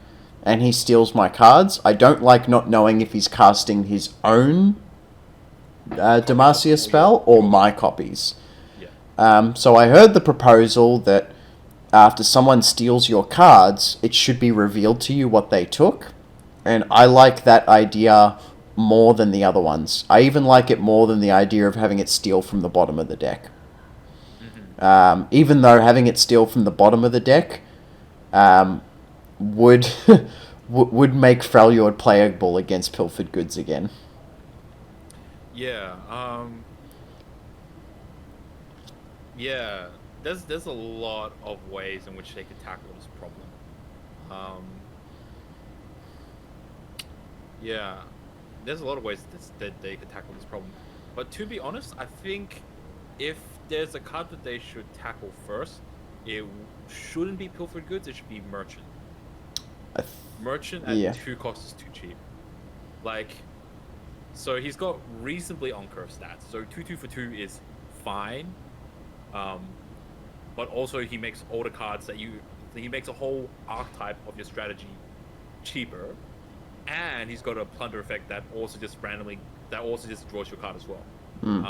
and he steals my cards, I don't like not knowing if he's casting his own Demacia spell or my copies. Yeah. So I heard the proposal that after someone steals your cards, it should be revealed to you what they took, and I like that idea more than the other ones. I even like it more than the idea of having it steal from the bottom of the deck. Even though having it steal from the bottom of the deck would would make Freljord playable against Pilfered Goods again. Yeah. Yeah. There's a lot of ways in which they could tackle this problem. Yeah. There's a lot of ways that they could tackle this problem. But to be honest, I think if there's a card that they should tackle first, it shouldn't be Pilfered Goods, it should be Merchant. Merchant at 2 costs is too cheap. Like, so he's got reasonably on-curve stats. So 2/2 for 2 is fine. But also he makes all the cards that he makes a whole archetype of your strategy cheaper. And he's got a plunder effect that also just draws your card as well.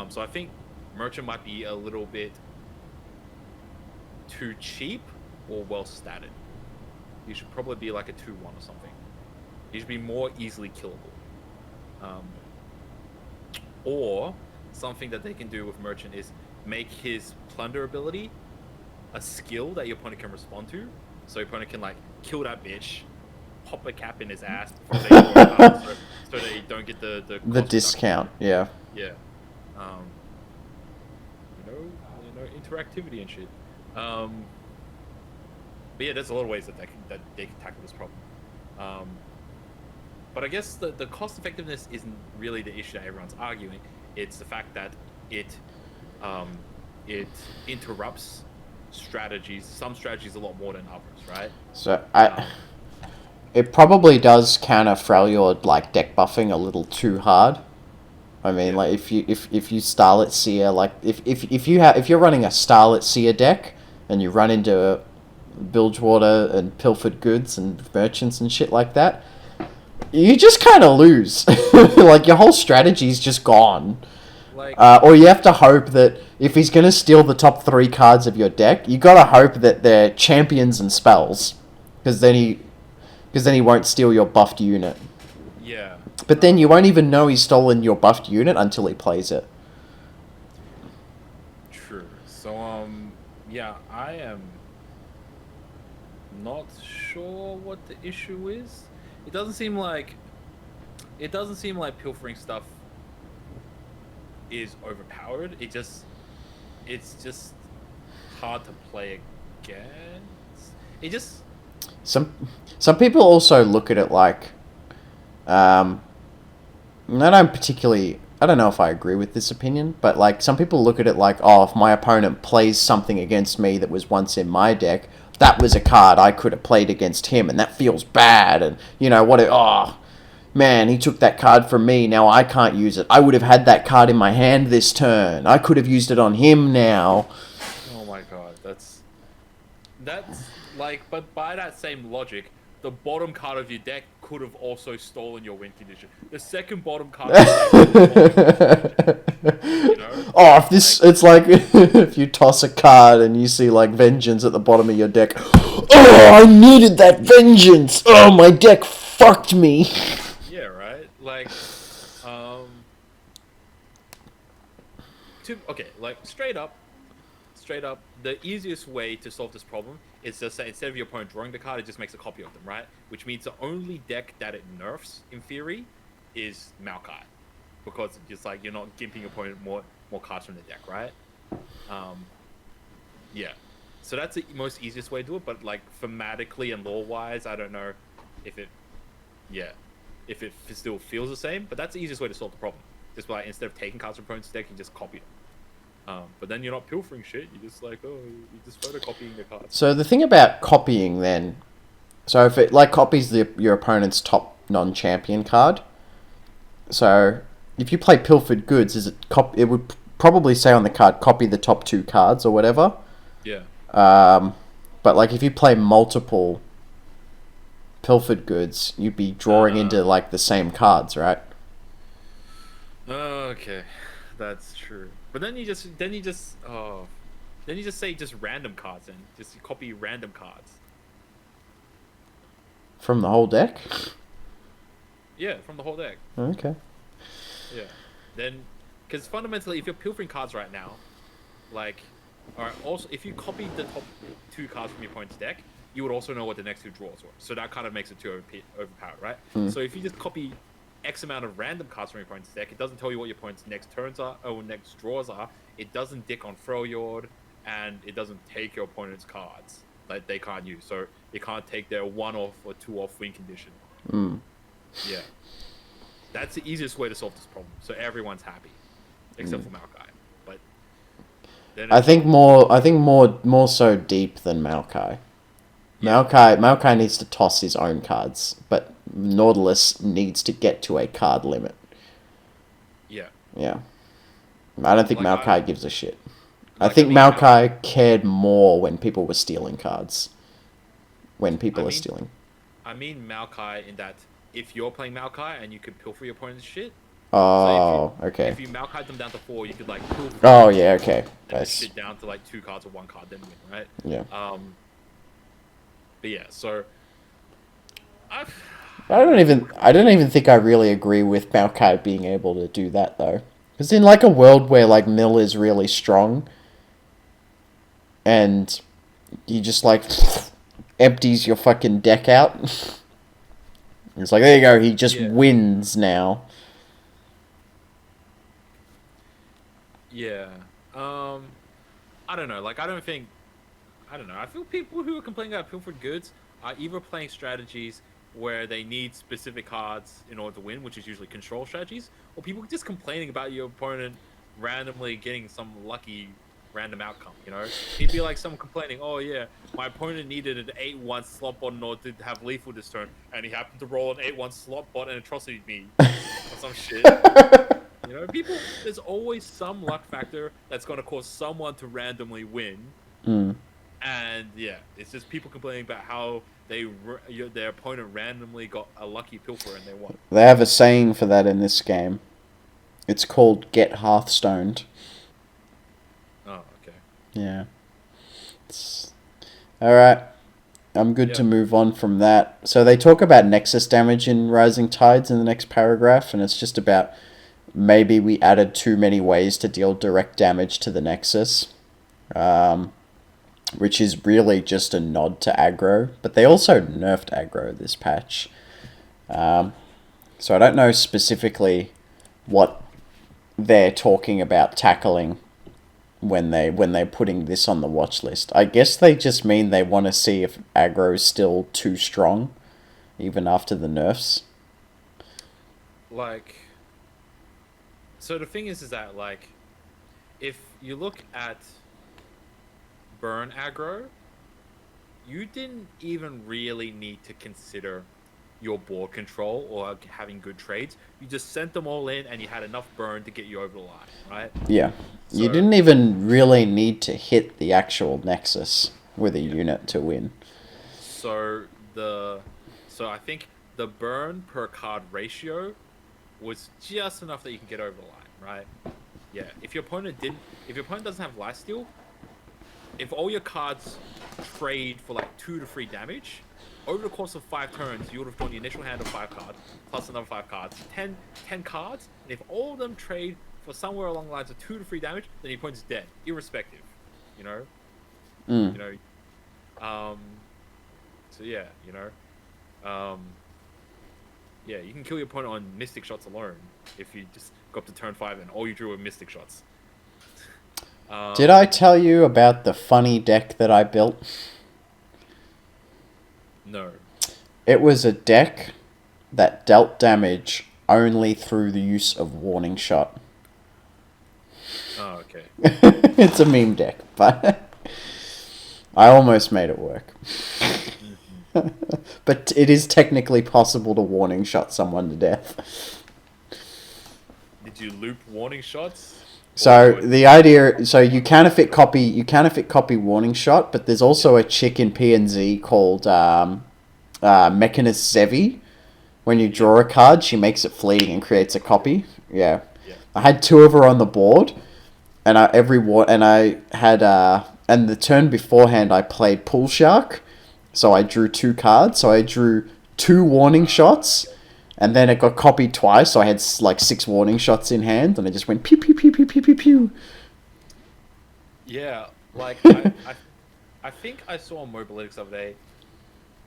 So I think Merchant might be a little bit too cheap or well statted. He should probably be like a 2/1 or something. He should be more easily killable. Or something that they can do with Merchant is make his plunder ability a skill that your opponent can respond to. So your opponent can like kill that bitch, pop a cap in his ass before they so they don't get the discount. Yeah. Yeah. Interactivity and shit. But yeah, there's a lot of ways that they can tackle this problem. But I guess the cost effectiveness isn't really the issue that everyone's arguing. It's the fact that it interrupts some strategies a lot more than others, right? So it probably does counter Freljord like deck buffing a little too hard. I mean, like if you Starlit Seer, like if you're running a Starlit Seer deck and you run into Bilgewater and Pilfered Goods and Merchants and shit like that, you just kind of lose. Like your whole strategy's just gone. Like, or you have to hope that if he's gonna steal the top 3 cards of your deck, you gotta hope that they're champions and spells, because then he won't steal your buffed unit. Yeah. But then you won't even know he's stolen your buffed unit until he plays it. True. So yeah, I am not sure what the issue is. It doesn't seem like pilfering stuff is overpowered. It's just hard to play against. Some people also look at it like, and I don't know if I agree with this opinion, but like some people look at it like, oh, if my opponent plays something against me that was once in my deck, that was a card I could have played against him, and that feels bad, and oh man, he took that card from me, now I can't use it. I would have had that card in my hand this turn. I could have used it on him now. Oh my god, that's like, but by that same logic, the bottom card of your deck could have also stolen your win condition. The second bottom card of your deck, you know? Oh, if this, it's like if you toss a card and you see like Vengeance at the bottom of your deck. Oh, I needed that Vengeance. Oh, my deck fucked me. Yeah, right. Like, okay, like straight up, the easiest way to solve this problem is just say instead of your opponent drawing the card, it just makes a copy of them, right? Which means the only deck that it nerfs, in theory, is Maokai, because it's just like you're not gimping your opponent more cards from the deck, right? Yeah. So that's the most easiest way to do it, but like thematically and lore-wise, I don't know if it still feels the same. But that's the easiest way to solve the problem. Just like instead of taking cards from opponent's deck, you just copy them. But then you're not pilfering shit. You're just like, you're just photocopying the cards. So the thing about copying then, so if it like copies your opponent's top non-champion card, so if you play Pilfered Goods, it would probably say on the card, copy the top 2 cards or whatever. Yeah. But like if you play multiple Pilfered Goods, you'd be drawing into like the same cards, right? Okay, that's true. But then you just say just random cards and just copy random cards from the whole deck. Yeah, from the whole deck. Okay. Yeah. Then, because fundamentally, if you're pilfering cards right now, like, alright, also if you copied the top 2 cards from your opponent's deck, you would also know what the next 2 draws were. So that kind of makes it too overpowered, right? So if you just copy X amount of random cards from your opponent's deck, it doesn't tell you what your opponent's next turns are or next draws are. It doesn't dick on Freljord, and it doesn't take your opponent's cards that they can't use. So you can't take their 1-off or 2-off win condition. Yeah. That's the easiest way to solve this problem. So everyone's happy, except for Maokai. But then I think more so deep than Maokai. Maokai needs to toss his own cards, but Nautilus needs to get to a card limit. Yeah. Yeah. I don't think Like, Maokai gives a shit. I think Maokai cared more when people were stealing cards. When people are stealing. I mean Maokai in that if you're playing Maokai and you could pilfer your opponent's shit. Oh, so okay. If you Maokai them down to 4, you could like pilfer. Oh yeah, okay. And shit down to like 2 cards or 1 card, then win, right? Yeah. But yeah, so I don't even think I really agree with Maokai being able to do that though. Because in like a world where like Mill is really strong, and you just like empties your fucking deck out. It's like, there you go, he just wins now. Yeah. I don't know. Like, I don't know. I feel people who are complaining about pilfered goods are either playing strategies where they need specific cards in order to win, which is usually control strategies, or people just complaining about your opponent randomly getting some lucky random outcome, you know? He'd be like someone complaining, oh yeah, my opponent needed an 8-1 slot bot in order to have lethal this turn, and he happened to roll an 8-1 slot bot and atrocity'd me. Or some shit. You know, there's always some luck factor that's going to cause someone to randomly win. And yeah, it's just people complaining about how their opponent randomly got a lucky pilfer and they won. They have a saying for that in this game. It's called "Get Hearthstoned." Oh, okay. Yeah. Alright. I'm good to move on from that. So they talk about Nexus damage in Rising Tides in the next paragraph, and it's just about maybe we added too many ways to deal direct damage to the Nexus. Which is really just a nod to aggro. But they also nerfed aggro this patch. So I don't know specifically what they're talking about tackling when they're putting this on the watch list. I guess they just mean they want to see if aggro is still too strong, even after the nerfs. Like, so the thing is that like, if you look at burn aggro, you didn't even really need to consider your board control or having good trades. You just sent them all in and you had enough burn to get you over the line, right? Yeah. So, You didn't even really need to hit the actual Nexus with a unit to win. so I think the burn per card ratio was just enough that you can get over the line, right? Yeah. If your opponent doesn't have lifesteal, if all your cards trade for like 2 to 3 damage, over the course of 5 turns, you would have drawn your initial hand of 5 cards, plus another 5 cards, 10 cards, and if all of them trade for somewhere along the lines of 2 to 3 damage, then your opponent's dead, irrespective, you know? Mm. You know, so yeah, you know, yeah, you can kill your opponent on Mystic Shots alone if you just go up to turn 5 and all you drew were Mystic Shots. Did I tell you about the funny deck that I built? No. It was a deck that dealt damage only through the use of Warning Shot. Oh, okay. It's a meme deck, but I almost made it work. But it is technically possible to Warning Shot someone to death. Did you loop Warning Shots? So the idea, so you counterfeit copy Warning Shot, but there's also a chick in PNZ called Mechanist Zevi. When you draw a card, she makes it fleeting and creates a copy. Yeah. I had 2 of her on the board, and and the turn beforehand I played Pool Shark, so I drew 2 cards. So I drew 2 Warning Shots. And then it got copied twice, so I had like 6 Warning Shots in hand, and I just went pew pew pew pew pew pew pew. Yeah, like I think I saw on Mobalytics the other day,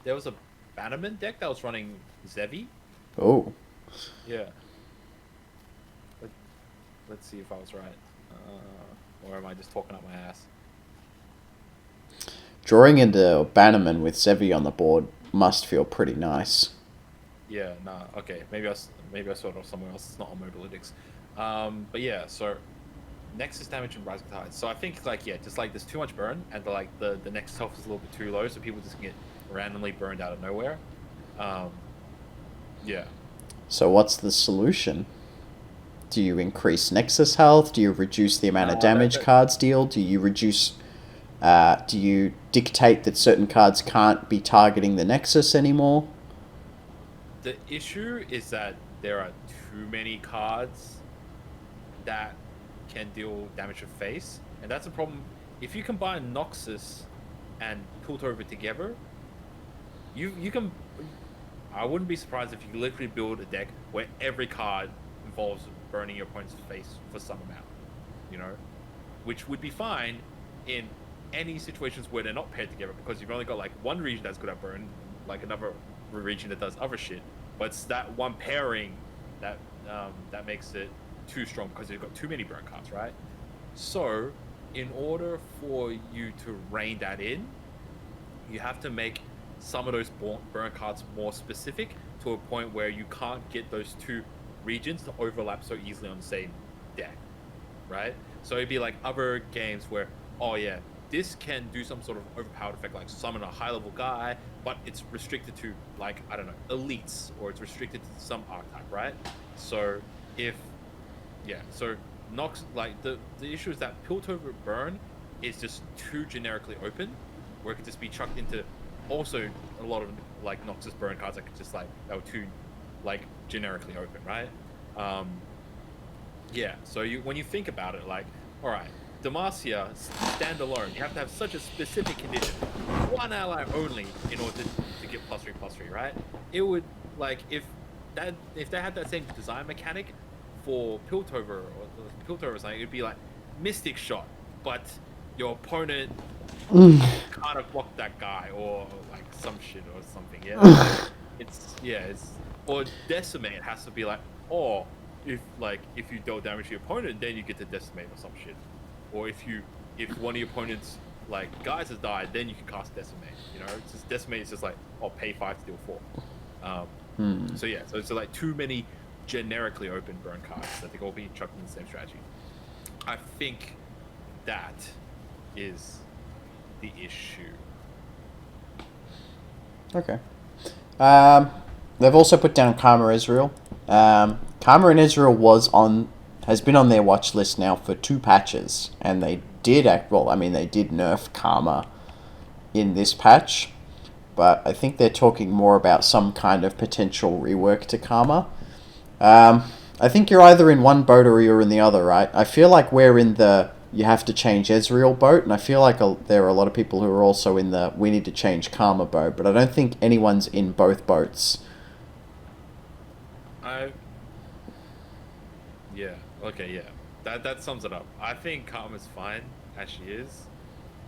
there was a Bannerman deck that was running Zevi. Oh. Yeah. Let's see if I was right, or am I just talking up my ass? Drawing into Bannerman with Zevi on the board must feel pretty nice. Yeah, nah, okay. Maybe I saw it off somewhere else. It's not on Mobalytics. But yeah, so Nexus damage and Rising Tides. So I think like yeah, just like there's too much burn, and the Nexus health is a little bit too low, so people just get randomly burned out of nowhere. Yeah. So what's the solution? Do you increase Nexus health? Do you reduce the amount of damage cards deal? Do you reduce? Do you dictate that certain cards can't be targeting the Nexus anymore? The issue is that there are too many cards that can deal damage to face, and that's a problem. If you combine Noxus and Piltover together, you can. I wouldn't be surprised if you literally build a deck where every card involves burning your opponent's face for some amount, you know, which would be fine in any situations where they're not paired together, because you've only got like one region that's good at burn, like another region that does other shit, but it's that one pairing that that makes it too strong because you've got too many burn cards, right? So in order for you to rein that in, you have to make some of those burn cards more specific to a point where you can't get those 2 regions to overlap so easily on the same deck, right? So it'd be like other games where, oh yeah, this can do some sort of overpowered effect, like summon a high-level guy, but it's restricted to, like, I don't know, elites, or it's restricted to some archetype, right? So so Nox, like, the issue is that Piltover Burn is just too generically open, where it could just be chucked into also a lot of, like, Noxus Burn cards that could just, like, that were too, like, generically open, right? Yeah, so when you think about it, like, all right, Demacia, standalone, you have to have such a specific condition, 1 ally only, in order to get +3/+3, right? It would, like, if they had that same design mechanic for Piltover or something, it'd be like Mystic Shot, but your opponent can't block that guy, or like some shit or something. Yeah, it's or Decimate has to be like, oh, if you dealt damage to your opponent, then you get to Decimate or some shit. or if one of your opponents like guys has died, then you can cast Decimate. You know, it's just Decimate is just like, oh, pay 5 to deal 4. So yeah, so like too many generically open burn cards that they all be chucked in the same strategy. I think that is the issue. Okay. They've also put down Karma Israel. Karma in Israel has been on their watch list now for 2 patches, and they did they did nerf Karma in this patch, but I think they're talking more about some kind of potential rework to Karma. I think you're either in one boat or you're in the other, right? I feel like we're in the you have to change Ezreal boat, and I feel like there are a lot of people who are also in the we need to change Karma boat, but I don't think anyone's in both boats. Yeah, okay, yeah. That sums it up. I think Karma's fine as she is.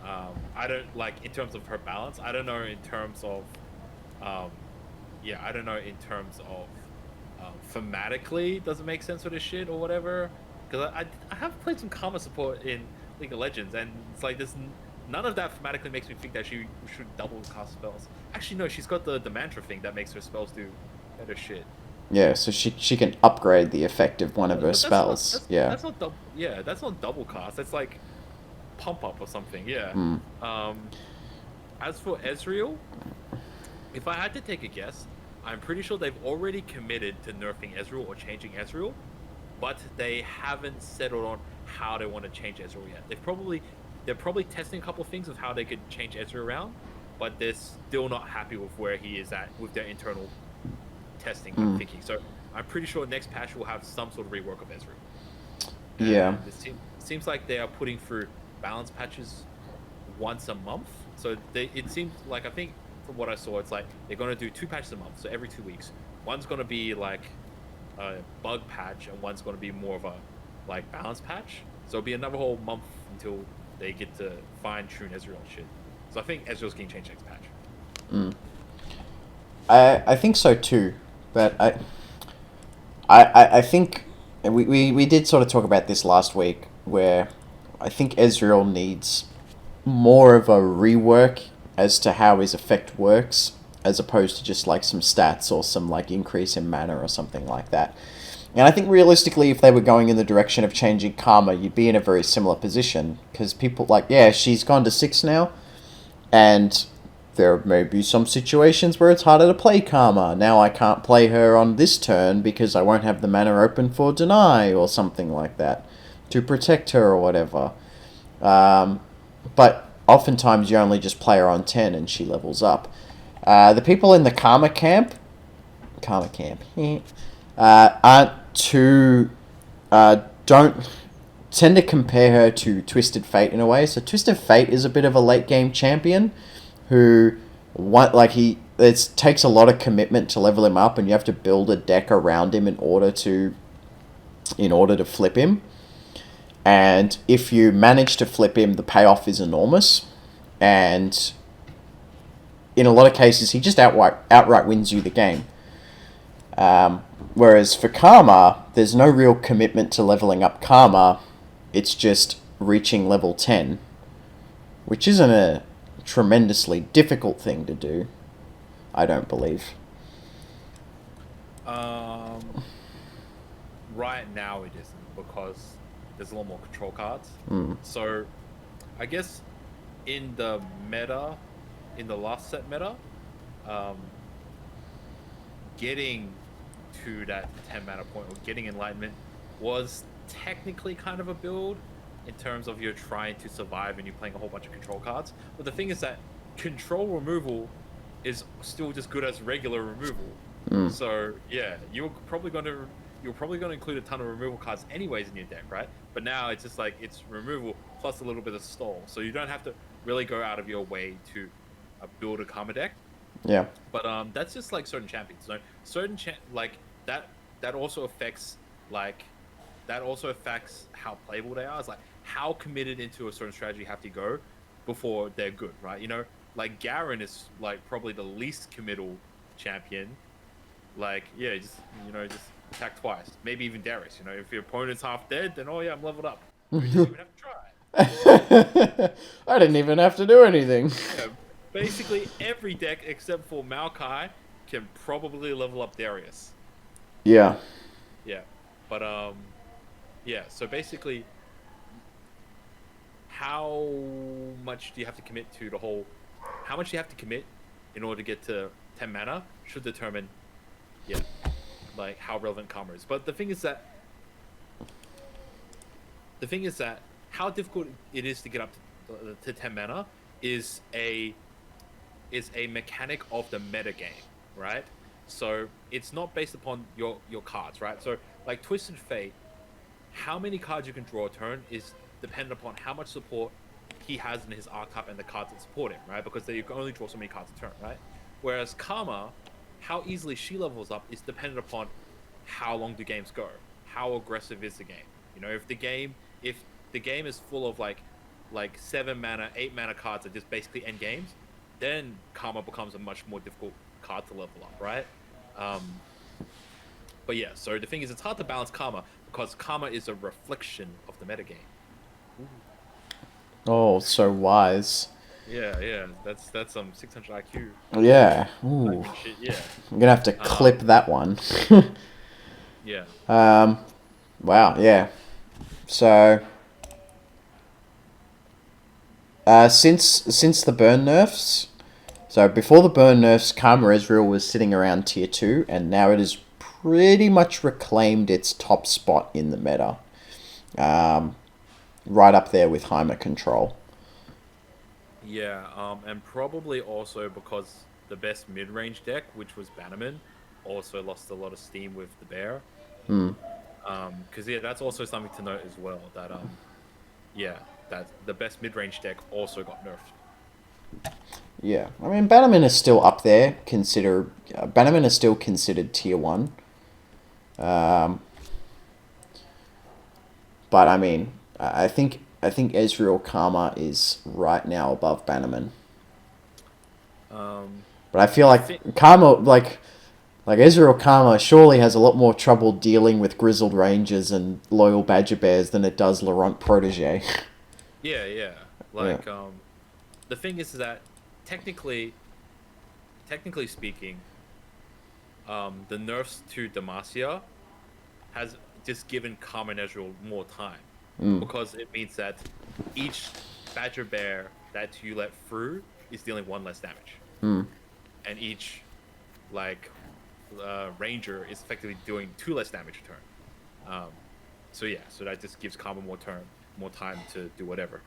I don't like in terms of her balance. I don't know in terms of, I don't know in terms of, thematically does it make sense for this shit or whatever? Because I have played some Karma support in League of Legends, and it's like this. None of that thematically makes me think that she should double cast spells. Actually, no, she's got the mantra thing that makes her spells do better shit. Yeah, so she can upgrade the effect of one of her spells. That's not double. Yeah, that's not double cast. That's like pump up or something. Yeah. As for Ezreal, if I had to take a guess, I'm pretty sure they've already committed to nerfing Ezreal or changing Ezreal, but they haven't settled on how they want to change Ezreal yet. They're probably testing a couple of things of how they could change Ezreal around, but they're still not happy with where he is at with their internal testing and thinking. So I'm pretty sure next patch will have some sort of rework of Ezreal. Yeah. It seems like they are putting through balance patches once a month. So it seems like, I think from what I saw, it's like they're going to do 2 patches a month, so every 2 weeks. One's going to be like a bug patch, and one's going to be more of a like balance patch. So it'll be another whole month until they get to fine tune Ezreal and shit. So I think Ezreal's getting changed next patch. I think so too, but I think we did sort of talk about this last week, where I think Ezreal needs more of a rework as to how his effect works, as opposed to just like some stats or some like increase in mana or something like that. And I think realistically, if they were going in the direction of changing Karma, you'd be in a very similar position, because people like, yeah, she's gone to 6 now, and there may be some situations where it's harder to play Karma. Now I can't play her on this turn because I won't have the mana open for Deny or something like that to protect her or whatever. But oftentimes you only just play her on 10 and she levels up. The people in the Karma camp, aren't too, don't tend to compare her to Twisted Fate in a way. So Twisted Fate is a bit of a late game champion who it takes a lot of commitment to level him up, and you have to build a deck around him in order to flip him. And if you manage to flip him, the payoff is enormous, and in a lot of cases he just outright wins you the game. Whereas for Karma, there's no real commitment to leveling up Karma. It's just reaching level 10, which isn't a tremendously difficult thing to do, I don't believe. Right now it isn't, because there's a lot more control cards. So I guess in the last set meta, getting to that 10 mana point or getting Enlightenment was technically kind of a build, in terms of you're trying to survive and you're playing a whole bunch of control cards. But the thing is that control removal is still just good as regular removal. So yeah, you're probably going to include a ton of removal cards anyways in your deck, right? But now it's just like it's removal plus a little bit of stall, so you don't have to really go out of your way to build a Karma deck. Yeah. But that's just like certain champions. So certain like that also affects how playable they are. It's like how committed into a certain strategy have to go before they're good, right? You know, like Garen is like probably the least committal champion. Like, yeah, just attack twice. Maybe even Darius. You know, if your opponent's half dead, then oh yeah, I'm leveled up. You don't even have to try. I didn't even have to do anything. Yeah, basically every deck except for Maokai can probably level up Darius. Yeah. Yeah, but yeah. So basically, how much do you have to commit to the whole? How much do you have to commit in order to get to 10 mana should determine, yeah, like how relevant karma is. But the thing is that how difficult it is to get up to 10 mana is a mechanic of the meta game, right? So it's not based upon your cards, right? So like Twisted Fate, how many cards you can draw a turn is dependent upon how much support he has in his archetype and the cards that support him, right? Because you can only draw so many cards a turn, right? Whereas Karma, how easily she levels up is dependent upon how long do games go, how aggressive is the game. You know, if the game is full of like 7 mana, 8 mana cards that just basically end games, then Karma becomes a much more difficult card to level up, right? Um, but yeah, so the thing is, it's hard to balance Karma because Karma is a reflection of the metagame. Oh, so wise. Yeah, that's 600 IQ Yeah. Ooh. typing shit. Yeah, I'm gonna have to clip that one. yeah, Wow, yeah. So, since the burn nerfs, so before the burn nerfs, Karma Ezreal was sitting around tier 2, and now it has pretty much reclaimed its top spot in the meta. Right up there with Heimer Control. yeah. And probably also because the best mid-range deck, which was Bannerman, also lost a lot of steam with the bear. Because yeah, that's also something to note as well. That yeah, that the best mid-range deck also got nerfed. Yeah, I mean Bannerman is still up there. Bannerman is still considered tier 1. But I mean, I think Ezreal Karma is right now above Bannerman. But I feel I like think Karma, like Ezreal Karma, surely has a lot more trouble dealing with Grizzled Rangers and loyal Badger Bears than it does Laurent Protege. yeah. Yeah. Like the thing is that technically technically speaking, the nerfs to Demacia has just given Common Ezreal more time because it means that each Badger Bear that you let through is dealing one less damage, and each like Ranger is effectively doing two less damage a turn. So yeah, so that just gives Common more time to do whatever.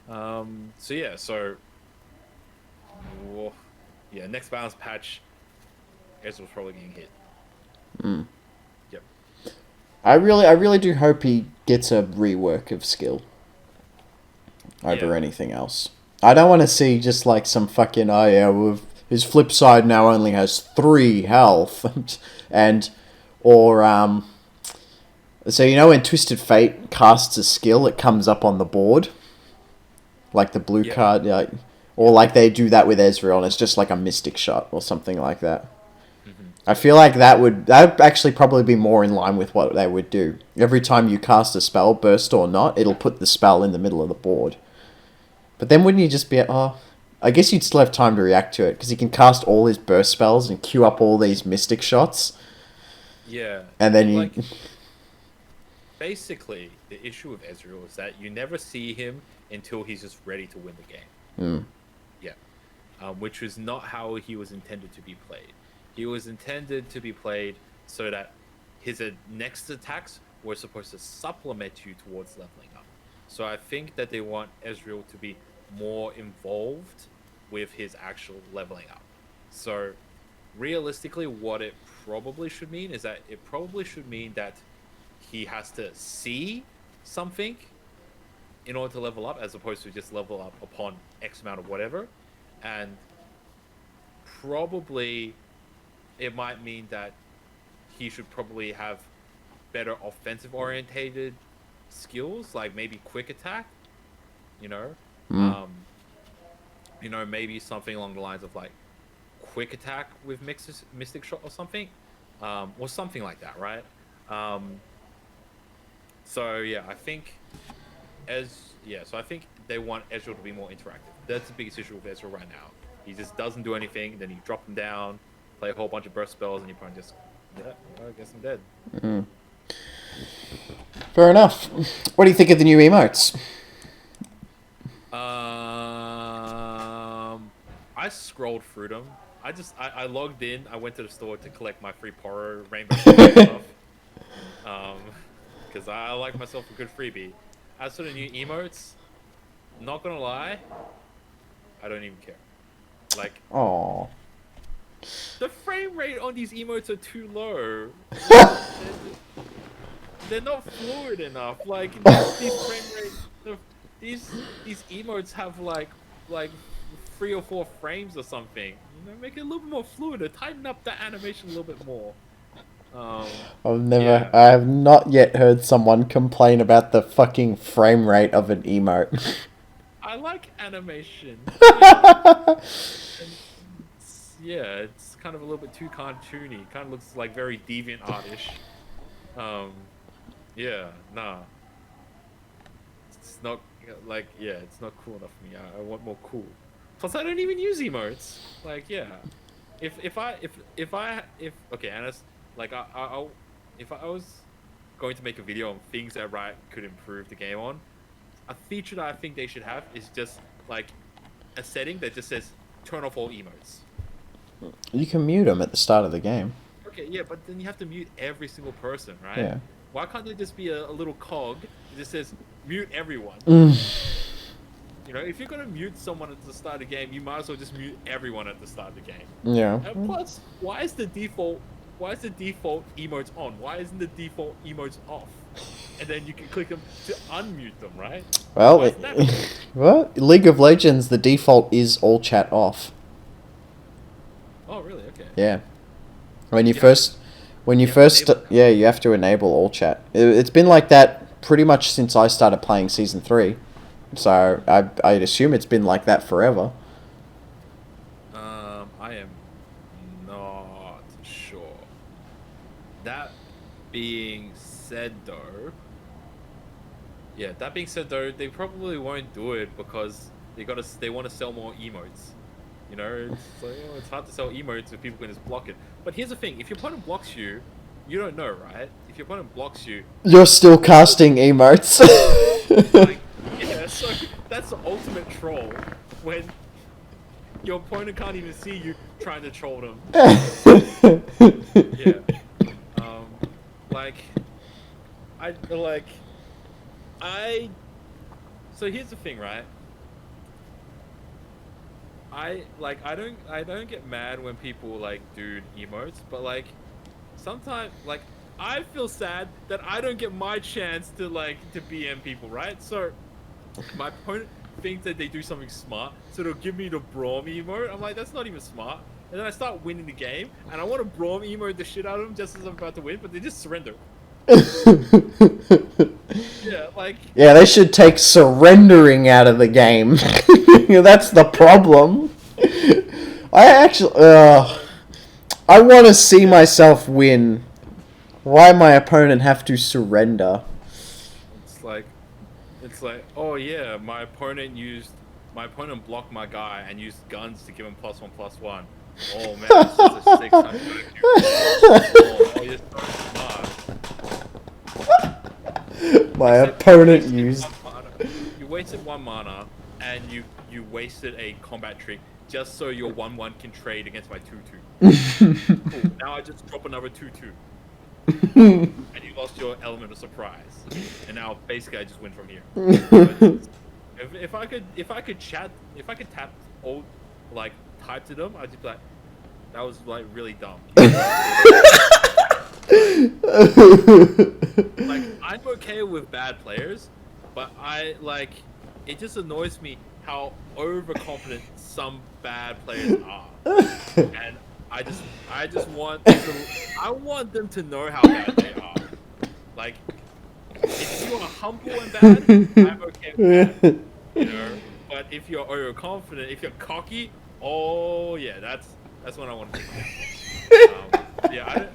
So yeah, so well, yeah, next balance patch, Ezreal's probably getting hit. Yep. I really do hope he gets a rework of skill over Yeah. anything else. I don't want to see just like some fucking his flip side now only has 3 health and or so you know when Twisted Fate casts a skill it comes up on the board like the blue Yeah. card or like they do that with Ezreal and it's just like a mystic shot or something like that. I feel like that would actually probably be more in line with what they would do. Every time you cast a spell, burst or not, it'll put the spell in the middle of the board. But then wouldn't you just be I guess you'd still have time to react to it because he can cast all his burst spells and queue up all these mystic shots, Yeah. and then you. Like basically the issue with Ezreal is that you never see him until he's just ready to win the game. Yeah. Which was not how he was intended to be played. He was intended to be played so that his next attacks were supposed to supplement you towards leveling up. So I think that they want Ezreal to be more involved with his actual leveling up. So realistically, what it probably should mean is that it probably should mean that he has to see something in order to level up, as opposed to just level up upon X amount of whatever. And probably it might mean that he should probably have better offensive orientated skills, like maybe quick attack, you know, um, maybe something along the lines of like quick attack with mystic shot or something, or something like that, right? So yeah, I think So I think they want Ezreal to be more interactive. That's the biggest issue with Ezreal right now. He just doesn't do anything. Then you drop him down, play a whole bunch of burst spells, and you probably just, yeah, I guess I'm dead. Fair enough. What do you think of the new emotes? I scrolled through them. I logged in. I went to the store to collect my free Poro Rainbow stuff. Because I like myself a good freebie. As for the new emotes, not gonna lie, I don't even care. Like, Oh. the frame rate on these emotes are too low. They're not fluid enough. Like these frame rates, these emotes have like 3 or 4 frames or something. You know, make it a little bit more fluid. Or tighten up the animation a little bit more. I have not yet heard someone complain about the fucking frame rate of an emote. I like animation. It's kind of a little bit too cartoony. Kind of looks like very deviant artish. It's not like, it's not cool enough for me. I want more cool. Plus, I don't even use emotes. Like, if I was going to make a video on things that Riot could improve the game on, a feature that I think they should have is just like a setting that just says turn off all emotes. You can mute them at the start of the game. Okay, yeah, but then you have to mute every single person, right? Yeah. Why can't there just be a little cog that just says mute everyone? You know, if you're gonna mute someone at the start of the game, you might as well just mute everyone at the start of the game. Yeah. And plus, why is the default emotes on? Why isn't the default emotes off? And then you can click them to unmute them, right? Well, well, League of Legends, the default is all chat off. Oh, really? Okay. Yeah. When you have to enable all chat. It's been like that pretty much since I started playing Season 3. So I'd assume it's been like that forever. I am not sure. That being said, though, they probably won't do it because they want to sell more emotes. You know, it's like, it's hard to sell emotes if people can just block it. But here's the thing: if your opponent blocks you, you don't know, right? If your opponent blocks you, you're still casting emotes. So that's the ultimate troll when your opponent can't even see you trying to troll them. So here's the thing, right? I don't get mad when people like do emotes, but like sometimes like I feel sad that I don't get my chance to BM people, right? So my opponent thinks that they do something smart, so they'll give me the Braum emote. I'm like, that's not even smart. And then I start winning the game, and I want to Braum emote the shit out of them just as I'm about to win, but they just surrender. Yeah, they should take surrendering out of the game. That's the problem. I want to see myself win. Why my opponent have to surrender? It's like, oh yeah, my opponent blocked my guy and used guns to give him +1/+1. Oh man, this is a 600 IQ. Oh, you're so smart. My opponent used. You wasted 1 mana and you wasted a combat trick just so your 1/1 can trade against my 2/2. Cool. Now I just drop another 2/2. And you lost your element of surprise. And now basically I just win from here. If I could tap all type to them, I'd just be like, that was like really dumb. Like, I'm okay with bad players, but it just annoys me how overconfident some bad players are. And I just want them to know how bad they are. Like, if you are humble and bad, I'm okay with that. You know? But if you're overconfident, if you're cocky, oh yeah, that's when I want to take it.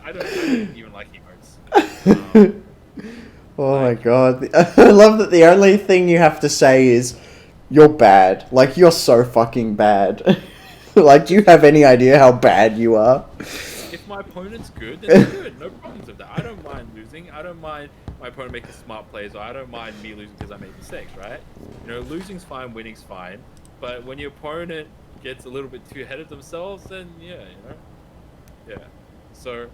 I don't even like emotes. Oh my god. I love that the only thing you have to say is, you're bad. Like, you're so fucking bad. Like, do you have any idea how bad you are? If my opponent's good, then they're good. No problems with that. I don't mind losing. I don't mind my opponent making smart plays, or I don't mind me losing because I make mistakes, right? You know, losing's fine, winning's fine. But when your opponent gets a little bit too ahead of themselves, then yeah, you know? Yeah. So,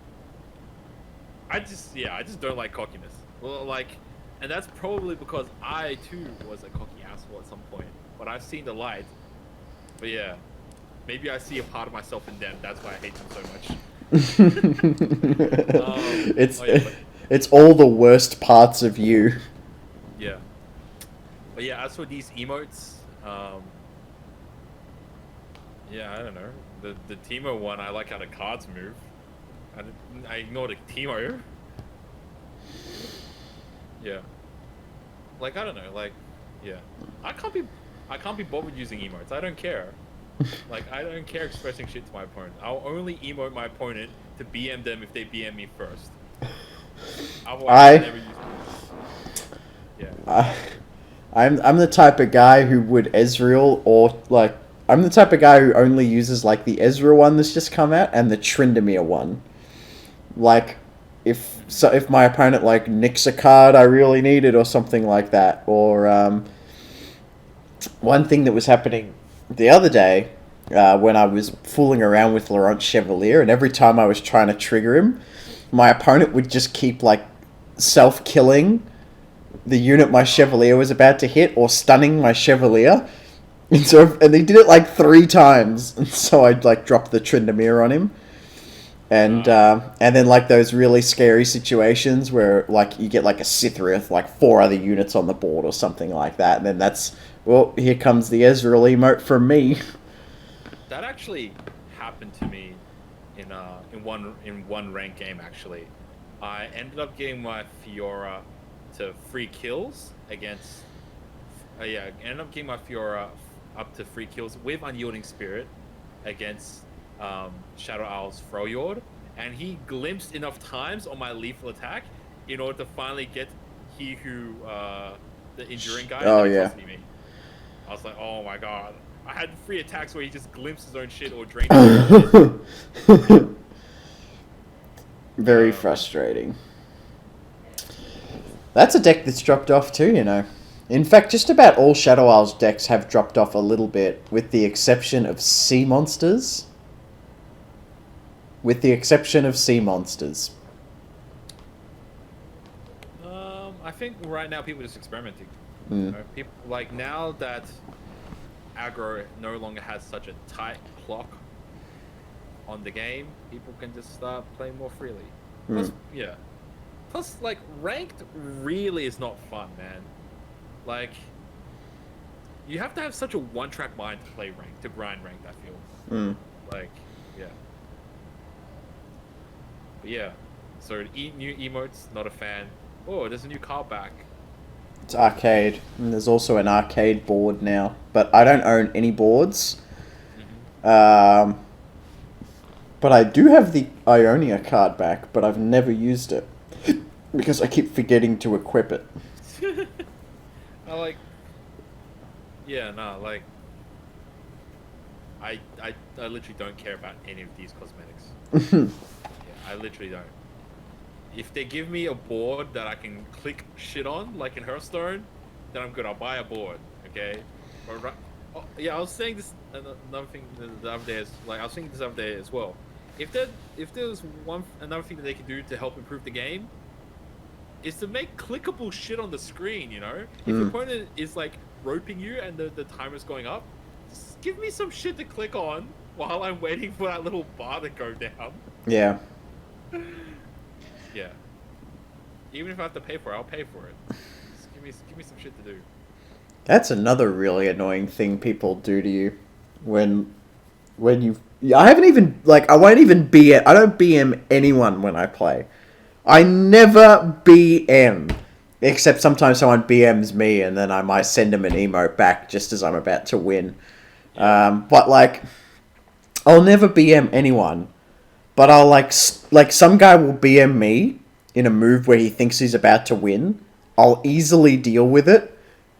I just don't like cockiness. Well, like, and that's probably because I too was a cocky asshole at some point. But I've seen the light. But yeah, maybe I see a part of myself in them. That's why I hate them so much. It's all the worst parts of you. Yeah. But yeah, as for these emotes, yeah, I don't know. The Teemo one, I like how the cards move. I ignore the Teemo. Yeah. Like, I don't know, like, yeah. I can't be bothered using emotes. I don't care. Like, I don't care expressing shit to my opponent. I'll only emote my opponent to BM them if they BM me first. Otherwise, I never use it. Yeah. I'm the type of guy who would Ezreal, or like, I'm the type of guy who only uses like the Ezreal one that's just come out and the Tryndamere one. Like, if my opponent like nicks a card I really needed or something like that, or one thing that was happening the other day when I was fooling around with Laurent Chevalier, and every time I was trying to trigger him, my opponent would just keep like self-killing the unit my Chevalier was about to hit, or stunning my Chevalier. And they did it like 3 times, and so I'd like drop the Tryndamere on him. And then like those really scary situations where like you get like a Sithriath, like 4 other units on the board or something like that, and then that's, well, here comes the Ezreal emote from me. That actually happened to me in one ranked game. Actually, I ended up getting my Fiora to free kills against. Ended up getting my Fiora up to free kills with Unyielding Spirit against Shadow Owl's Freljord, and he glimpsed enough times on my lethal attack in order to finally get he who the enduring guy. Oh yeah. Me. I was like, oh my god. I had 3 attacks where he just glimpsed his own shit or drained his own shit. Very frustrating. That's a deck that's dropped off too, you know. In fact, just about all Shadow Isles decks have dropped off a little bit, with the exception of sea monsters. I think right now people are just experimenting. Mm. You know, people, like, now that aggro no longer has such a tight clock on the game, people can just start playing more freely. Plus, Plus, like, ranked really is not fun, man. Like, you have to have such a one-track mind to play ranked, to grind ranked, I feel. Like, yeah. But yeah. So, new emotes, not a fan. Oh, there's a new card back. It's arcade. And there's also an arcade board now. But I don't own any boards. But I do have the Ionia card back, but I've never used it. Because I keep forgetting to equip it. I like... Yeah, no, like... I literally don't care about any of these cosmetics. Yeah, I literally don't. If they give me a board that I can click shit on, like in Hearthstone, then I'm good. I'll buy a board, okay? Or, oh, yeah, I was saying this another thing the other day. I was thinking this other day as well. If there's another thing that they can do to help improve the game, is to make clickable shit on the screen. You know, if your opponent is like roping you and the timer's going up, just give me some shit to click on while I'm waiting for that little bar to go down. Yeah. Yeah. Even if I have to pay for it, I'll pay for it. Just give me some shit to do. That's another really annoying thing people do to you when you... I haven't even... Like, I won't even BM... I don't BM anyone when I play. I never BM. Except sometimes someone BMs me and then I might send them an emote back just as I'm about to win. But, like... I'll never BM anyone. But I'll, like some guy will BM me in a move where he thinks he's about to win. I'll easily deal with it.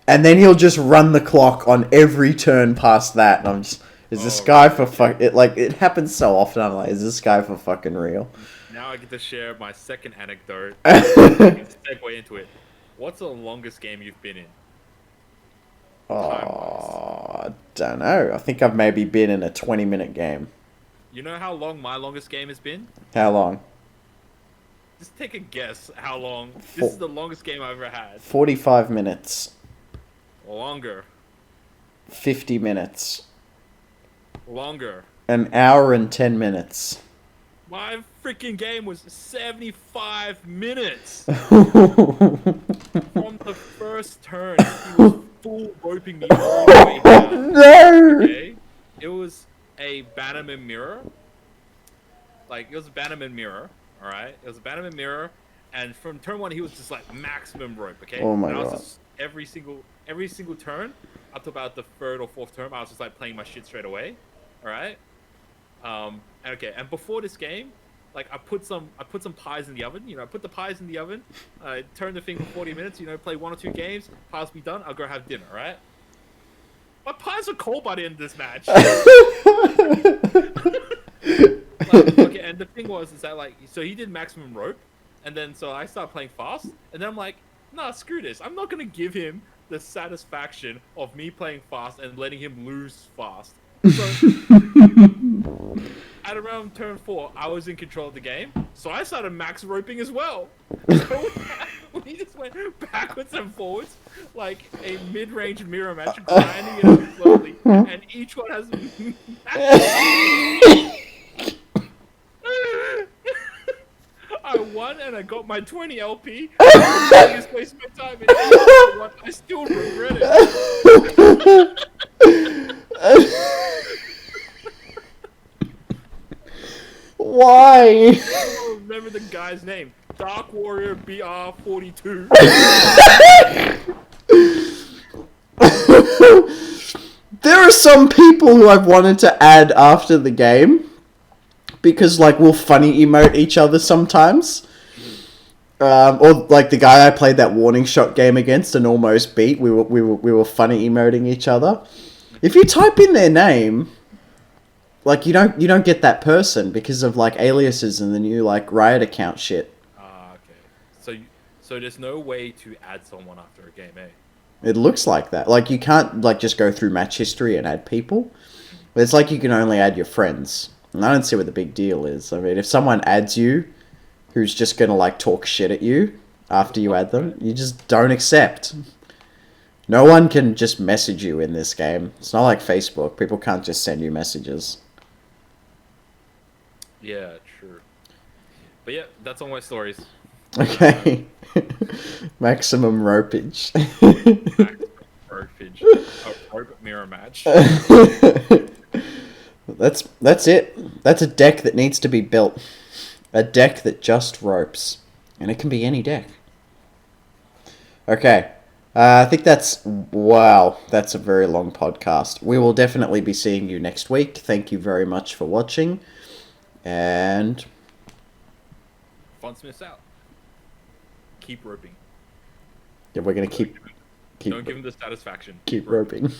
And then he'll just run the clock on every turn past that. And I'm just, is this guy for fuck? It happens so often. I'm like, is this guy for fucking real? Now I get to share my second anecdote. I can segue into it. What's the longest game you've been in? Oh, don't know. I think I've maybe been in a 20-minute game. You know how long my longest game has been? How long? Just take a guess how long. This is the longest game I've ever had. 45 minutes. Longer. 50 minutes. Longer. An hour and 10 minutes. My freaking game was 75 minutes. From the first turn, he was full roping me all the way down. No! Okay? It was a Bannerman mirror. Like, it was a Bannerman mirror, alright? It was a Bannerman mirror, and from turn 1, he was just like maximum rope, okay? Oh my and I was God. just, every single turn, up to about the 3rd or 4th turn, I was just like playing my shit straight away, alright? Okay, and before this game, like I put some pies in the oven. You know, I put the pies in the oven. I turn the thing for 40 minutes. You know, play 1 or 2 games. Pies be done. I'll go have dinner. Right? My pies are cold by the end of this match. Like, okay, and the thing is that like, so he did maximum rope, and then so I started playing fast, and then I'm like, nah, screw this. I'm not gonna give him the satisfaction of me playing fast and letting him lose fast. So at around turn 4, I was in control of the game, so I started max roping as well. So we just went backwards and forwards like a mid-range mirror match, grinding it up slowly, and each one has I won and I got my 20 LP. I just wasted my time and I still regret it. Why? I don't remember the guy's name. Dark Warrior BR42. There are some people who I've wanted to add after the game because, like, we'll funny emote each other sometimes. Or like the guy I played that warning shot game against and almost beat. We were funny emoting each other. If you type in their name, like you don't get that person because of like aliases and the new like Riot account shit. Okay. So there's no way to add someone after a game, eh? It looks like that. Like you can't like just go through match history and add people. It's like you can only add your friends. And I don't see what the big deal is. I mean, if someone adds you who's just gonna like talk shit at you after you add them, you just don't accept. No one can just message you in this game. It's not like Facebook. People can't just send you messages. Yeah, true. But yeah, that's all my stories. Okay. Maximum ropage. Maximum ropage. A rope mirror match. That's it. That's a deck that needs to be built. A deck that just ropes. And it can be any deck. Okay. I think that's... Wow. That's a very long podcast. We will definitely be seeing you next week. Thank you very much for watching. And... FUNSMITHS out. Keep roping. Yeah, we're going to keep... Don't give him the satisfaction. Keep roping.